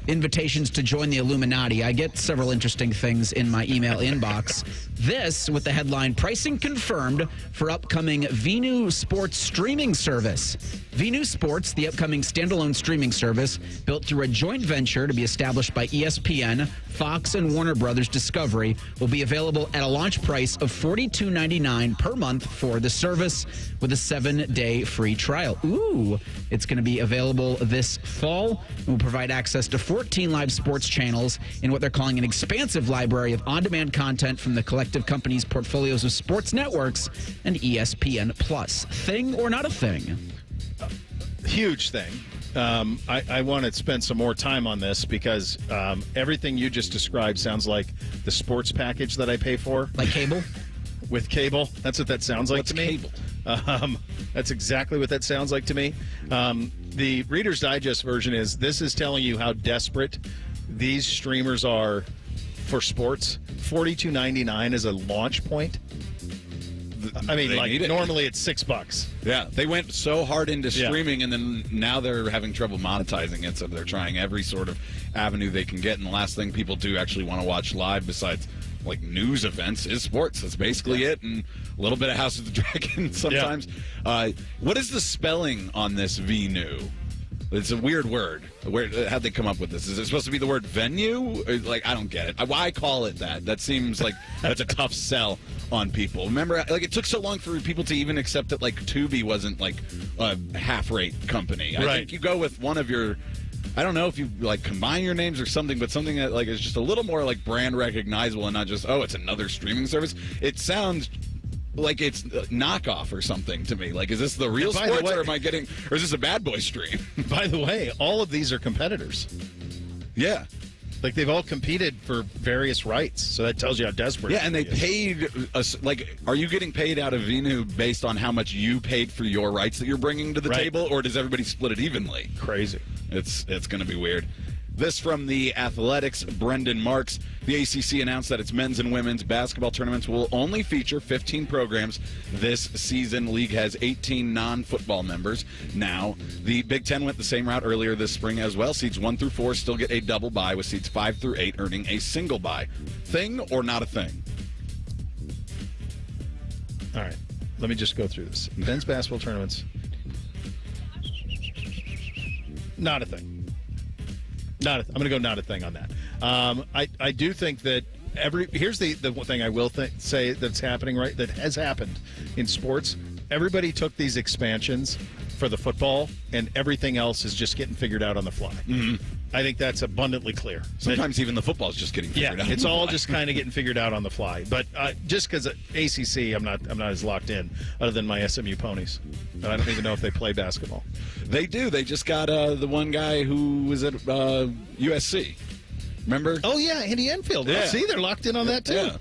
invitations to join the Illuminati, I get several interesting things in my email inbox. This with the headline, pricing confirmed for upcoming VNew Sports streaming service. VNew Sports, the upcoming standalone streaming service, built through a joint venture to be established by ESPN, Fox, and Warner Brothers Discovery, will be available at a launch price of $42.99 per month for the service, with a 7-day free trial. Ooh, it's going to be available this fall. It will provide access to 14 live sports channels in what they're calling an expansive library of on-demand content from the collective company's portfolios of sports networks and ESPN+. Thing or not a thing? Huge thing. I want to spend some more time on this because everything you just described sounds like the sports package that I pay for. Like cable? With cable. That's what that sounds like to me. Cable? That's exactly what that sounds like to me. The Reader's Digest version this is telling you how desperate these streamers are for sports. $42.99 is a launch point. I mean, like, normally it's $6. Yeah, they went so hard into streaming, and then now they're having trouble monetizing it, so they're trying every sort of avenue they can get. And the last thing people do actually want to watch live, besides like news events, is sports. That's basically it, and a little bit of House of the Dragon sometimes. Yeah. What is the spelling on this VNew? It's a weird word. How'd they come up with this? Is it supposed to be the word venue? Like, I don't get it. Why call it that? That seems like that's a tough sell on people. Remember, like, it took so long for people to even accept that, like, Tubi wasn't, like, a half-rate company. I think you go with one of your... I don't know if you, like, combine your names or something, but something that, like, is just a little more, like, brand recognizable and not just, it's another streaming service. It sounds... like it's knockoff or something to me. Like, is this the real sports, or is this a bad boy stream? By the way, all of these are competitors. Yeah. Like, they've all competed for various rights, so that tells you how desperate. Yeah, and they paid us. Like, are you getting paid out of VNew based on how much you paid for your rights that you're bringing to the table, or does everybody split it evenly? Crazy. It's going to be weird. This from the Athletics, Brendan Marks. The ACC announced that its men's and women's basketball tournaments will only feature 15 programs this season. League has 18 non-football members. Now, the Big Ten went the same route earlier this spring as well. Seeds 1 through 4 still get a double bye, with seeds 5 through 8 earning a single bye. Thing or not a thing? All right. Let me just go through this. Men's basketball tournaments. Not a thing. I'm going to go not a thing on that. I do think that here's the one thing I will say that's happening, right, that has happened in sports. Everybody took these expansions for the football, and everything else is just getting figured out on the fly. Mm-hmm. I think that's abundantly clear. Sometimes even the football is just getting figured out. Yeah, it's all just kind of getting figured out on the fly. But just because ACC, I'm not as locked in, other than my SMU ponies. I don't even know if they play basketball. They do. They just got the one guy who was at USC. Remember? Oh, yeah, Andy Enfield. Yeah. See, they're locked in on that, too. Yeah.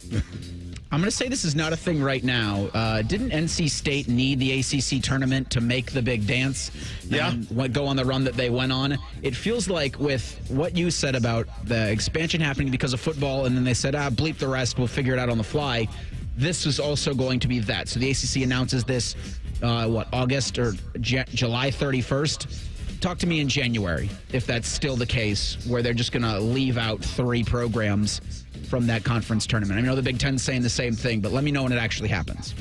I'm going to say this is not a thing right now. Didn't NC State need the ACC tournament to make the big dance? Go on the run that they went on? It feels like with what you said about the expansion happening because of football, and then they said, bleep the rest, we'll figure it out on the fly. This is also going to be that. So the ACC announces this, August or July 31st? Talk to me in January, if that's still the case, where they're just going to leave out 3 programs from that conference tournament. I know the Big Ten's saying the same thing, but let me know when it actually happens.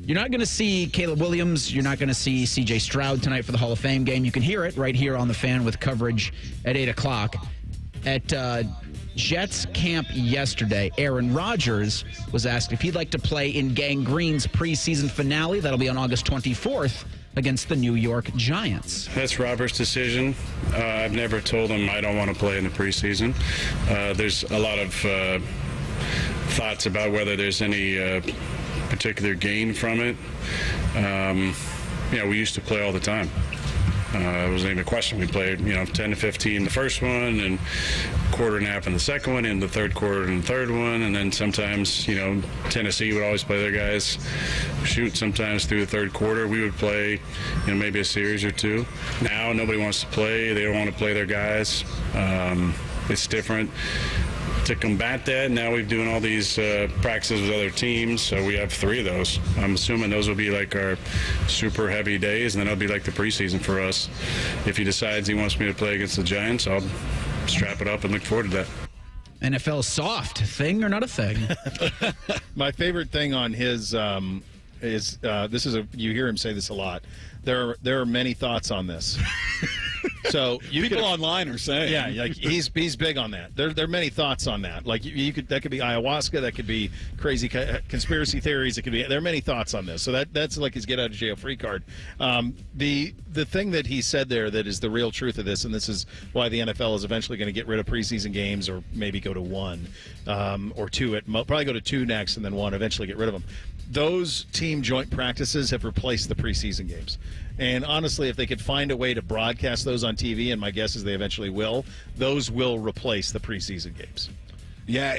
You're not going to see Caleb Williams. You're not going to see C.J. Stroud tonight for the Hall of Fame game. You can hear it right here on The Fan with coverage at 8 o'clock. At Jets camp yesterday, Aaron Rodgers was asked if he'd like to play in Gang Green's preseason finale. That'll be on August 24th. Against the New York Giants. That's Robert's decision. I've never told him I don't want to play in the preseason. There's a lot of thoughts about whether there's any particular gain from it. We used to play all the time. It wasn't even a question. We played, 10 to 15 the first one, and quarter and a half in the second one, and the third quarter in the third one, and then sometimes, Tennessee would always play their guys. Sometimes through the third quarter, we would play, maybe a series or two. Now nobody wants to play. They don't want to play their guys. It's different. To combat that, now we're doing all these practices with other teams, so we have 3 of those. I'm assuming those will be like our super heavy days, and then it'll be like the preseason for us. If he decides he wants me to play against the Giants, I'll strap it up and look forward to that. NFL soft, thing or not a thing? My favorite thing on his is you hear him say this a lot. There are many thoughts on this. So people online are saying, like he's big on that. There are many thoughts on that. Like that could be ayahuasca, that could be crazy conspiracy theories. There are many thoughts on this. So that's like his get out of jail free card. The thing that he said there that is the real truth of this, and this is why the NFL is eventually going to get rid of preseason games, or maybe go to 1 or 2 probably go to 2 next, and then 1. Eventually get rid of them. Those team joint practices have replaced the preseason games. And honestly, if they could find a way to broadcast those on TV, and my guess is they eventually will, those will replace the preseason games. Yeah,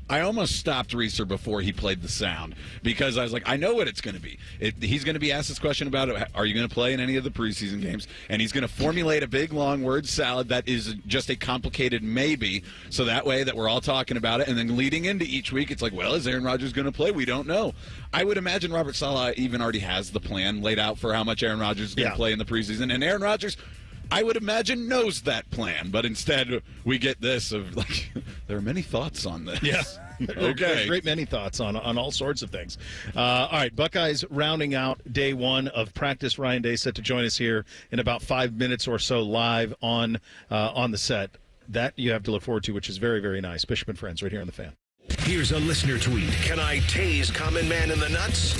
I almost stopped Reeser before he played the sound, because I was like, I know what it's going to be. He's going to be asked this question about, are you going to play in any of the preseason games? And he's going to formulate a big, long word salad that is just a complicated maybe, so that way that we're all talking about it. And then leading into each week, it's like, well, is Aaron Rodgers going to play? We don't know. I would imagine Robert Saleh even already has the plan laid out for how much Aaron Rodgers is going to play in the preseason. And Aaron Rodgers, I would imagine, knows that plan, but instead we get this of like, there are many thoughts on this. Yeah. Okay. There's great many thoughts on all sorts of things. All right, Buckeyes rounding out day 1 of practice. Ryan Day set to join us here in about 5 minutes or so live on the set. That you have to look forward to, which is very, very nice. Bishop and Friends right here on The Fan. Here's a listener tweet. Can I tase Common Man in the nuts?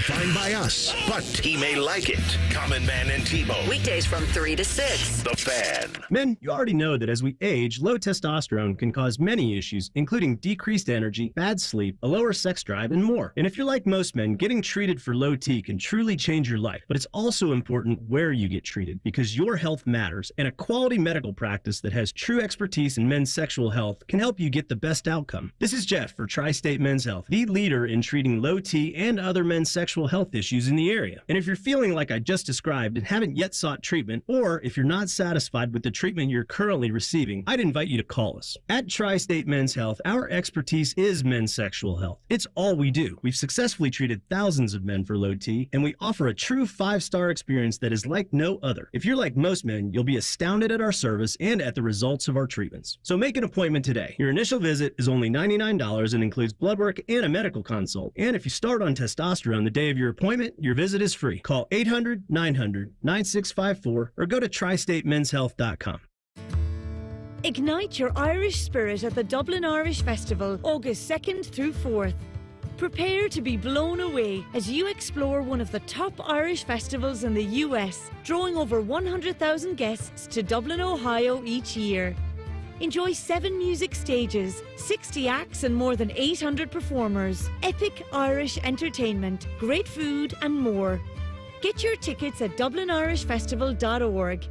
Fine by us, but he may like it. Common Man and T-Bone. Weekdays from 3 to 6. The Fan. Men, you already know that as we age, low testosterone can cause many issues, including decreased energy, bad sleep, a lower sex drive, and more. And if you're like most men, getting treated for low T can truly change your life. But it's also important where you get treated, because your health matters, and a quality medical practice that has true expertise in men's sexual health can help you get the best outcome. This is Jeff for Tri-State Men's Health, the leader in treating low T and other men's sexual health issues in the area. And if you're feeling like I just described and haven't yet sought treatment, or if you're not satisfied with the treatment you're currently receiving, I'd invite you to call us. At Tri-State Men's Health, our expertise is men's sexual health. It's all we do. We've successfully treated thousands of men for low T, and we offer a true 5-star experience that is like no other. If you're like most men, you'll be astounded at our service and at the results of our treatments. So make an appointment today. Your initial visit is only $99 and includes blood work and a medical consult. And if you start on testosterone the day of your appointment, your visit is free. Call 800-900-9654 or go to tristatemenshealth.com. Ignite your Irish spirit at the Dublin Irish Festival, August 2nd through 4th. Prepare to be blown away as you explore one of the top Irish festivals in the US, drawing over 100,000 guests to Dublin, Ohio each year. Enjoy 7 music stages, 60 acts and more than 800 performers, epic Irish entertainment, great food and more. Get your tickets at dublinirishfestival.org.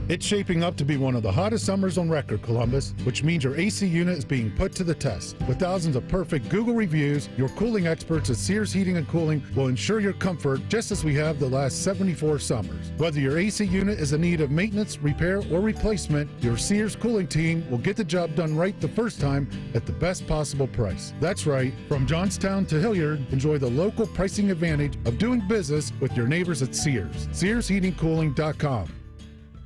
It's shaping up to be one of the hottest summers on record, Columbus, which means your AC unit is being put to the test. With thousands of perfect Google reviews, your cooling experts at Sears Heating and Cooling will ensure your comfort just as we have the last 74 summers. Whether your AC unit is in need of maintenance, repair, or replacement, your Sears cooling team will get the job done right the first time at the best possible price. That's right, from Johnstown to Hilliard, enjoy the local pricing advantage of doing business with your neighbors at Sears. SearsHeatingCooling.com.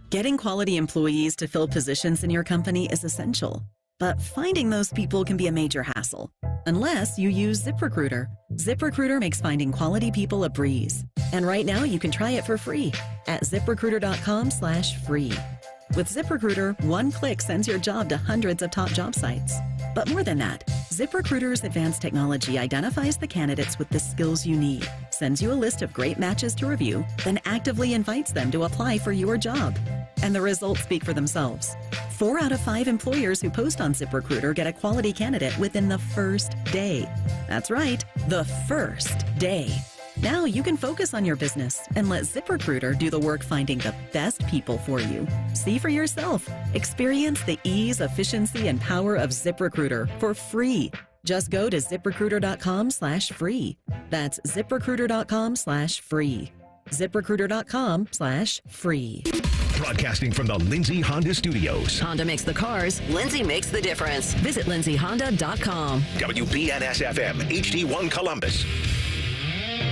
Getting quality employees to fill positions in your company is essential, but finding those people can be a major hassle, unless you use ZipRecruiter. ZipRecruiter makes finding quality people a breeze. And right now you can try it for free at ZipRecruiter.com/free. With ZipRecruiter, one click sends your job to hundreds of top job sites. But more than that, ZipRecruiter's advanced technology identifies the candidates with the skills you need, sends you a list of great matches to review, then actively invites them to apply for your job. And the results speak for themselves. 4 out of 5 employers who post on ZipRecruiter get a quality candidate within the first day. That's right, the first day. Now you can focus on your business and let ZipRecruiter do the work finding the best people for you. See for yourself. Experience the ease, efficiency, and power of ZipRecruiter for free. Just go to ZipRecruiter.com/free. That's ZipRecruiter.com/free. ZipRecruiter.com/free. Broadcasting from the Lindsay Honda Studios. Honda makes the cars. Lindsay makes the difference. Visit lindsayhonda.com. WBNS-FM, HD1 Columbus.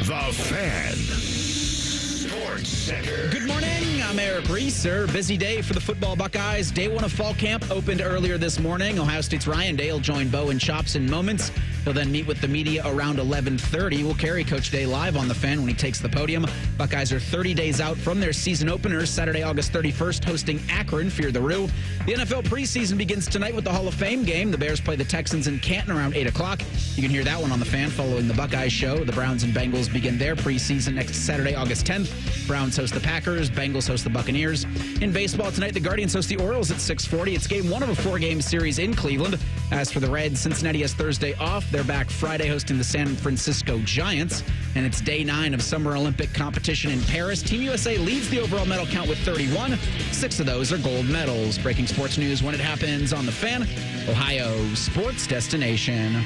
The Fan. Sports Center. Good morning. I'm Eric Reeser. Busy day for the football Buckeyes. Day 1 of fall camp opened earlier this morning. Ohio State's Ryan Day will join Bo and Chops in moments. He'll then meet with the media around 11:30. We'll carry Coach Day live on the Fan when he takes the podium. Buckeyes are 30 days out from their season openers. Saturday, August 31st, hosting Akron, Fear the Roo. The NFL preseason begins tonight with the Hall of Fame game. The Bears play the Texans in Canton around 8 o'clock. You can hear that one on the Fan following the Buckeyes show. The Browns and Bengals begin their preseason next Saturday, August 10th. Browns host the Packers. Bengals host the Buccaneers. In baseball tonight, the Guardians host the Orioles at 6:40. It's game 1 of a 4-game series in Cleveland. As for the Reds, Cincinnati has Thursday off. They're back Friday hosting the San Francisco Giants. And it's day 9 of Summer Olympic competition in Paris. Team USA leads the overall medal count with 31. 6 of those are gold medals. Breaking sports news when it happens on the Fan, Ohio sports destination.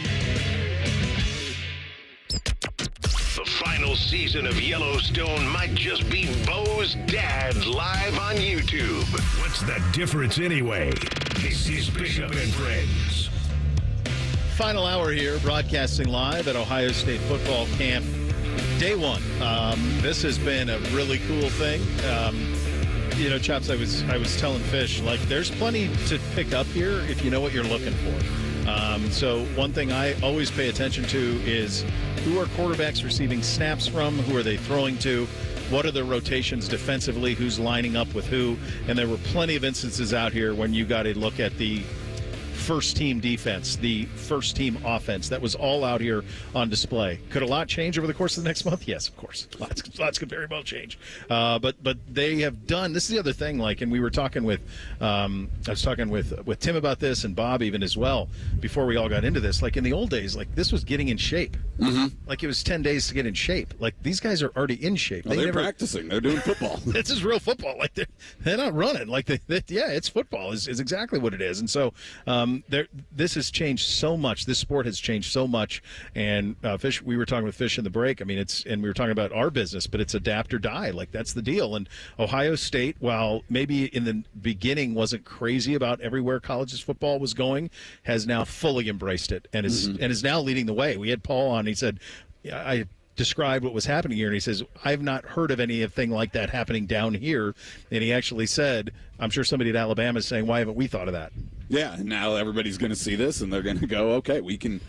The final season of Yellowstone might just be Bo's dad live on YouTube. What's the difference anyway? This is Bishop and Friends. Final hour here, broadcasting live at Ohio State football camp. Day 1. This has been a really cool thing. Chops, I was telling Fish, like, there's plenty to pick up here if you know what you're looking for. So one thing I always pay attention to is who are quarterbacks receiving snaps from, who are they throwing to, what are the rotations defensively, who's lining up with who, and there were plenty of instances out here when you got to look at the first-team defense, the first-team offense. That was all out here on display. Could a lot change over the course of the next month? Yes, of course. Lots could very well change. But they have done. This is the other thing. Like, and we were talking with, I was talking with Tim about this, and Bob even as well, before we all got into this. Like, in the old days, like, this was getting in shape. Mm-hmm. Like, it was 10 days to get in shape. Like, these guys are already in shape. Well, they're practicing. They're doing football. This is real football. Like, they're not running. Like, it's football. Is exactly what it is. And so, this has changed so much. This sport has changed so much. And Fish, we were talking with Fish in the break. I mean, and we were talking about our business, but it's adapt or die. Like, that's the deal. And Ohio State, while maybe in the beginning wasn't crazy about everywhere college football was going, has now fully embraced it and is now leading the way. We had Paul on. He said, I described what was happening here, and he says, I've not heard of anything like that happening down here. And he actually said, I'm sure somebody at Alabama is saying, why haven't we thought of that? Yeah, and now everybody's going to see this, and they're going to go, okay, we can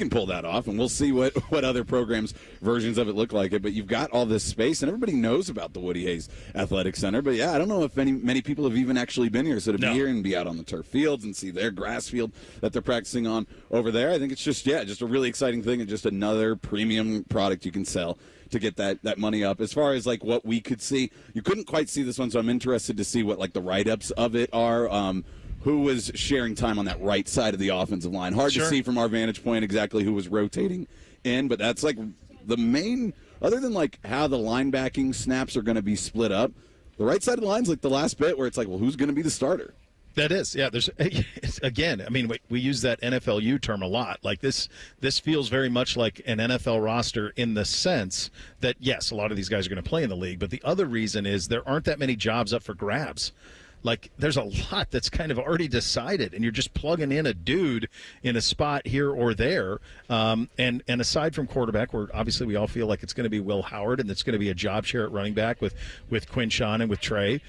pull that off, and we'll see what other programs' versions of it look like it. But you've got all this space, and everybody knows about the Woody Hayes Athletic Center. But, yeah, I don't know if many people have even actually been here. So to be here and be out on the turf fields and see their grass field that they're practicing on over there, I think it's just a really exciting thing and just another premium product you can sell to get that money up. As far as, like, what we could see, you couldn't quite see this one, so I'm interested to see what, like, the write-ups of it are. Who was sharing time on that right side of the offensive line. Hard to see from our vantage point exactly who was rotating in, but that's, like, the main, other than, like, how the linebacking snaps are going to be split up, The right side of the line's like the last bit where it's like, well, who's going to be the starter? That is, yeah. There's again. I mean, we use that NFLU term a lot. Like this feels very much like an NFL roster in the sense that yes, a lot of these guys are going to play in the league, but the other reason is there aren't that many jobs up for grabs. Like, there's a lot that's kind of already decided, and you're just plugging in a dude in a spot here or there. And aside from quarterback, where obviously we all feel like it's going to be Will Howard, and it's going to be a job share at running back with Quinshawn and with Trey.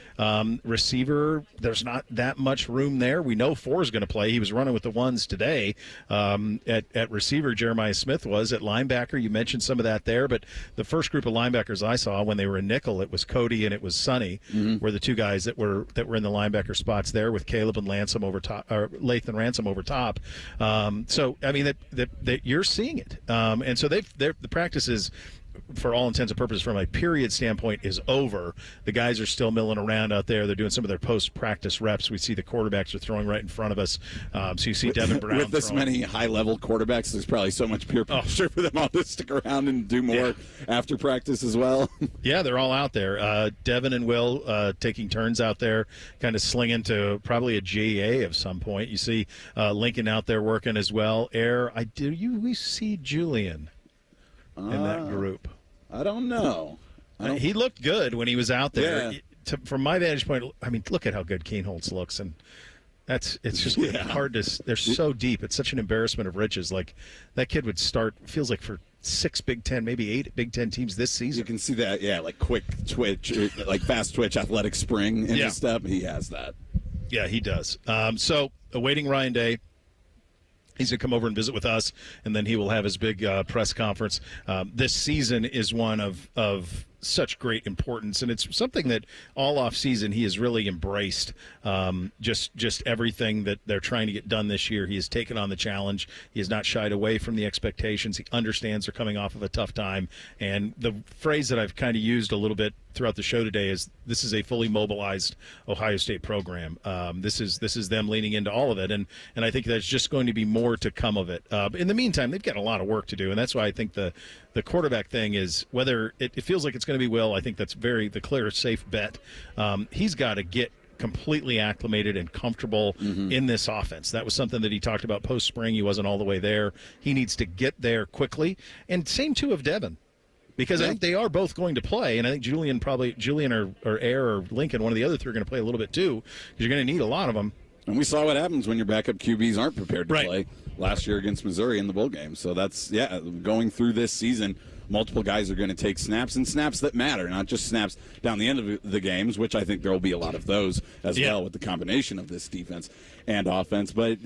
Receiver, there's not that much room there. We know Four is going to play. He was running with the ones today. At receiver, Jeremiah Smith was. At linebacker, you mentioned some of that there, but the first group of linebackers I saw when they were in nickel, it was Cody and it was Sonny, were the two guys that were in the linebacker spots there, with Caleb and Ransom over top, or Lathan Ransom over top. So I mean that you're seeing it, and so the practices, for all intents and purposes, from a period standpoint, is over. The guys are still milling around out there. They're doing some of their post-practice reps. We see the quarterbacks are throwing right in front of us. So you see Devin Brown with this many high-level quarterbacks. There's probably so much peer pressure for them all to stick around and do more after practice as well. Yeah, they're all out there. Devin and Will taking turns out there, kind of slinging to probably a GA of some point. You see Lincoln out there working as well. We see Julian in that group? I don't know. He looked good when he was out there. Yeah. From my vantage point, I mean, look at how good Keenholz looks, and it's just hard to. They're so deep. It's such an embarrassment of riches. Like, that kid would start. Feels like for 6 Big Ten, maybe 8 Big Ten teams this season. You can see that, like quick twitch, like fast twitch, athletic spring in his step. He has that. Yeah, he does. So awaiting Ryan Day. He's going to come over and visit with us, and then he will have his big press conference. This season is one of such great importance, and it's something that all off season he has really embraced. Just everything that they're trying to get done this year, he has taken on the challenge. He has not shied away from the expectations. He understands they're coming off of a tough time, and the phrase that I've kind of used a little bit throughout the show today is this is a fully mobilized Ohio State program. This is them leaning into all of it, and I think there's just going to be more to come of it. In the meantime, they've got a lot of work to do, and that's why I think the quarterback thing is, whether it feels like it's going to be Will, I think that's the clear, safe bet. He's got to get completely acclimated and comfortable in this offense. That was something that he talked about post-spring. He wasn't all the way there. He needs to get there quickly, and same too of Devin. Because I think they are both going to play, and I think Julian or Air or Lincoln, one of the other three, are going to play a little bit too, because you're going to need a lot of them. And we saw what happens when your backup QBs aren't prepared to play last year against Missouri in the bowl game. So that's, going through this season, multiple guys are going to take snaps, and snaps that matter, not just snaps down the end of the games, which I think there will be a lot of those as well with the combination of this defense and offense. But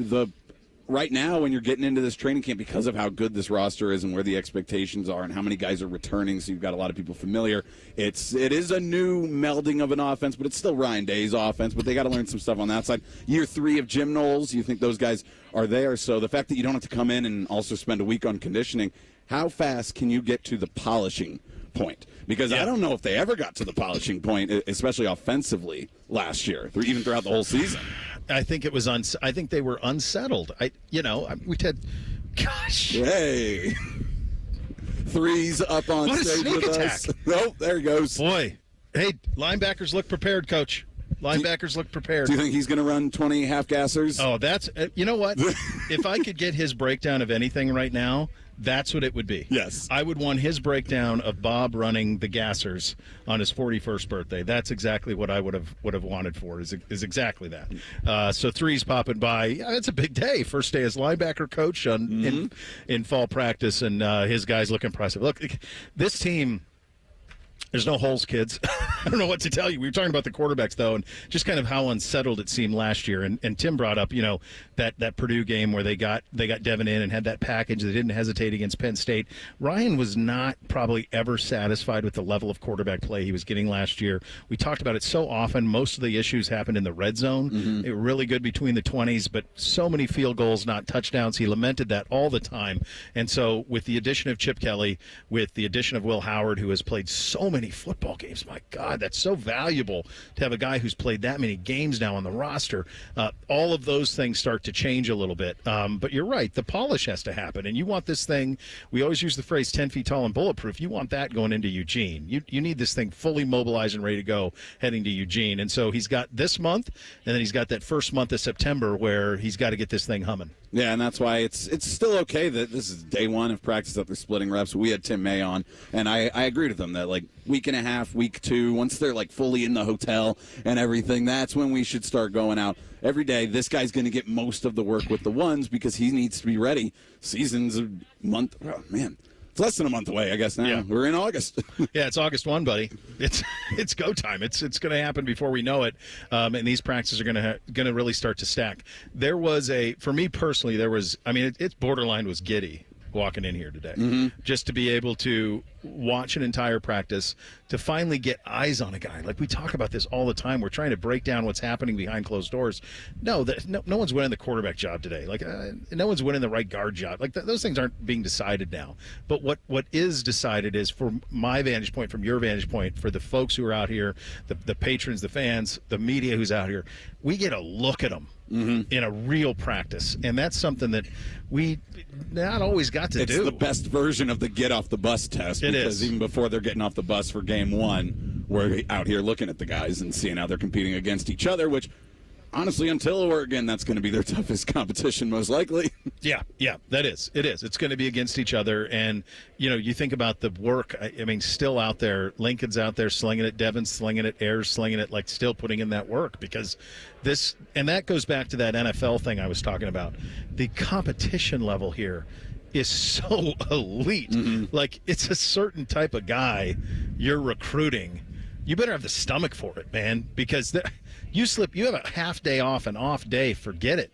right now, when you're getting into this training camp, because of how good this roster is and where the expectations are and how many guys are returning, so you've got a lot of people familiar, it is a new melding of an offense, but it's still Ryan Day's offense, but they got to learn some stuff on that side. Year 3 of Jim Knowles, you think those guys are there, so the fact that you don't have to come in and also spend a week on conditioning, how fast can you get to the polishing point? Because I don't know if they ever got to the polishing point, especially offensively last year, even throughout the whole season. I think it was I think they were unsettled. We had, gosh. Hey. Threes up on what stage a sneak with attack. us. Nope, there he goes. Boy. Hey, linebackers look prepared, Coach. Linebackers look prepared. Do you think he's going to run 20 half-gassers? Oh, that's you know what? If I could get his breakdown of anything right now, that's what it would be. Yes. I would want his breakdown of Bob running the gassers on his 41st birthday. That's exactly what I would have wanted for, is exactly that. So threes popping by. Yeah, it's a big day. First day as linebacker coach in fall practice, and his guys look impressive. Look, this team, there's no holes, kids. I don't know what to tell you. We were talking about the quarterbacks, though, and just kind of how unsettled it seemed last year. And Tim brought up, that Purdue game where they got Devin in and had that package. They didn't hesitate against Penn State. Ryan was not probably ever satisfied with the level of quarterback play he was getting last year. We talked about it so often. Most of the issues happened in the red zone. They were really good between the 20s, but so many field goals, not touchdowns. He lamented that all the time. And so with the addition of Chip Kelly, with the addition of Will Howard, who has played so many many football games. My God, that's so valuable to have a guy who's played that many games now on the roster. All of those things start to change a little bit. But you're right. The polish has to happen. And you want this thing, we always use the phrase 10 feet tall and bulletproof. You want that going into Eugene. You need this thing fully mobilized and ready to go heading to Eugene. And so he's got this month, and then he's got that first month of September where he's got to get this thing humming. Yeah, and that's why it's still okay that this is day one of practice that they're splitting reps. We had Tim May on, and I agreed with him that, like, week and a half, week 2, once they're, like, fully in the hotel and everything, that's when we should start going out every day. This guy's going to get most of the work with the ones because he needs to be ready. Season's a month. Oh, man. It's less than a month away, I guess, now. Yeah. We're in August. Yeah, it's August 1, buddy. It's go time. It's going to happen before we know it, and these practices are going to really start to stack. There was for me personally, it's borderline was giddy walking in here today. Just to be able to watch an entire practice, to finally get eyes on a guy. Like, we talk about this all the time. We're trying to break down what's happening behind closed doors. No one's winning the quarterback job today. Like, no one's winning the right guard job. Like, those things aren't being decided now. But what is decided is, from my vantage point, from your vantage point, for the folks who are out here, the patrons, the fans, the media who's out here, we get a look at them in a real practice. And that's something that we not always got to do. It's the best version of the get off the bus test. Because even before they're getting off the bus for game 1, we're out here looking at the guys and seeing how they're competing against each other, which, honestly, until Oregon, that's going to be their toughest competition, most likely. Yeah, that is. It is. It's going to be against each other. And, you think about the work, still out there. Lincoln's out there slinging it. Devin's slinging it. Ayers slinging it, like, still putting in that work. Because and that goes back to that NFL thing I was talking about. The competition level here is so elite. Like, it's a certain type of guy you're recruiting. You better have the stomach for it, man, because you have a half day off, an off day, forget it.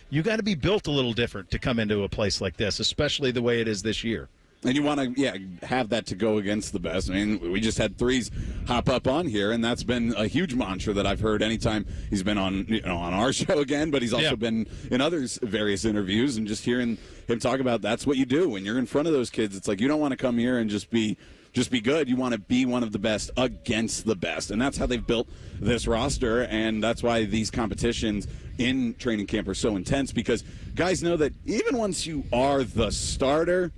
You got to be built a little different to come into a place like this, especially the way it is this year. And you want to, have that to go against the best. We just had Threes hop up on here, and that's been a huge mantra that I've heard anytime he's been on, on our show again. But he's also been in others various interviews, and just hearing him talk about that's what you do when you're in front of those kids. It's like, you don't want to come here and just be good. You want to be one of the best against the best, and that's how they've built this roster. And that's why these competitions in training camp are so intense, because guys know that even once you are the starter,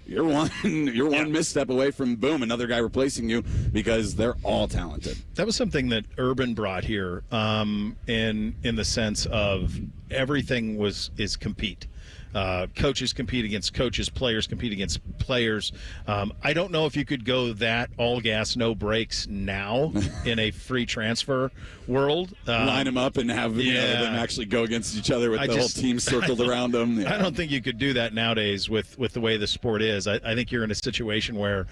you're one misstep away from, boom, another guy replacing you, because they're all talented. That was something that Urban brought here, in the sense of everything is compete. Coaches compete against coaches, players compete against players. I don't know if you could go that all gas, no brakes now in a free transfer world. Line them up and have them actually go against each other with the whole team circled around them. Yeah. I don't think you could do that nowadays with the way the sport is. I think you're in a situation where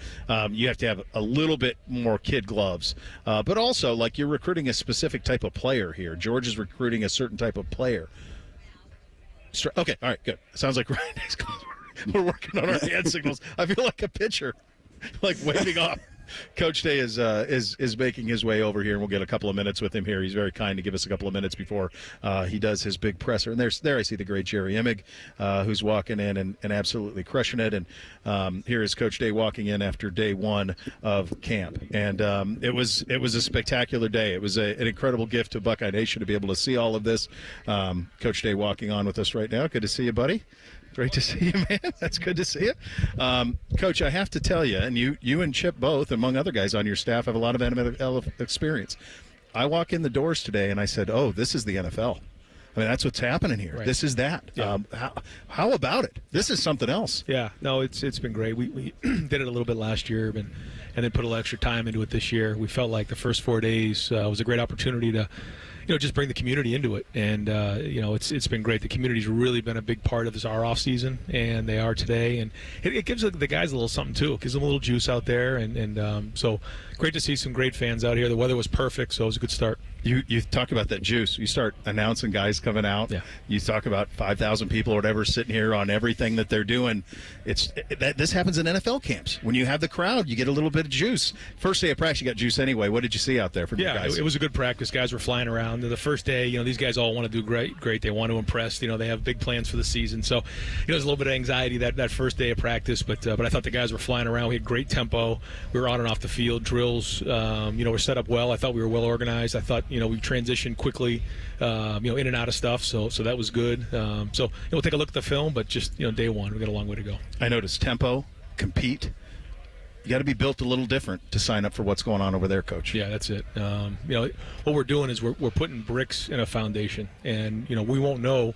you have to have a little bit more kid gloves. But also, like, you're recruiting a specific type of player here. George is recruiting a certain type of player. Okay, all right, good. Sounds like we're working on our hand signals. I feel like a pitcher, like, waving off. Coach Day is making his way over here, and we'll get a couple of minutes with him here. He's very kind to give us a couple of minutes before he does his big presser. And there I see the great Jerry Emig, who's walking in and absolutely crushing it. And here is Coach Day walking in after day 1 of camp. And it was a spectacular day. It was an incredible gift to Buckeye Nation to be able to see all of this. Coach Day walking on with us right now. Good to see you, buddy. Great to see you, man. That's good to see you. Coach, I have to tell you, and you and Chip both, among other guys on your staff, have a lot of NFL experience. I walk in the doors today, and I said, oh, this is the NFL. That's what's happening here. Right. This is that. Yeah. How about it? This is something else. Yeah. No, it's been great. We did it a little bit last year, and then put a little extra time into it this year. We felt like the first 4 days was a great opportunity to just bring the community into it. And, it's been great. The community's really been a big part of our off season, and they are today. And it gives the guys a little something, too. It gives them a little juice out there. And so great to see some great fans out here. The weather was perfect, so it was a good start. You talk about that juice. You start announcing guys coming out. Yeah. You talk about 5,000 people or whatever sitting here on everything that they're doing. This happens in NFL camps. When you have the crowd, you get a little bit of juice. First day of practice, you got juice anyway. What did you see out there from you guys? It was a good practice. Guys were flying around. The first day, these guys all want to do great. They want to impress. They have big plans for the season. So, there's a little bit of anxiety that first day of practice. But I thought the guys were flying around. We had great tempo. We were on and off the field. Drills, were set up well. I thought we were well organized. I thought, we transitioned quickly, in and out of stuff. So that was good. So we'll take a look at the film, but just, day one, we've got a long way to go. I noticed tempo, compete. You got to be built a little different to sign up for what's going on over there, Coach. Yeah, that's it. What we're doing is we're putting bricks in a foundation, and, we won't know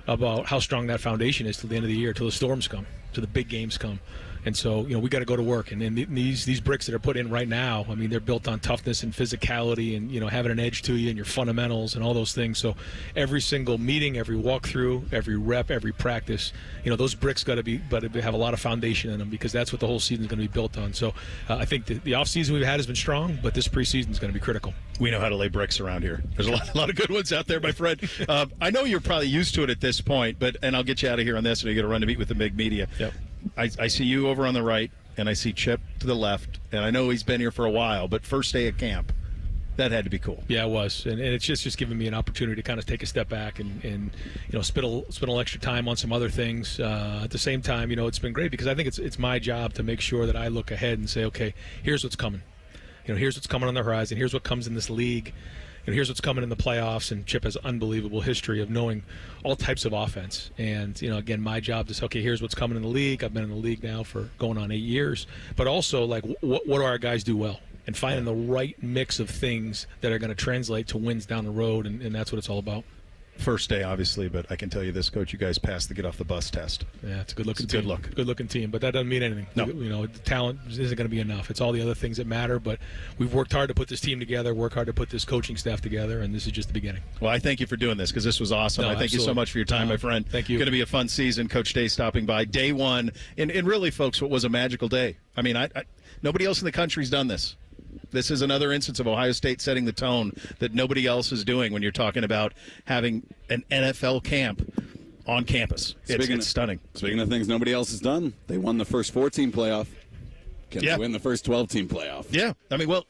about how strong that foundation is till the end of the year, till the storms come, till the big games come. And so, we got to go to work. And then these bricks that are put in right now, I mean, they're built on toughness and physicality and, having an edge to you and your fundamentals and all those things. So every single meeting, every walkthrough, every rep, every practice, those bricks got to have a lot of foundation in them, because that's what the whole season is going to be built on. So I think the offseason we've had has been strong, but this preseason is going to be critical. We know how to lay bricks around here. There's a lot of good ones out there, my friend. I know you're probably used to it at this point, and I'll get you out of here on this, and you got to run to meet with the big media. Yep. I see you over on the right, and I see Chip to the left, and I know he's been here for a while, but first day at camp, that had to be cool. Yeah, it was, and it's just giving me an opportunity to kind of take a step back and spend a little extra time on some other things. At the same time, it's been great, because I think it's my job to make sure that I look ahead and say, okay, here's what's coming. Here's what's coming on the horizon. Here's what comes in this league. And here's what's coming in the playoffs. And Chip has an unbelievable history of knowing all types of offense. And, again, my job is, okay, here's what's coming in the league. I've been in the league now for going on 8 years. But also, what do our guys do well? And finding the right mix of things that are going to translate to wins down the road. And that's what it's all about. First day, obviously, but I can tell you this, Coach, you guys passed the get off the bus test. Yeah, it's a good-looking team. Good-looking team, but that doesn't mean anything. No. The talent isn't going to be enough. It's all the other things that matter, but we've worked hard to put this team together, worked hard to put this coaching staff together, and this is just the beginning. Well, I thank you for doing this, because this was awesome. No, I thank you so much for your time, my friend. Thank you. Going to be a fun season. Coach Day stopping by day one. And really, folks, what was a magical day. I mean, nobody else in the country's done this. This is another instance of Ohio State setting the tone that nobody else is doing when you're talking about having an NFL camp on campus. It's stunning. Speaking of things nobody else has done, they won the first 4-team playoff. Can they win the first 12-team playoff? Yeah. I mean, well,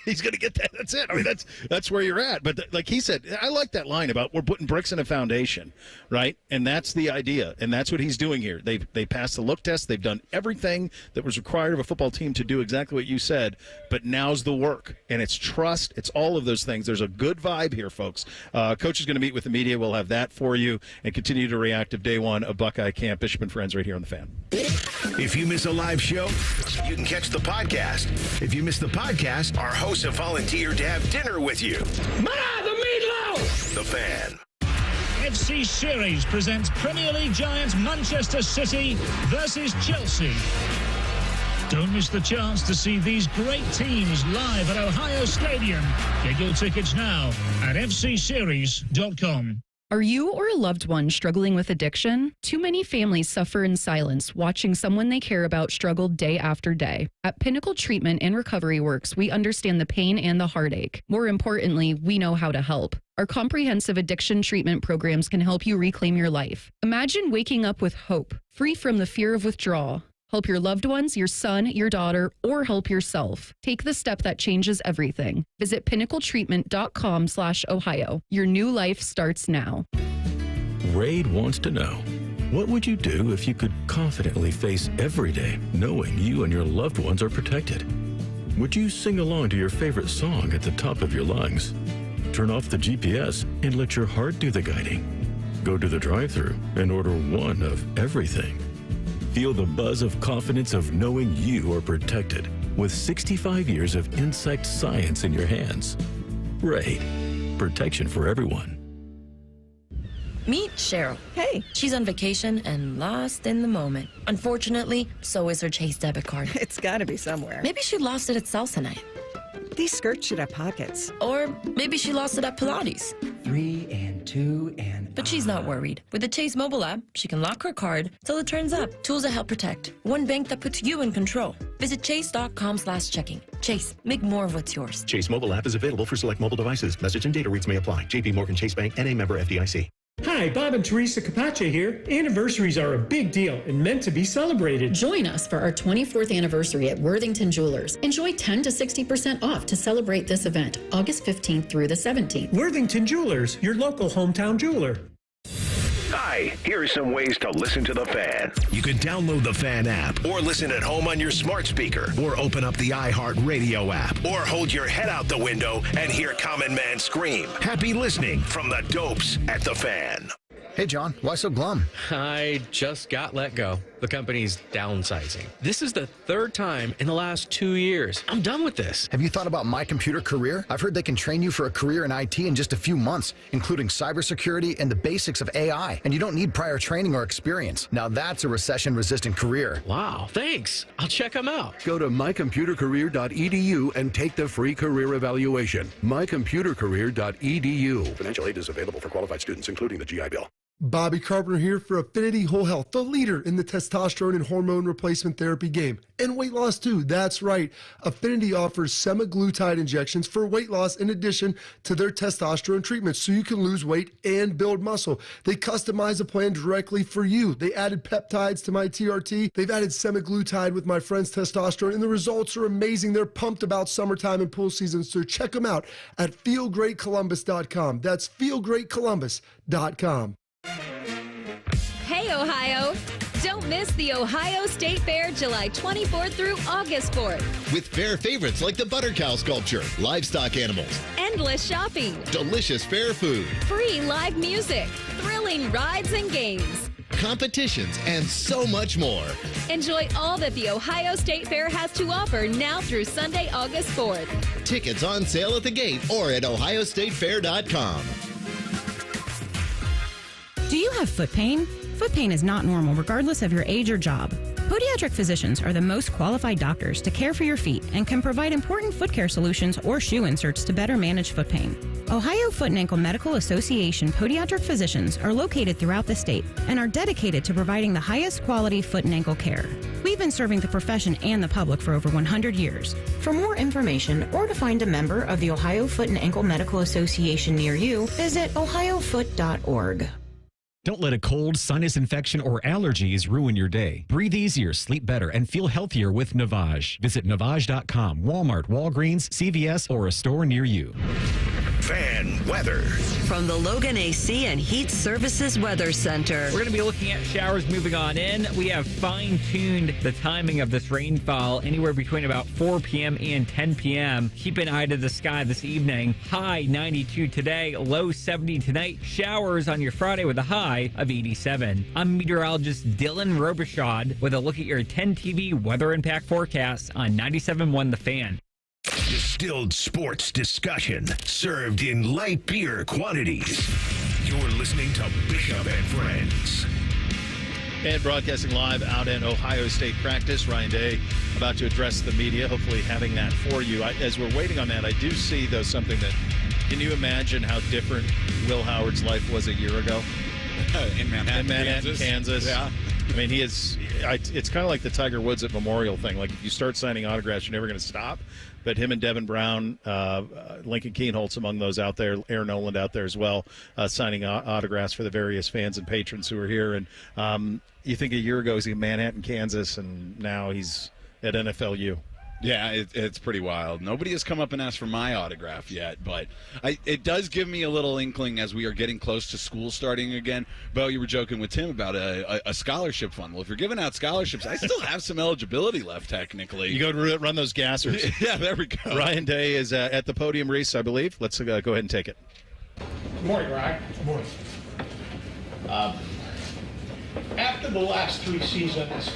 he's going to get that. That's it. I mean, that's where you're at. But like he said, I like that line about we're putting bricks in a foundation, right? And that's the idea. And that's what he's doing here. They passed the look test. They've done everything that was required of a football team to do exactly what you said. But now's the work. And it's trust. It's all of those things. There's a good vibe here, folks. Coach is going to meet with the media. We'll have that for you and continue to react to day one of Buckeye Camp. Bishop and Friends right here on The Fan. If you miss a live show, you can catch the podcast. If you miss the podcast, our hosts have volunteered to have dinner with you. Ma, the meatloaf! The Fan. FC Series presents Premier League giants Manchester City versus Chelsea. Don't miss the chance to see these great teams live at Ohio Stadium. Get your tickets now at fcseries.com. Are you or a loved one struggling with addiction? Too many families suffer in silence, watching someone they care about struggle day after day. At Pinnacle Treatment and Recovery Works, we understand the pain and the heartache. More importantly, we know how to help. Our comprehensive addiction treatment programs can help you reclaim your life. Imagine waking up with hope, free from the fear of withdrawal. Help your loved ones, your son, your daughter, or help yourself. Take the step that changes everything. Visit pinnacletreatment.com/Ohio. Your new life starts now. Raid wants to know, what would you do if you could confidently face every day knowing you and your loved ones are protected? Would you sing along to your favorite song at the top of your lungs? Turn off the GPS and let your heart do the guiding. Go to the drive-thru and order one of everything. Feel the buzz of confidence of knowing you are protected with 65 years of insect science in your hands. Raid. Protection for everyone. Meet Cheryl. Hey. She's on vacation and lost in the moment. Unfortunately, so is her Chase debit card. It's gotta be somewhere. Maybe she lost it at salsa night. These skirts should have pockets. Or maybe she lost it at Pilates. 3 and 2 and But she's not worried. With the Chase mobile app, she can lock her card till it turns up. Tools that help protect. One bank that puts you in control. Visit chase.com/checking. Chase, make more of what's yours. Chase mobile app is available for select mobile devices. Message and data rates may apply. J.P. Morgan Chase Bank, N.A. member FDIC. Hi, Bob and Teresa Capace here. Anniversaries are a big deal and meant to be celebrated. Join us for our 24th anniversary at Worthington Jewelers. Enjoy 10 to 60% off to celebrate this event, August 15th through the 17th. Worthington Jewelers, your local hometown jeweler. Hi, here are some ways to listen to The Fan. You can download the Fan app or listen at home on your smart speaker or open up the iHeartRadio app or hold your head out the window and hear Common Man scream. Happy listening from the Dopes at The Fan. Hey, John, why so glum? I just got let go. The company's downsizing. This is the third time in the last 2 years. I'm done with this. Have you thought about My Computer Career? I've heard they can train you for a career in IT in just a few months, including cybersecurity and the basics of AI. And you don't need prior training or experience. Now that's a recession-resistant career. Wow, thanks. I'll check them out. Go to mycomputercareer.edu and take the free career evaluation. mycomputercareer.edu. Financial aid is available for qualified students, including the GI Bill. Bobby Carpenter here for Affinity Whole Health, the leader in the testosterone and hormone replacement therapy game. And weight loss too, that's right. Affinity offers semaglutide injections for weight loss in addition to their testosterone treatments so you can lose weight and build muscle. They customize a plan directly for you. They added peptides to my TRT. They've added semaglutide with my friend's testosterone, and the results are amazing. They're pumped about summertime and pool season, so check them out at feelgreatcolumbus.com. That's feelgreatcolumbus.com. Hey, Ohio! Don't miss the Ohio State Fair July 24th through August 4th. With fair favorites like the Butter Cow sculpture, livestock animals, Endless shopping, delicious fair food, free live music, thrilling rides and games, competitions, and so much more. Enjoy all that the Ohio State Fair has to offer now through Sunday, August 4th. Tickets on sale at the gate or at ohiostatefair.com. Do you have foot pain? Foot pain is not normal regardless of your age or job. Podiatric physicians are the most qualified doctors to care for your feet and can provide important foot care solutions or shoe inserts to better manage foot pain. Ohio Foot and Ankle Medical Association podiatric physicians are located throughout the state and are dedicated to providing the highest quality foot and ankle care. We've been serving the profession and the public for over 100 years. For more information or to find a member of the Ohio Foot and Ankle Medical Association near you, visit ohiofoot.org. Don't let a cold, sinus infection, or allergies ruin your day. Breathe easier, sleep better, and feel healthier with Navage. Visit Navage.com, Walmart, Walgreens, CVS, or a store near you. Fan weather. From the Logan AC and Heat Services Weather Center. We're going to be looking at showers moving on in. We have fine-tuned the timing of this rainfall anywhere between about 4 p.m. and 10 p.m. Keep an eye to the sky this evening. High 92 today, low 70 tonight. Showers on your Friday with a high of 87. I'm meteorologist Dylan Robichaud with a look at your 10 TV weather impact forecast on 97.1 The Fan. Distilled sports discussion served in light beer quantities. You're listening to Bishop and Friends. And broadcasting live out at Ohio State practice. Ryan Day about to address the media, hopefully having that for you. As we're waiting on that, I do see, though, something that, can you imagine how different Will Howard's life was a year ago? In Manhattan, Kansas. Yeah. I mean, it's kind of like the Tiger Woods at Memorial thing. Like, if you start signing autographs, you're never going to stop. But him and Devin Brown, Lincoln Kienholtz among those out there, Aaron Noland out there as well, signing autographs for the various fans and patrons who are here. And you think a year ago he's in Manhattan, Kansas, and now he's at NFLU. Yeah, it's pretty wild. Nobody has come up and asked for my autograph yet, but it does give me a little inkling as we are getting close to school starting again. Bo, you were joking with Tim about a scholarship fund. Well, if you're giving out scholarships, I still have some eligibility left, technically. You go to run those gassers. Yeah, there we go. Ryan Day is at the podium, Reese, I believe. Let's go ahead and take it. Good morning, Ryan. Good morning. After the last three seasons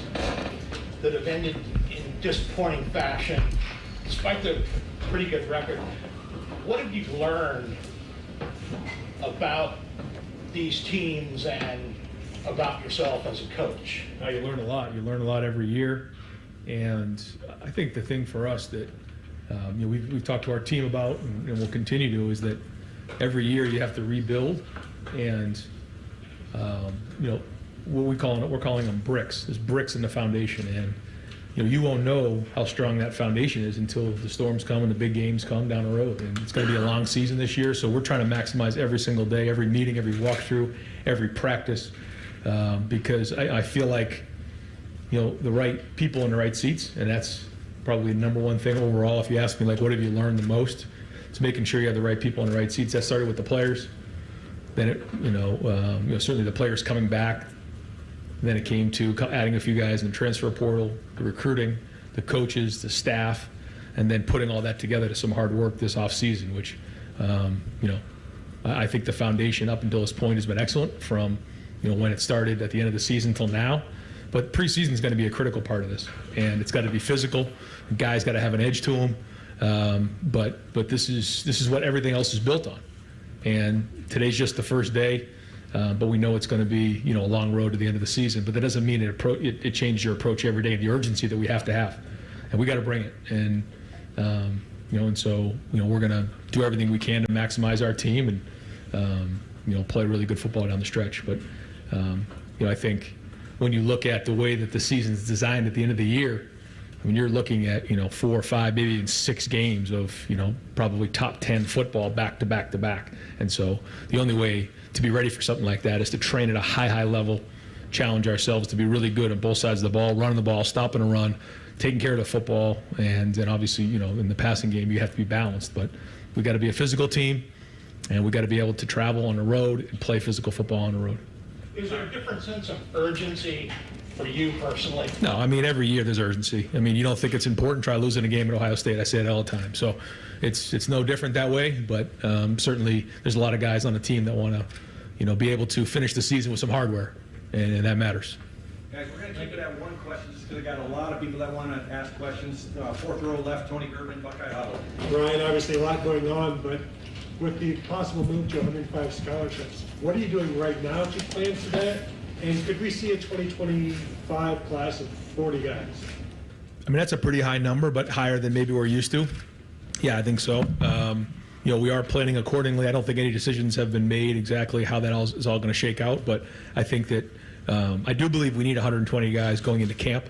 that have ended in disappointing fashion, despite the pretty good record, what have you learned about these teams and about yourself as a coach? You learn a lot. You learn a lot every year. And I think the thing for us that we've talked to our team about and we'll continue to is that every year you have to rebuild. And we're calling them bricks. There's bricks in the foundation, and you won't know how strong that foundation is until the storms come and the big games come down the road. And it's going to be a long season this year, so we're trying to maximize every single day, every meeting, every walkthrough, every practice, because I feel like the right people in the right seats, and that's probably the number one thing overall. If you ask me, like, what have you learned the most? It's making sure you have the right people in the right seats. That started with the players. Then certainly the players coming back. Then it came to adding a few guys in the transfer portal, the recruiting, the coaches, the staff, and then putting all that together to some hard work this offseason, which, I think the foundation up until this point has been excellent from, when it started at the end of the season till now. But preseason is going to be a critical part of this, and it's got to be physical. The guys got to have an edge to them. But this is what everything else is built on. And today's just the first day. But we know it's going to be, a long road to the end of the season. But that doesn't mean it changes your approach every day, the urgency that we have to have. And we got to bring it. And, so we're going to do everything we can to maximize our team and, play really good football down the stretch. But, I think when you look at the way that the season's designed at the end of the year, you're looking at, 4 or 5, maybe even 6 games of, probably top 10 football back to back to back. And so the only way to be ready for something like that is to train at a high level, challenge ourselves to be really good on both sides of the ball, running the ball, stopping a run, taking care of the football. And then obviously, in the passing game, you have to be balanced. But we got to be a physical team, and we got to be able to travel on the road and play physical football on the road. Is there a different sense of urgency for you personally? No, every year there's urgency. You don't think it's important, try losing a game at Ohio State. I say it all the time. So it's no different that way, but certainly there's a lot of guys on the team that want to, be able to finish the season with some hardware, and that matters. Guys, we're going to keep it at one question just because I got a lot of people that want to ask questions. Fourth row left, Tony German, Buckeye Huddle. Ryan, obviously a lot going on, but with the possible move to 105 scholarships, what are you doing right now to plan for that? And could we see a 2025 class of 40 guys? That's a pretty high number, but higher than maybe we're used to. Yeah, I think so. We are planning accordingly. I don't think any decisions have been made exactly how that is all going to shake out, but I think that I do believe we need 120 guys going into camp,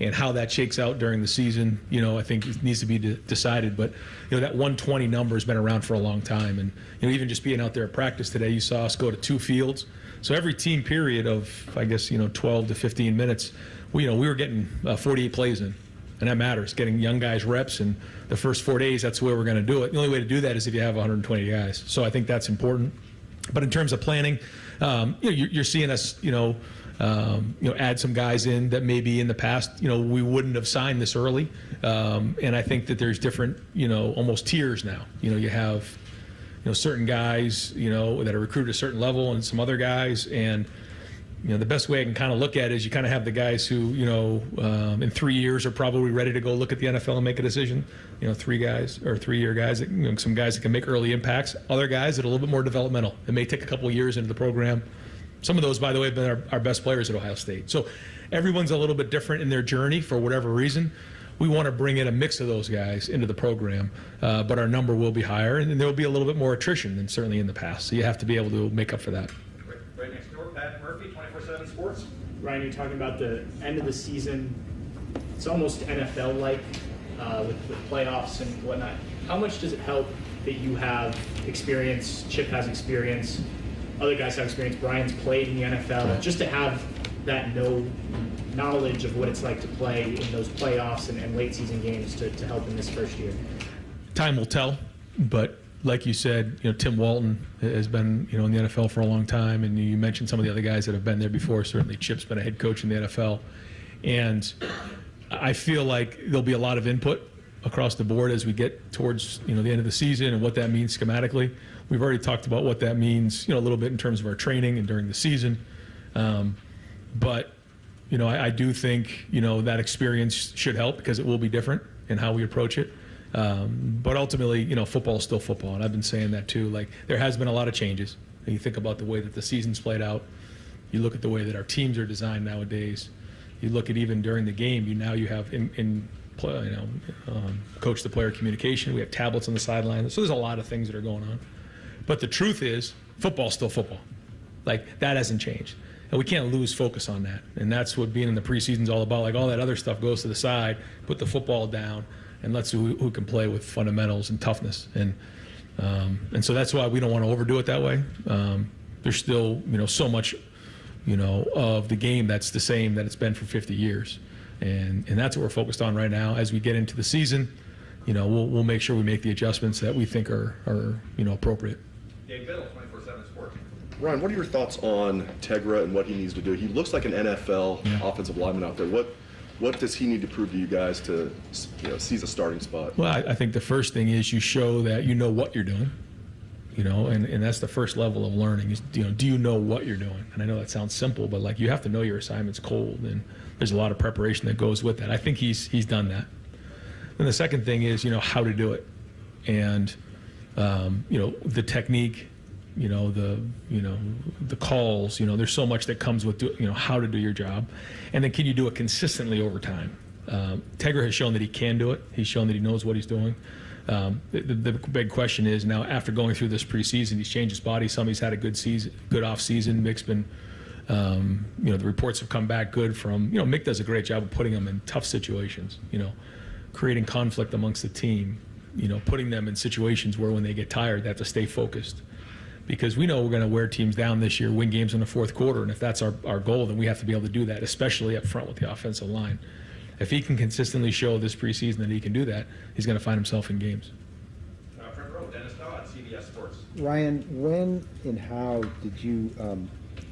and how that shakes out during the season, I think it needs to be decided. But, that 120 number has been around for a long time. And, even just being out there at practice today, you saw us go to 2 fields. So every team period of, 12 to 15 minutes, we were getting 48 plays in. And that matters, getting young guys reps. And the first 4 days, that's where we're going to do it. The only way to do that is if you have 120 guys. So I think that's important. But in terms of planning, you're seeing us, add some guys in that maybe in the past, we wouldn't have signed this early. And I think that there's different, almost tiers now. You have, certain guys, that are recruited at a certain level, and some other guys. And, the best way I can kind of look at it is you kind of have the guys who, in 3 years are probably ready to go look at the NFL and make a decision. 3 guys or 3-year guys, that, some guys that can make early impacts. Other guys that are a little bit more developmental. It may take a couple of years into the program. Some of those, by the way, have been our best players at Ohio State. So everyone's a little bit different in their journey for whatever reason. We want to bring in a mix of those guys into the program, but our number will be higher, and there will be a little bit more attrition than certainly in the past. So you have to be able to make up for that. Right next door, Pat Murphy, 24/7 Sports. Ryan, you're talking about the end of the season. It's almost NFL-like with playoffs and whatnot. How much does it help that you have experience, Chip has experience, other guys have experience, Brian's played in the NFL, just to have that knowledge of what it's like to play in those playoffs and late season games to help in this first year? Time will tell, but like you said, Tim Walton has been, in the NFL for a long time, and you mentioned some of the other guys that have been there before. Certainly Chip's been a head coach in the NFL, and I feel like there'll be a lot of input across the board as we get towards, the end of the season and what that means schematically. We've already talked about what that means, a little bit in terms of our training and during the season. But, I do think, that experience should help because it will be different in how we approach it. But ultimately, football is still football. And I've been saying that too. Like, there has been a lot of changes. And you think about the way that the season's played out. You look at the way that our teams are designed nowadays. You look at even during the game, you have coach to player communication. We have tablets on the sideline. So there's a lot of things that are going on. But the truth is, football's still football. Like, that hasn't changed. And we can't lose focus on that. And that's what being in the preseason is all about. Like, all that other stuff goes to the side, put the football down, and let's see who can play with fundamentals and toughness. And so that's why we don't want to overdo it that way. There's still, so much, of the game that's the same that it's been for 50 years. And that's what we're focused on right now. As we get into the season, we'll make sure we make the adjustments that we think are appropriate. Dave Biddle, 24/7 Sports. Ryan, what are your thoughts on Tegra and what he needs to do? He looks like an NFL offensive lineman out there. What does he need to prove to you guys to seize a starting spot? Well, I think the first thing is you show that you know what you're doing. And that's the first level of learning is, do you know what you're doing? And I know that sounds simple, but like, you have to know your assignment's cold, and there's a lot of preparation that goes with that. I think he's done that. And the second thing is, how to do it. And, the technique, the calls, there's so much that comes with, how to do your job. And then can you do it consistently over time? Tegra has shown that he can do it. He's shown that he knows what he's doing. The big question is now, after going through this preseason, he's changed his body some. He's had a good season, good off season. Mick's been, the reports have come back good from, Mick does a great job of putting them in tough situations, creating conflict amongst the team, putting them in situations where when they get tired, they have to stay focused. Because we know we're going to wear teams down this year, win games in the fourth quarter. And if that's our goal, then we have to be able to do that, especially up front with the offensive line. If he can consistently show this preseason that he can do that, he's going to find himself in games. Front row, Dennis Dodd, CBS Sports. Ryan, when and how did you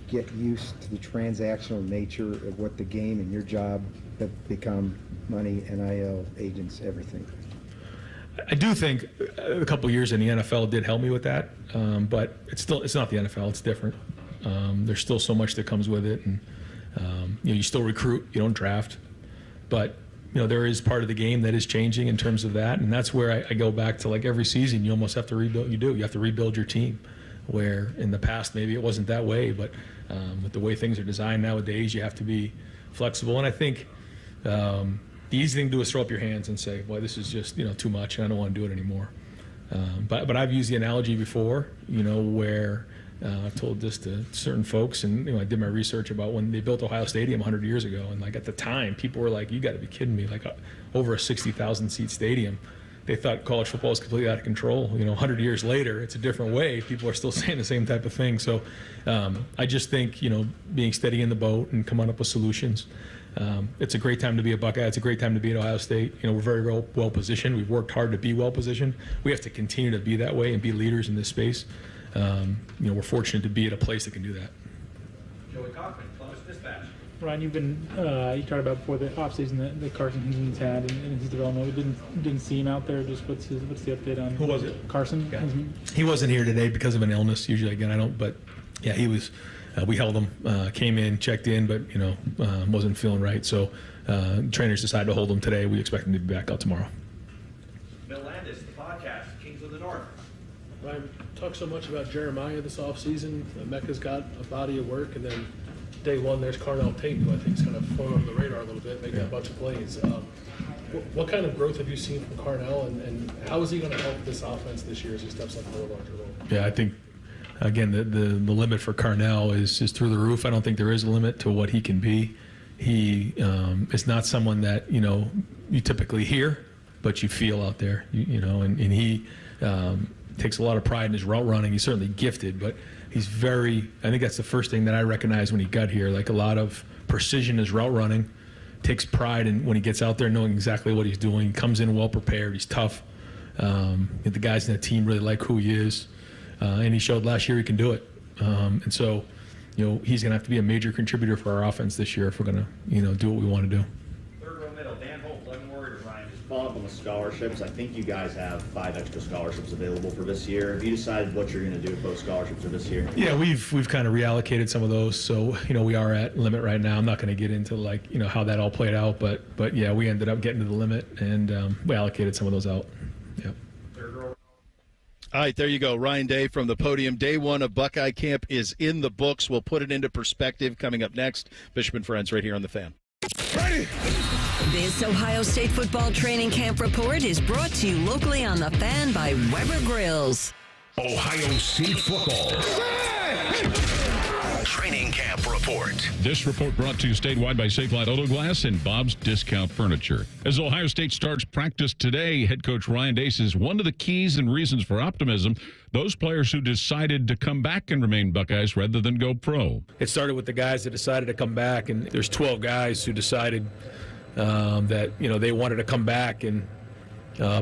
get used to the transactional nature of what the game and your job have become? Money, NIL, agents, everything. I do think a couple of years in the NFL did help me with that, but it's not the NFL. It's different. There's still so much that comes with it, and you still recruit. You don't draft. But, there is part of the game that is changing in terms of that. And that's where I go back to, like, every season, you almost have to rebuild. You have to rebuild your team, where in the past maybe it wasn't that way. But with the way things are designed nowadays, you have to be flexible. And I think the easy thing to do is throw up your hands and say, well, this is just, too much, and I don't want to do it anymore. But I've used the analogy before, where I've told this to certain folks, and I did my research about when they built Ohio Stadium 100 years ago, and like at the time, people were like, "You got to be kidding me!" Like over a 60,000 seat stadium, they thought college football was completely out of control. 100 years later, it's a different way. People are still saying the same type of thing. So I just think being steady in the boat and coming up with solutions. It's a great time to be a Buckeye. It's a great time to be at Ohio State. We're very well positioned. We've worked hard to be well positioned. We have to continue to be that way and be leaders in this space. We're fortunate to be at a place that can do that. Joey Cochran, Columbus Dispatch. Ryan, you've been you talked about before the offseason that Carson Hinton's had in his development. We didn't see him out there. Just what's the update on who was it? Carson. Yeah. He wasn't here today because of an illness. Usually, again, I don't. But yeah, he was. We held him. Came in, checked in, but wasn't feeling right. So trainers decided to hold him today. We expect him to be back out tomorrow. Bill Landis, the podcast, Kings of the North. Ryan, talked so much about Jeremiah this offseason. Mecca's got a body of work, and then day one there's Carnell Tate, who I think is kind of flown under the radar a little bit, making a bunch of plays. What kind of growth have you seen from Carnell, and how is he going to help this offense this year as he steps up into a larger role? Yeah, I think, again, the limit for Carnell is through the roof. I don't think there is a limit to what he can be. He is not someone that, you typically hear, but you feel out there, and he takes a lot of pride in his route running. He's certainly gifted, but he's I think that's the first thing that I recognized when he got here, like a lot of precision in his route running, takes pride in when he gets out there knowing exactly what he's doing. He comes in well prepared, he's tough. The guys in the team really like who he is, and he showed last year he can do it. And so, he's going to have to be a major contributor for our offense this year if we're going to, do what we want to do. Third row middle, Dan Holt, 11 Warriors, Ryan. Follow up on the scholarships. I think you guys have 5 extra scholarships available for this year. Have you decided what you're going to do with those scholarships for this year? Yeah, we've kind of reallocated some of those. So, we are at limit right now. I'm not going to get into how that all played out, but yeah, we ended up getting to the limit, and we allocated some of those out. Yep. All right, there you go. Ryan Day from the podium. Day one of Buckeye Camp is in the books. We'll put it into perspective coming up next. Bishop and Friends right here on The Fan. Ready. This Ohio State football training camp report is brought to you locally on The Fan by Weber Grills. Ohio State football. report. This report brought to you statewide by Safelite Auto Glass and Bob's Discount Furniture. As Ohio State starts practice today, head coach Ryan Day says one of the keys and reasons for optimism, those players who decided to come back and remain Buckeyes rather than go pro. It started with the guys that decided to come back, and there's 12 guys who decided that they wanted to come back and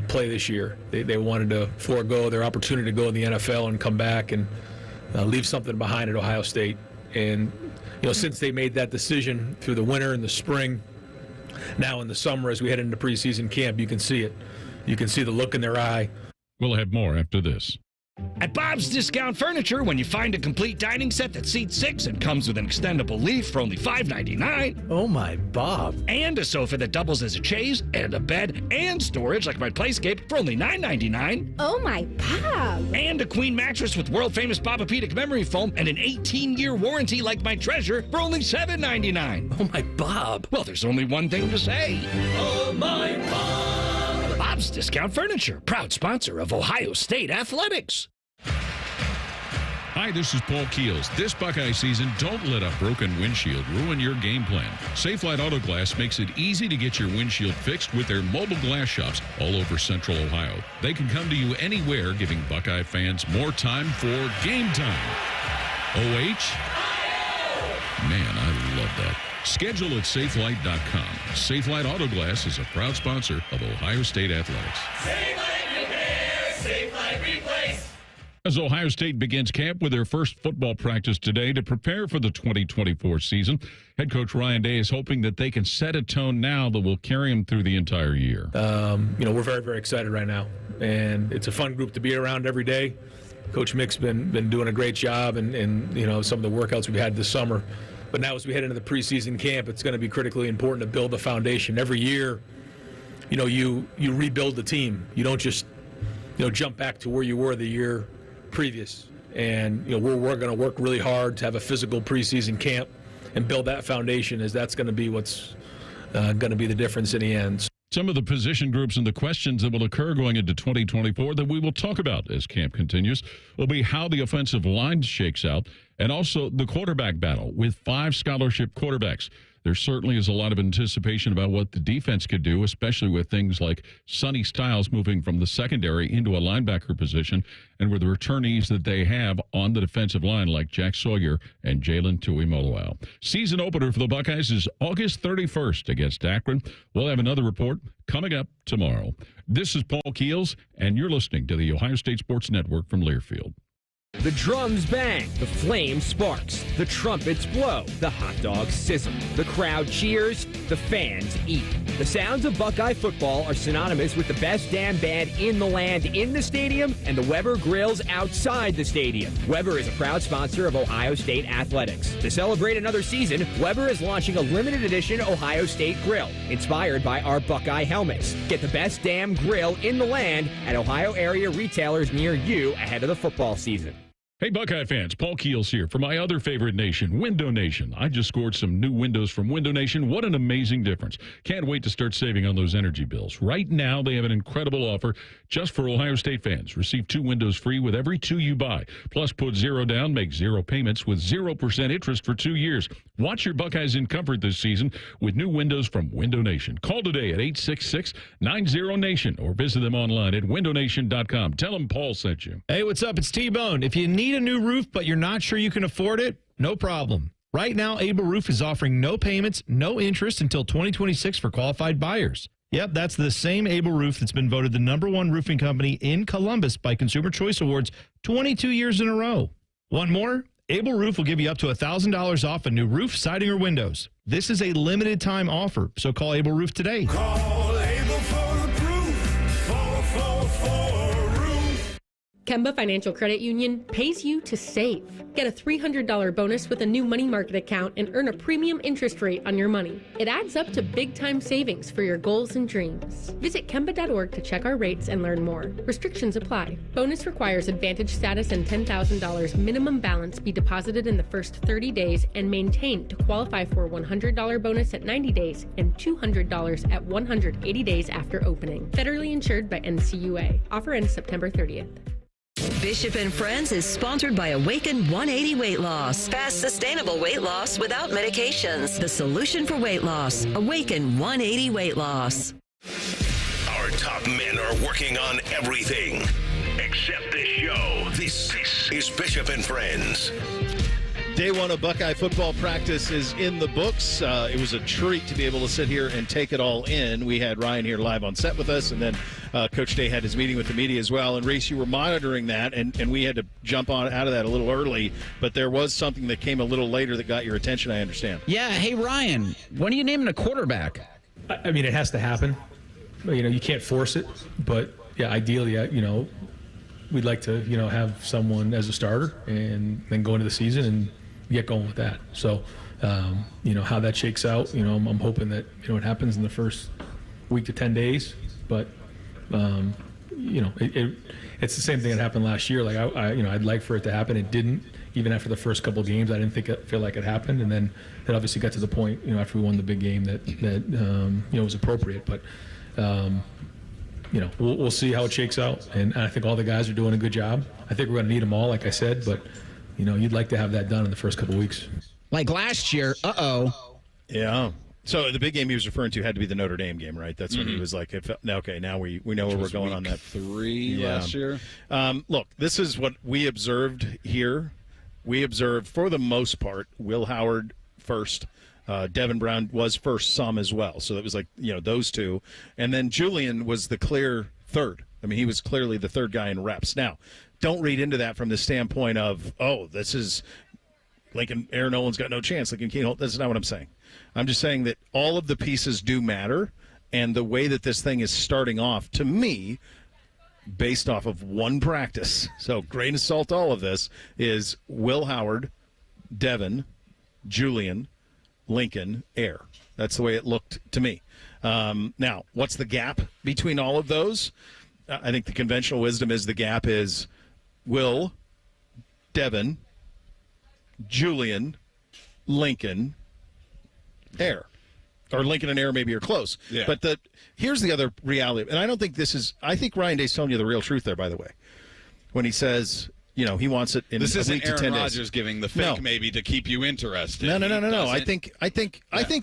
play this year. They wanted to forego their opportunity to go in the NFL and come back and leave something behind at Ohio State. And since they made that decision through the winter and the spring, now in the summer as we head into preseason camp, you can see it. You can see the look in their eye. We'll have more after this. At Bob's Discount Furniture, when you find a complete dining set that seats 6 and comes with an extendable leaf for only $5.99. Oh my Bob. And a sofa that doubles as a chaise and a bed and storage like my Playscape for only $9.99. Oh my Bob. And a queen mattress with world-famous Bobapedic memory foam and an 18-year warranty like my Treasure for only $7.99. Oh my Bob. Well, there's only one thing to say. Oh my Bob. Bob's Discount Furniture, proud sponsor of Ohio State Athletics. Hi, this is Paul Keels. This Buckeye season, don't let a broken windshield ruin your game plan. Safelite Auto Glass makes it easy to get your windshield fixed with their mobile glass shops all over Central Ohio. They can come to you anywhere, giving Buckeye fans more time for game time. OH? Man, I love that. Schedule at safelite.com. Safelite Auto Glass is a proud sponsor of Ohio State Athletics. Safelite repair, Safelite replace. As Ohio State begins camp with their first football practice today to prepare for the 2024 season, head coach Ryan Day is hoping that they can set a tone now that will carry them through the entire year. We're very, very excited right now, and it's a fun group to be around every day. Coach Mick's been doing a great job, and some of the workouts we've had this summer. But now as we head into the preseason camp, it's going to be critically important to build the foundation. Every year, you rebuild the team. You don't just, jump back to where you were the year previous. And, we're going to work really hard to have a physical preseason camp and build that foundation, as that's going to be what's going to be the difference in the end. Some of the position groups and the questions that will occur going into 2024 that we will talk about as camp continues will be how the offensive line shakes out and also the quarterback battle with 5 scholarship quarterbacks. There certainly is a lot of anticipation about what the defense could do, especially with things like Sonny Styles moving from the secondary into a linebacker position and with the returnees that they have on the defensive line like Jack Sawyer and Jalen Tuimoloau. Season opener for the Buckeyes is August 31st against Akron. We'll have another report coming up tomorrow. This is Paul Keels, and you're listening to the Ohio State Sports Network from Learfield. The drums bang, the flame sparks, the trumpets blow, the hot dogs sizzle, the crowd cheers, the fans eat. The sounds of Buckeye football are synonymous with the best damn band in the land in the stadium and the Weber Grills outside the stadium. Weber is a proud sponsor of Ohio State Athletics. To celebrate another season, Weber is launching a limited edition Ohio State grill, inspired by our Buckeye helmets. Get the best damn grill in the land at Ohio area retailers near you ahead of the football season. Hey, Buckeye fans, Paul Keels here for my other favorite nation, Window Nation. I just scored some new windows from Window Nation. What an amazing difference. Can't wait to start saving on those energy bills. Right now, they have an incredible offer just for Ohio State fans. Receive 2 windows free with every 2 you buy. Plus, put 0 down, make 0 payments with 0% interest for 2 years. Watch your Buckeyes in comfort this season with new windows from Window Nation. Call today at 866-90-NATION or visit them online at windownation.com. Tell them Paul sent you. Hey, what's up? It's T-Bone. If you need a new roof, but you're not sure you can afford it, no problem. Right now, Able Roof is offering no payments, no interest until 2026 for qualified buyers. Yep, that's the same Able Roof that's been voted the #1 roofing company in Columbus by Consumer Choice Awards 22 years in a row. Want more? Able Roof will give you up to $1,000 off a new roof, siding, or windows. This is a limited time offer, so call Able Roof today. Call Able for the proof. 444 roof. Kemba Financial Credit Union pays you to save. Get a $300 bonus with a new money market account and earn a premium interest rate on your money. It adds up to big-time savings for your goals and dreams. Visit Kemba.org to check our rates and learn more. Restrictions apply. Bonus requires Advantage status and $10,000 minimum balance be deposited in the first 30 days and maintained to qualify for a $100 bonus at 90 days and $200 at 180 days after opening. Federally insured by NCUA. Offer ends September 30th. Bishop and Friends is sponsored by Awaken 180 Weight Loss. Fast, sustainable weight loss without medications. The solution for weight loss. Awaken 180 Weight Loss. Our top men are working on everything except this show. This is Bishop and Friends. Day one of Buckeye football practice is in the books. It was a treat to be able to sit here and take it all in. We had Ryan here live on set with us, and then Coach Day had his meeting with the media as well. And, Reese, you were monitoring that, and we had to jump on out of that a little early. But there was something that came a little later that got your attention, I understand. Yeah. Hey, Ryan, when are you naming a quarterback? I mean, it has to happen. You can't force it. But, yeah, ideally, we'd like to, have someone as a starter and then go into the season and get going with that. So, how that shakes out, I'm hoping that, it happens in the first week to 10 days. But, it's the same thing that happened last year. Like, I'd like for it to happen. It didn't. Even after the first couple of games, I didn't feel like it happened. And then it obviously got to the point, after we won the big game that was appropriate. But, we'll see how it shakes out. And I think all the guys are doing a good job. I think we're going to need them all, like I said, but you'd like to have that done in the first couple of weeks. Like last year, Yeah. So the big game he was referring to had to be the Notre Dame game, right? That's when he was like, okay, now we know where we're going on that. 3 last year. Look, this is what we observed here. We observed, for the most part, Will Howard first. Devin Brown was first some as well. So it was like, those two. And then Julian was the clear third. I mean, he was clearly the third guy in reps. Now, don't read into that from the standpoint of, this is Lincoln, Aaron Nolan's got no chance. Lincoln Keenholz, that's not what I'm saying. I'm just saying that all of the pieces do matter, and the way that this thing is starting off, to me, based off of one practice, so grain of salt all of this, is Will Howard, Devin, Julian, Lincoln, Air. That's the way it looked to me. Now, what's the gap between all of those? I think the conventional wisdom is the gap is Will, Devin, Julian, Lincoln, Air. Or Lincoln and Air maybe are close. Yeah. But here's the other reality. And I don't think I think Ryan Day's telling you the real truth there, by the way, when he says, he wants it in this a isn't week to Aaron 10 days. Rodgers giving the fake maybe to keep you interested. No. I think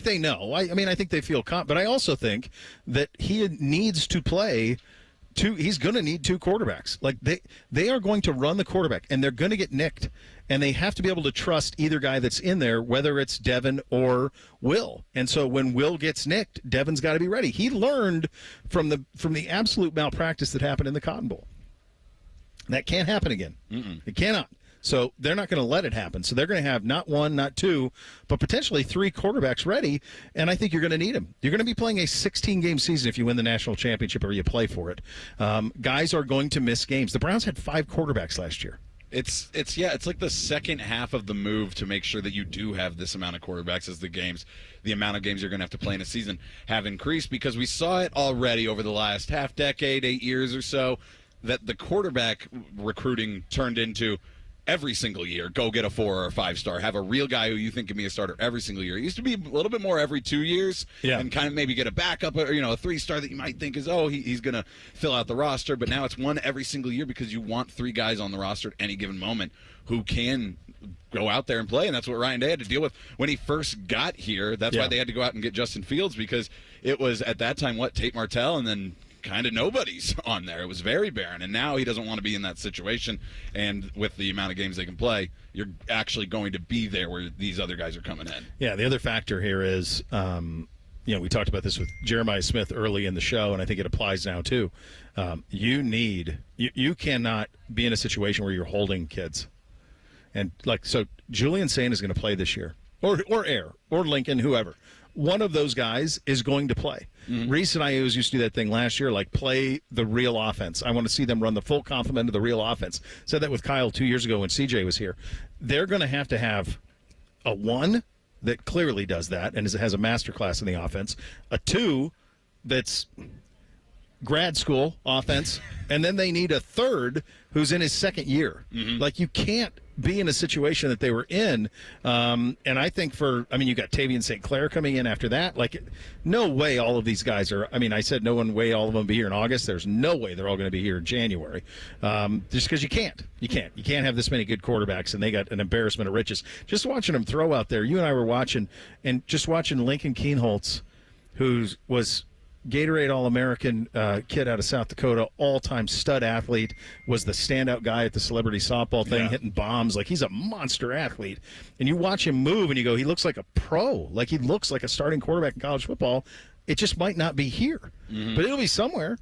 they know. I think they feel but I also think that he needs to play he's going to need two quarterbacks. Like they are going to run the quarterback, and they're going to get nicked, and they have to be able to trust either guy that's in there, whether it's Devin or Will. And so when Will gets nicked, Devin's got to be ready. He learned from the absolute malpractice that happened in the Cotton Bowl. That can't happen again. It cannot. So they're not going to let it happen. So they're going to have not one, not two, but potentially 3 quarterbacks ready, and I think you're going to need them. You're going to be playing a 16-game season if you win the national championship or you play for it. Guys are going to miss games. The Browns had 5 quarterbacks last year. It's like the second half of the move to make sure that you do have this amount of quarterbacks as the amount of games you're going to have to play in a season have increased, because we saw it already over the last half decade, 8 years or so, that the quarterback recruiting turned into every single year, go get a 4 or a 5-star. Have a real guy who you think can be a starter every single year. It used to be a little bit more every 2 years, and kind of maybe get a backup, or a 3-star that you might think is, he's going to fill out the roster. But now it's one every single year, because you want 3 guys on the roster at any given moment who can go out there and play, and that's what Ryan Day had to deal with when he first got here. That's why they had to go out and get Justin Fields, because it was at that time Tate Martell, and then kind of nobody's on there. It was very barren, and now he doesn't want to be in that situation. And with the amount of games they can play, you're actually going to be there where these other guys are coming in. Yeah, the other factor here is, we talked about this with Jeremiah Smith early in the show, and I think it applies now too. You cannot be in a situation where you're holding kids. And so Julian Sain is going to play this year, or Air, or Lincoln, whoever. One of those guys is going to play. Reese and I always used to do that thing last year, like play the real offense. I want to see them run the full complement of the real offense. Said that with Kyle 2 years ago when CJ was here. They're going to have a 1 that clearly does that and has a master class in the offense, a 2 that's grad school offense, and then they need a 3rd who's in his second year. Like, you can't be in a situation that they were in. And I think you got Tavian St. Clair coming in after that. Like, no way all of these guys are. I mean, I said no one way all of them will be here in August. There's no way they're all going to be here in January. Just because you can't. You can't have this many good quarterbacks, and they got an embarrassment of riches. Just watching them throw out there. You and I were watching, and just watching Lincoln Kienholz, who was Gatorade All-American kid out of South Dakota, all-time stud athlete, was the standout guy at the celebrity softball thing, hitting bombs. Like, he's a monster athlete. And you watch him move, and you go, he looks like a pro. Like, he looks like a starting quarterback in college football. It just might not be here. But it'll be somewhere.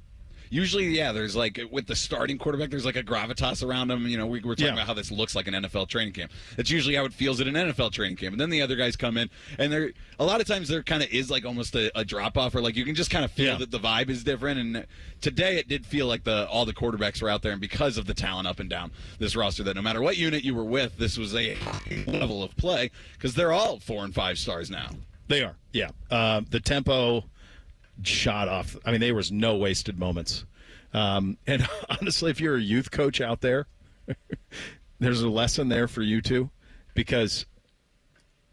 Usually, there's like, with the starting quarterback, there's like a gravitas around him. You know, we're talking about how this looks like an NFL training camp. That's usually how it feels at an NFL training camp. And then the other guys come in, and a lot of times there kind of is like almost a drop-off, or like you can just kind of feel that the vibe is different. And today it did feel like all the quarterbacks were out there, and because of the talent up and down this roster, that no matter what unit you were with, this was a high level of play, because they're all 4 and 5 stars now. They are, the tempo shot off. I mean, there was no wasted moments. And honestly, if you're a youth coach out there, there's a lesson there for you too, because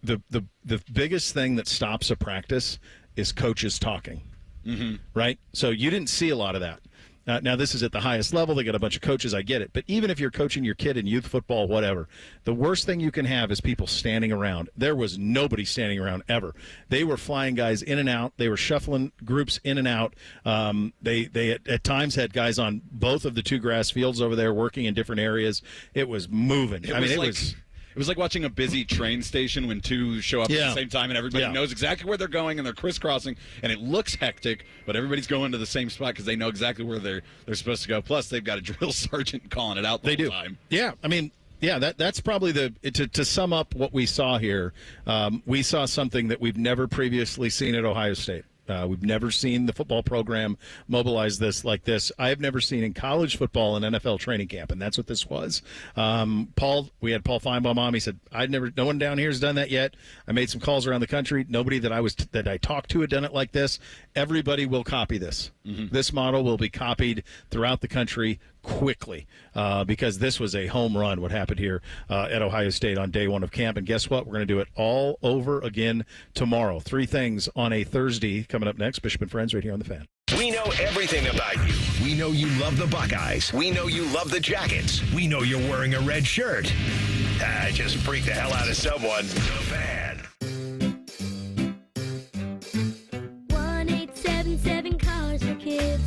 the biggest thing that stops a practice is coaches talking, right? So you didn't see a lot of that. Now, this is at the highest level. They got a bunch of coaches. I get it. But even if you're coaching your kid in youth football, whatever, the worst thing you can have is people standing around. There was nobody standing around ever. They were flying guys in and out. They were shuffling groups in and out. They at times had guys on both of the 2 grass fields over there working in different areas. It was moving. It was like watching a busy train station when 2 show up at the same time, and everybody knows exactly where they're going, and they're crisscrossing, and it looks hectic, but everybody's going to the same spot because they know exactly where they're supposed to go. Plus, they've got a drill sergeant calling it out the whole time. Yeah, I mean, that's probably to sum up what we saw here. We saw something that we've never previously seen at Ohio State. We've never seen the football program mobilize this like this. I have never seen in college football an NFL training camp, and that's what this was. We had Paul Finebaum on. He said, no one down here has done that yet. I made some calls around the country. Nobody that I talked to had done it like this. Everybody will copy this. This model will be copied throughout the country quickly, because this was a home run, what happened here at Ohio State on day 1 of camp. And guess what? We're going to do it all over again tomorrow. 3 things on a Thursday coming up next. Bishop and Friends right here on The Fan. We know everything about you. We know you love the Buckeyes. We know you love the Jackets. We know you're wearing a red shirt. Just freak the hell out of someone. The Fan. 1877 Cars for Kids.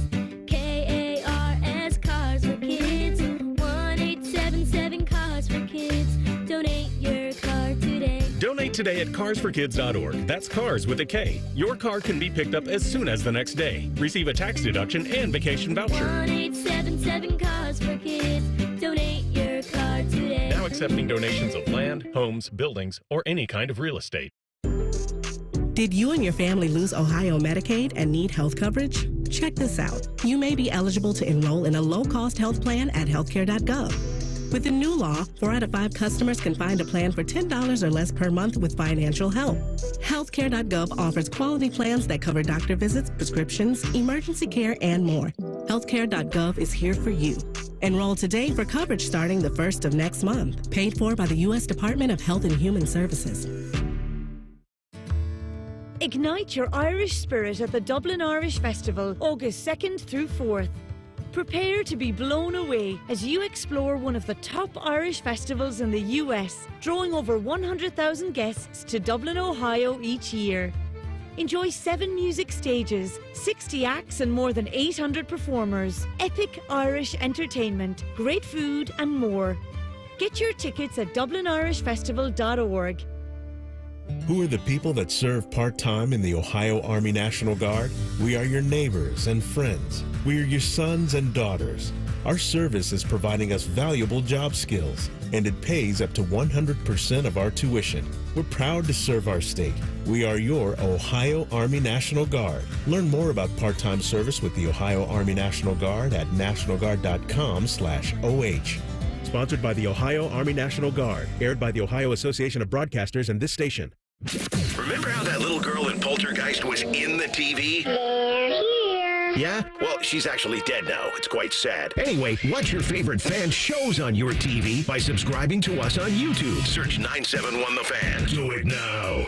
KARS Cars for Kids. 1877 Cars for Kids. Donate your car today. Donate today at carsforkids.org. That's cars with a K. Your car can be picked up as soon as the next day. Receive a tax deduction and vacation voucher. 1877 Cars for Kids. Donate your car today. Now accepting donations of land, homes, buildings, or any kind of real estate. Did you and your family lose Ohio Medicaid and need health coverage? Check this out. You may be eligible to enroll in a low-cost health plan at healthcare.gov. With the new law, 4 out of 5 customers can find a plan for $10 or less per month with financial help. Healthcare.gov offers quality plans that cover doctor visits, prescriptions, emergency care, and more. Healthcare.gov is here for you. Enroll today for coverage starting the 1st of next month. Paid for by the U.S. Department of Health and Human Services. Ignite your Irish spirit at the Dublin Irish Festival, August 2nd through 4th. Prepare to be blown away as you explore one of the top Irish festivals in the US, drawing over 100,000 guests to Dublin, Ohio each year. Enjoy 7 music stages, 60 acts and more than 800 performers, epic Irish entertainment, great food and more. Get your tickets at dublinirishfestival.org. Who are the people that serve part-time in the Ohio Army National Guard? We are your neighbors and friends. We are your sons and daughters. Our service is providing us valuable job skills, and it pays up to 100% of our tuition. We're proud to serve our state. We are your Ohio Army National Guard. Learn more about part-time service with the Ohio Army National Guard at nationalguard.com/OH. Sponsored by the Ohio Army National Guard. Aired by the Ohio Association of Broadcasters and this station. Remember how that little girl in Poltergeist was in the TV? They're here. Yeah? Well, she's actually dead now. It's quite sad. Anyway, watch your favorite fan shows on your TV by subscribing to us on YouTube. Search 971 The Fan. Do it now.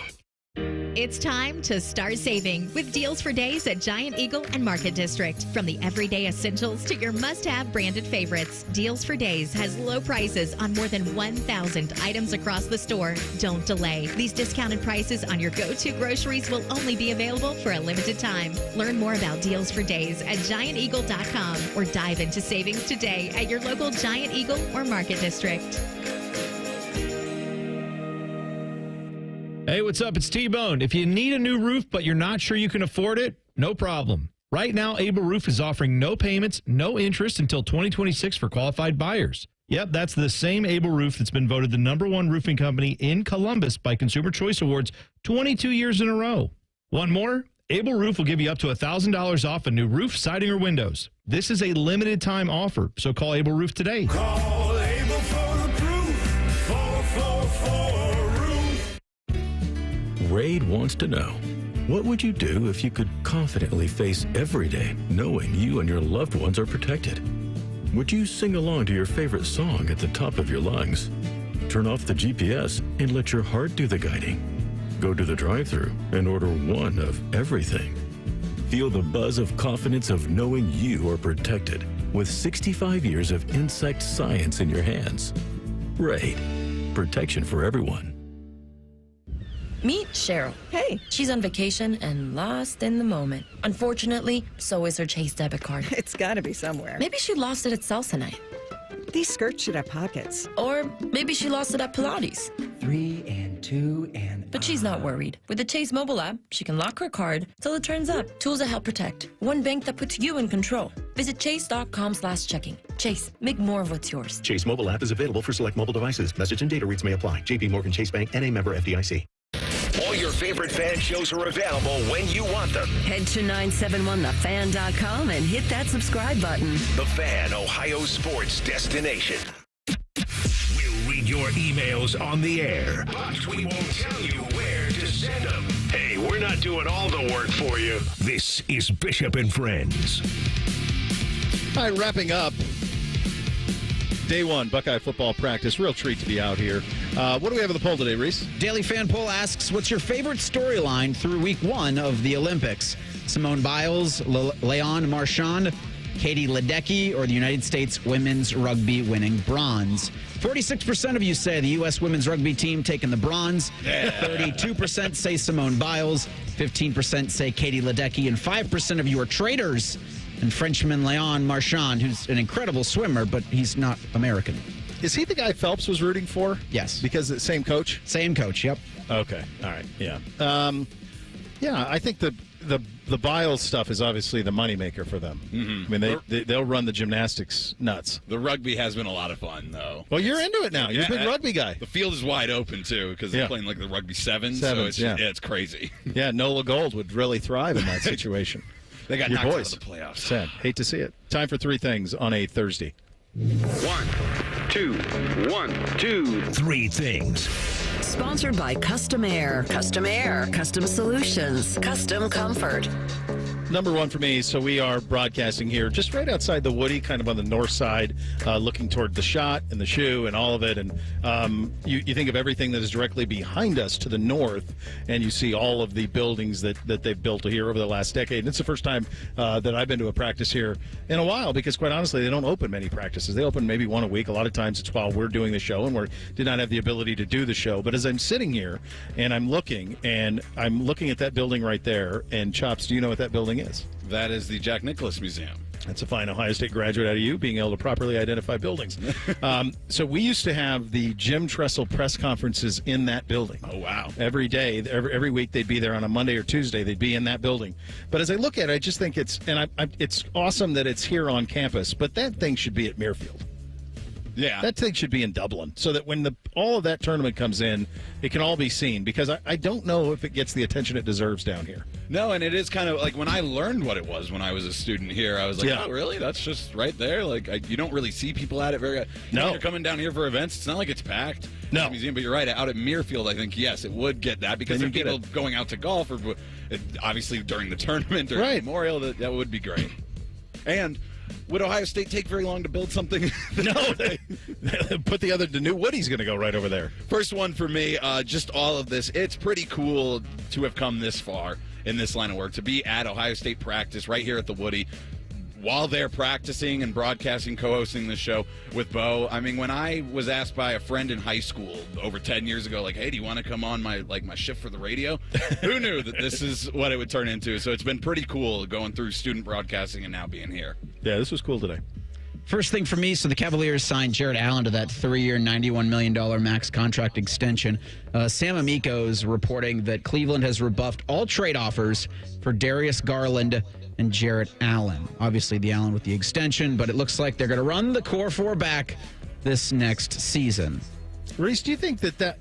It's time to start saving with deals for days at Giant Eagle and Market District. From the everyday essentials to your must-have branded favorites, Deals for Days has low prices on more than 1,000 items across the store. Don't delay. These discounted prices on your go-to groceries will only be available for a limited time. Learn more about Deals for Days at gianteagle.com or dive into savings today at your local Giant Eagle or Market District. Hey, what's up? It's T-Bone. If you need a new roof, but you're not sure you can afford it, no problem. Right now, Able Roof is offering no payments, no interest until 2026 for qualified buyers. Yep, that's the same Able Roof that's been voted the #1 roofing company in Columbus by Consumer Choice Awards 22 years in a row. Want more? Able Roof will give you up to $1,000 off a new roof, siding, or windows. This is a limited time offer, so call Able Roof today. Call Able for the proof. 444 Roof. Raid wants to know, what would you do if you could confidently face every day knowing you and your loved ones are protected? Would you sing along to your favorite song at the top of your lungs? Turn off the GPS and let your heart do the guiding. Go to the drive-thru and order one of everything. Feel the buzz of confidence of knowing you are protected with 65 years of insect science in your hands. Raid. Protection for everyone. Meet Cheryl. Hey. She's on vacation and lost in the moment. Unfortunately, so is her Chase debit card. It's gotta be somewhere. Maybe she lost it at salsa night. These skirts should have pockets. Or maybe she lost it at Pilates. 3 and 2 and... But she's not worried. With the Chase mobile app, she can lock her card till it turns up. Tools that help protect. One bank that puts you in control. Visit chase.com/checking. Chase, make more of what's yours. Chase mobile app is available for select mobile devices. Message and data rates may apply. JP Morgan Chase Bank, N.A. member FDIC. All your favorite fan shows are available when you want them. Head to 971thefan.com and hit that subscribe button. The Fan, Ohio sports destination. We'll read your emails on the air, but we won't tell you where to send them. Hey, we're not doing all the work for you. This is Bishop and Friends. All right, wrapping up day one, Buckeye football practice. Real treat to be out here. What do we have in the poll today, Reese? Daily Fan Poll asks, what's your favorite storyline through week one of the Olympics? Simone Biles, Leon Marchand, Katie Ledecky, or the United States women's rugby winning bronze? 46% of you say the U.S. women's rugby team taking the bronze. 32% say Simone Biles. 15% say Katie Ledecky. And 5% of you are traitors. And Frenchman Leon Marchand, who's an incredible swimmer, but he's not American. Is he the guy Phelps was rooting for? Yes. Because the same coach? Same coach, yep. Okay. All right. Yeah. Yeah, I think the Biles stuff is obviously the moneymaker for them. Mm-hmm. I mean, they'll run the gymnastics nuts. The rugby has been a lot of fun, though. Well, you're into it now. You're a big rugby guy. The field is wide open, too, because they're playing like the rugby sevens. So it's crazy. Yeah, Nola Gold would really thrive in that situation. They got your knocked boys. out of the playoffs. Sad. Hate to see it. Time for three things on a Thursday. 1, 2, 1, 2, 3 things. Sponsored by Custom Air. Custom Air. Custom Solutions. Custom Comfort. Number one for me, so we are broadcasting here just right outside the Woody, kind of on the north side, looking toward the shot and the shoe and all of it. And you think of everything that is directly behind us to the north, and you see all of the buildings that they've built here over the last decade. And it's the first time that I've been to a practice here in a while, because quite honestly, they don't open many practices. They open maybe one a week. A lot of times it's while we're doing the show, and we did not have the ability to do the show. But as I'm sitting here and I'm looking at that building right there, and Chops, do you know what that building is? That is the Jack Nicklaus Museum. That's a fine Ohio State graduate out of you, being able to properly identify buildings. So we used to have the Jim Tressel press conferences in that building. Oh, wow. Every day, every week they'd be there on a Monday or Tuesday. They'd be in that building. But as I look at it, I just think it's awesome that it's here on campus, but that thing should be at Muirfield. Yeah. That thing should be in Dublin so that when all of that tournament comes in, it can all be seen, because I don't know if it gets the attention it deserves down here. No, and it is kind of like when I learned what it was when I was a student here, I was like, oh, really? That's just right there? Like, you don't really see people at it very. No. When you're coming down here for events, it's not like it's packed. No. Museum, but you're right. Out at Muirfield, I think, yes, it would get that because Then there you are people going out to golf or obviously during the tournament or Memorial. That would be great. And would Ohio State take very long to build something? No, they put the new Woody's going to go right over there. First one for me, just all of this. It's pretty cool to have come this far in this line of work, to be at Ohio State practice right here at the Woody while they're practicing and broadcasting, co-hosting the show with Bo. I mean, when I was asked by a friend in high school over 10 years ago, like, hey, do you want to come on my shift for the radio? Who knew that this is what it would turn into? So it's been pretty cool going through student broadcasting and now being here. Yeah, this was cool today. First thing for me, so the Cavaliers signed Jared Allen to that 3-year, $91 million max contract extension. Sam Amico's reporting that Cleveland has rebuffed all trade offers for Darius Garland and Jarrett Allen. Obviously, the Allen with the extension, but it looks like they're going to run the core four back this next season. Reese, do you think that...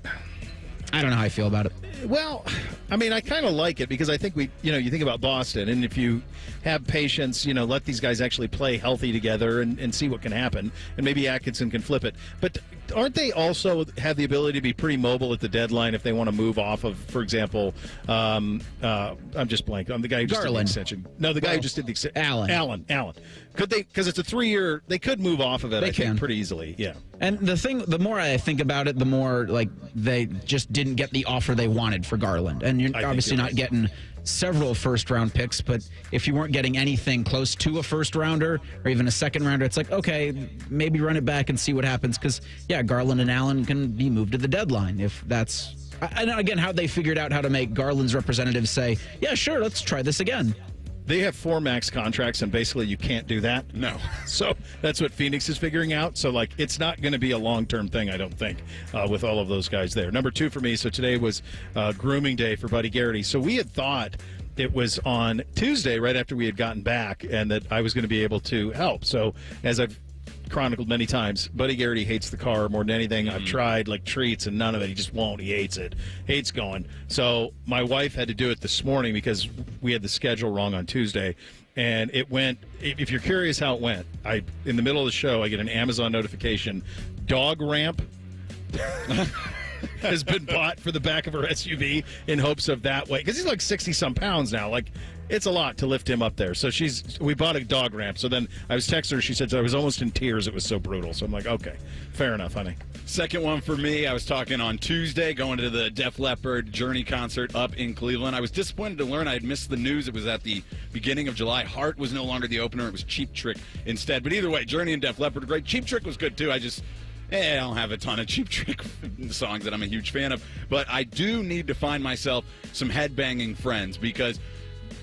I don't know how I feel about it. Well, I mean, I kind of like it because I think you think about Boston, and if you have patience, let these guys actually play healthy together and see what can happen, and maybe Atkinson can flip it. But aren't they also have the ability to be pretty mobile at the deadline if they want to move off of, for example, I'm just blank on the guy who just Garland. did the extension. No, the guy who just did the extension. Allen. Could they? Because it's a 3-year. They could move off of it. I think pretty easily. Yeah. And the more I think about it, the more like they just didn't get the offer they wanted for Garland. And you're obviously not getting several first-round picks, but if you weren't getting anything close to a first-rounder or even a second-rounder, it's like, okay, maybe run it back and see what happens. Because, Garland and Allen can be moved to the deadline if that's... And again, how they figured out how to make Garland's representatives say, yeah, sure, let's try this again. They have 4 max contracts, and basically you can't do that. No. So that's what Phoenix is figuring out. So, it's not going to be a long-term thing, I don't think, with all of those guys there. Number 2 for me, so today was grooming day for Buddy Garrity. So we had thought it was on Tuesday, right after we had gotten back, and that I was going to be able to help. So as I've chronicled many times, Buddy Garrity hates the car more than anything. I've tried treats and none of it. He just won't. He hates it. Hates going. So my wife had to do it this morning because we had the schedule wrong on Tuesday. And it went, if you're curious how it went, in the middle of the show, I get an Amazon notification, dog ramp has been bought for the back of her SUV in hopes of that way. Because he's 60-some pounds now. It's a lot to lift him up there. So we bought a dog ramp. So then I was texting her. She said I was almost in tears. It was so brutal. So I'm like, okay, fair enough, honey. Second one for me, I was talking on Tuesday, going to the Def Leppard Journey concert up in Cleveland. I was disappointed to learn I had missed the news. It was at the beginning of July. Heart was no longer the opener. It was Cheap Trick instead. But either way, Journey and Def Leppard are great. Cheap Trick was good, too. I don't have a ton of Cheap Trick songs that I'm a huge fan of. But I do need to find myself some headbanging friends because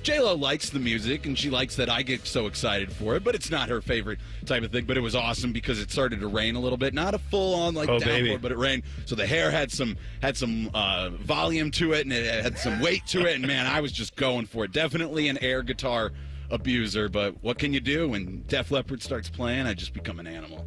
J-Lo likes the music, and she likes that I get so excited for it, but it's not her favorite type of thing. But it was awesome because it started to rain a little bit. Not a full-on downpour, baby. But it rained. So the hair had some volume to it, and it had some weight to it. And, man, I was just going for it. Definitely an air guitar abuser, but what can you do? When Def Leppard starts playing, I just become an animal.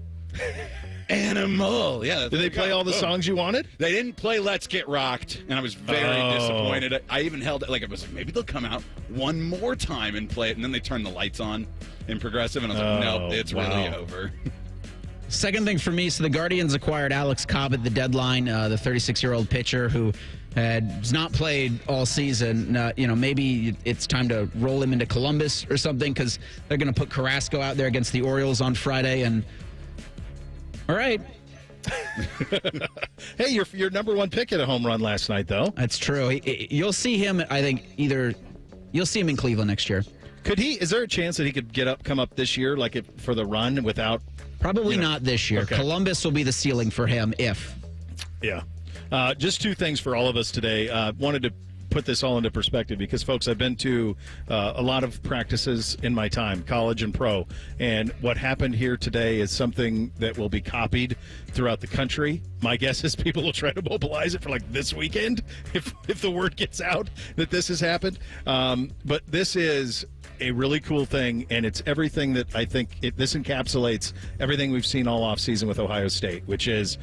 Animal. Yeah. Did they play all the songs you wanted? They didn't play Let's Get Rocked, and I was very disappointed. I even held it I was like, maybe they'll come out one more time and play it, and then they turned the lights on in Progressive, and I was like, nope, it's really over. Second thing for me, so the Guardians acquired Alex Cobb at the deadline, the 36-year-old pitcher who has not played all season. Maybe it's time to roll him into Columbus or something because they're going to put Carrasco out there against the Orioles on Friday, and all right. Hey, your number 1 pick at a home run last night, though. That's true. You'll see him, I think, you'll see him in Cleveland next year. Is there a chance that he could come up this year, for the run without? Probably not this year. Okay. Columbus will be the ceiling for him if. Yeah. Just 2 things for all of us today. Wanted to put this all into perspective because, folks, I've been to a lot of practices in my time, college and pro, and what happened here today is something that will be copied throughout the country. My guess is people will try to mobilize it for like this weekend if the word gets out that this has happened. But this is a really cool thing, and it's everything that I think this encapsulates everything we've seen all offseason with Ohio State, which is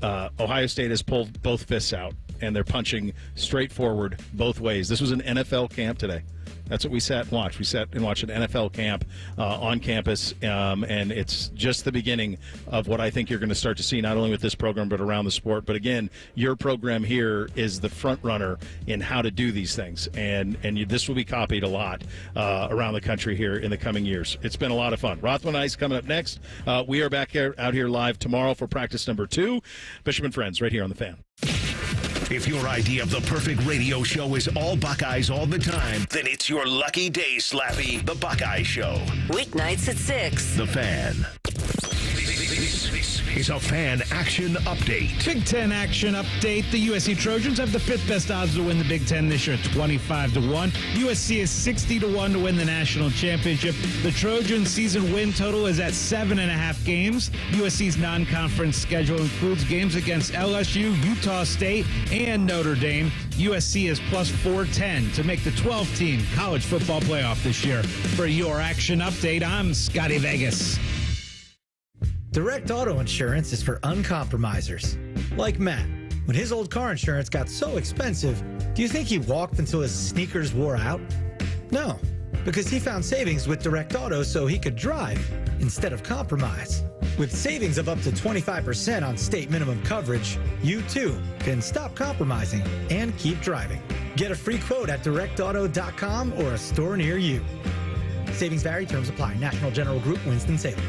Ohio State has pulled both fists out, and they're punching straight forward both ways. This was an NFL camp today. That's what we sat and watched. We sat and watched an NFL camp on campus, and it's just the beginning of what I think you're going to start to see, not only with this program but around the sport. But again, your program here is the front runner in how to do these things, and this will be copied a lot around the country here in the coming years. It's been a lot of fun. Rothman Ice coming up next. We are back out here live tomorrow for practice number 2. Bishop and Friends right here on The Fan. If your idea of the perfect radio show is all Buckeyes all the time, then it's your lucky day, Slappy, the Buckeye Show. Weeknights at 6. The Fan. This is a Fan Action Update. Big Ten Action Update. The USC Trojans have the 5th best odds to win the Big Ten this year at 25-1. USC is 60-1 to win the national championship. The Trojans' season win total is at 7.5 games. USC's non-conference schedule includes games against LSU, Utah State, and Notre Dame. USC is plus 410 to make the 12-team college football playoff this year. For your Action Update, I'm Scotty Vegas. Direct auto insurance is for uncompromisers, like Matt. When his old car insurance got so expensive, do you think he walked until his sneakers wore out? No, because he found savings with Direct Auto so he could drive instead of compromise. With savings of up to 25% on state minimum coverage, you too can stop compromising and keep driving. Get a free quote at directauto.com or a store near you. Savings vary, terms apply. National General Group, Winston-Salem.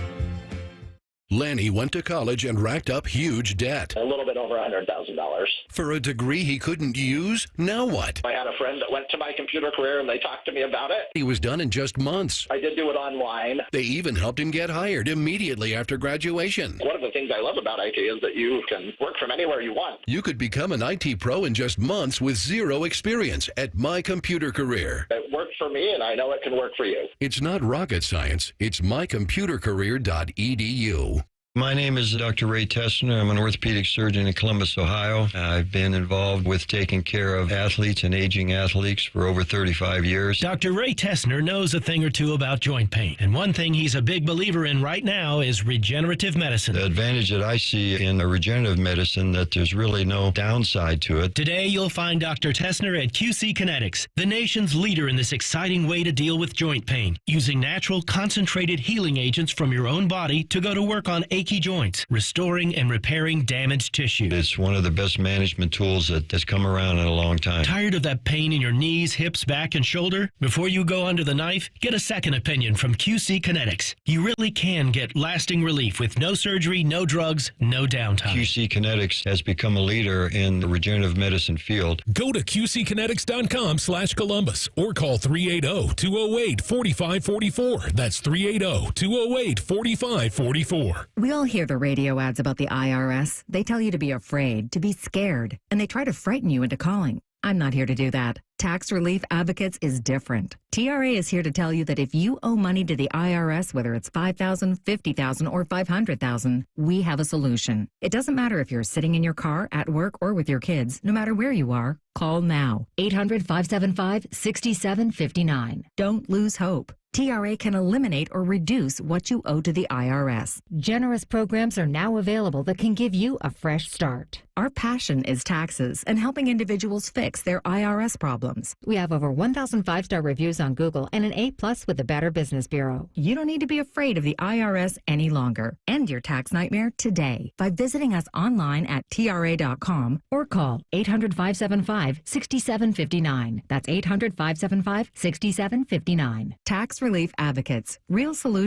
Lanny went to college and racked up huge debt. A little bit over $100,000. For a degree he couldn't use? Now what? I had a friend that went to my computer career and they talked to me about it. He was done in just months. I did do it online. They even helped him get hired immediately after graduation. One of the things I love about IT is that you can work from anywhere you want. You could become an IT pro in just months with zero experience at My Computer Career. It worked for me, and I know it can work for you. It's not rocket science. It's mycomputercareer.edu. My name is Dr. Ray Tessner. I'm an orthopedic surgeon in Columbus, Ohio. I've been involved with taking care of athletes and aging athletes for over 35 years. Dr. Ray Tessner knows a thing or two about joint pain, and one thing he's a big believer in right now is regenerative medicine. The advantage that I see in a regenerative medicine that there's really no downside to it. Today, you'll find Dr. Tessner at QC Kinetics, the nation's leader in this exciting way to deal with joint pain, using natural concentrated healing agents from your own body to go to work on achy joints, restoring and repairing damaged tissue. It's one of the best management tools that has come around in a long time. Tired of that pain in your knees, hips, back, and shoulder? Before you go under the knife, get a second opinion from QC Kinetics. You really can get lasting relief with no surgery, no drugs, no downtime. QC Kinetics has become a leader in the regenerative medicine field. Go to QCkinetics.com/Columbus or call 380-208-4544. That's 380-208-4544. We all hear the radio ads about the IRS. They tell you to be afraid, to be scared, and they try to frighten you into calling. I'm not here to do that. Tax Relief Advocates is different. TRA is here to tell you that if you owe money to the IRS, whether it's $5,000, $50,000, or $500,000, we have a solution. It doesn't matter if you're sitting in your car, at work, or with your kids. No matter where you are, call now. 800-575-6759. Don't lose hope. TRA can eliminate or reduce what you owe to the IRS. Generous programs are now available that can give you a fresh start. Our passion is taxes and helping individuals fix their IRS problems. We have over 1,000 5-star reviews on Google and an A+ with the Better Business Bureau. You don't need to be afraid of the IRS any longer. End your tax nightmare today by visiting us online at TRA.com or call 800-575-6759. That's 800-575-6759. Tax Relief Advocates. Real solutions.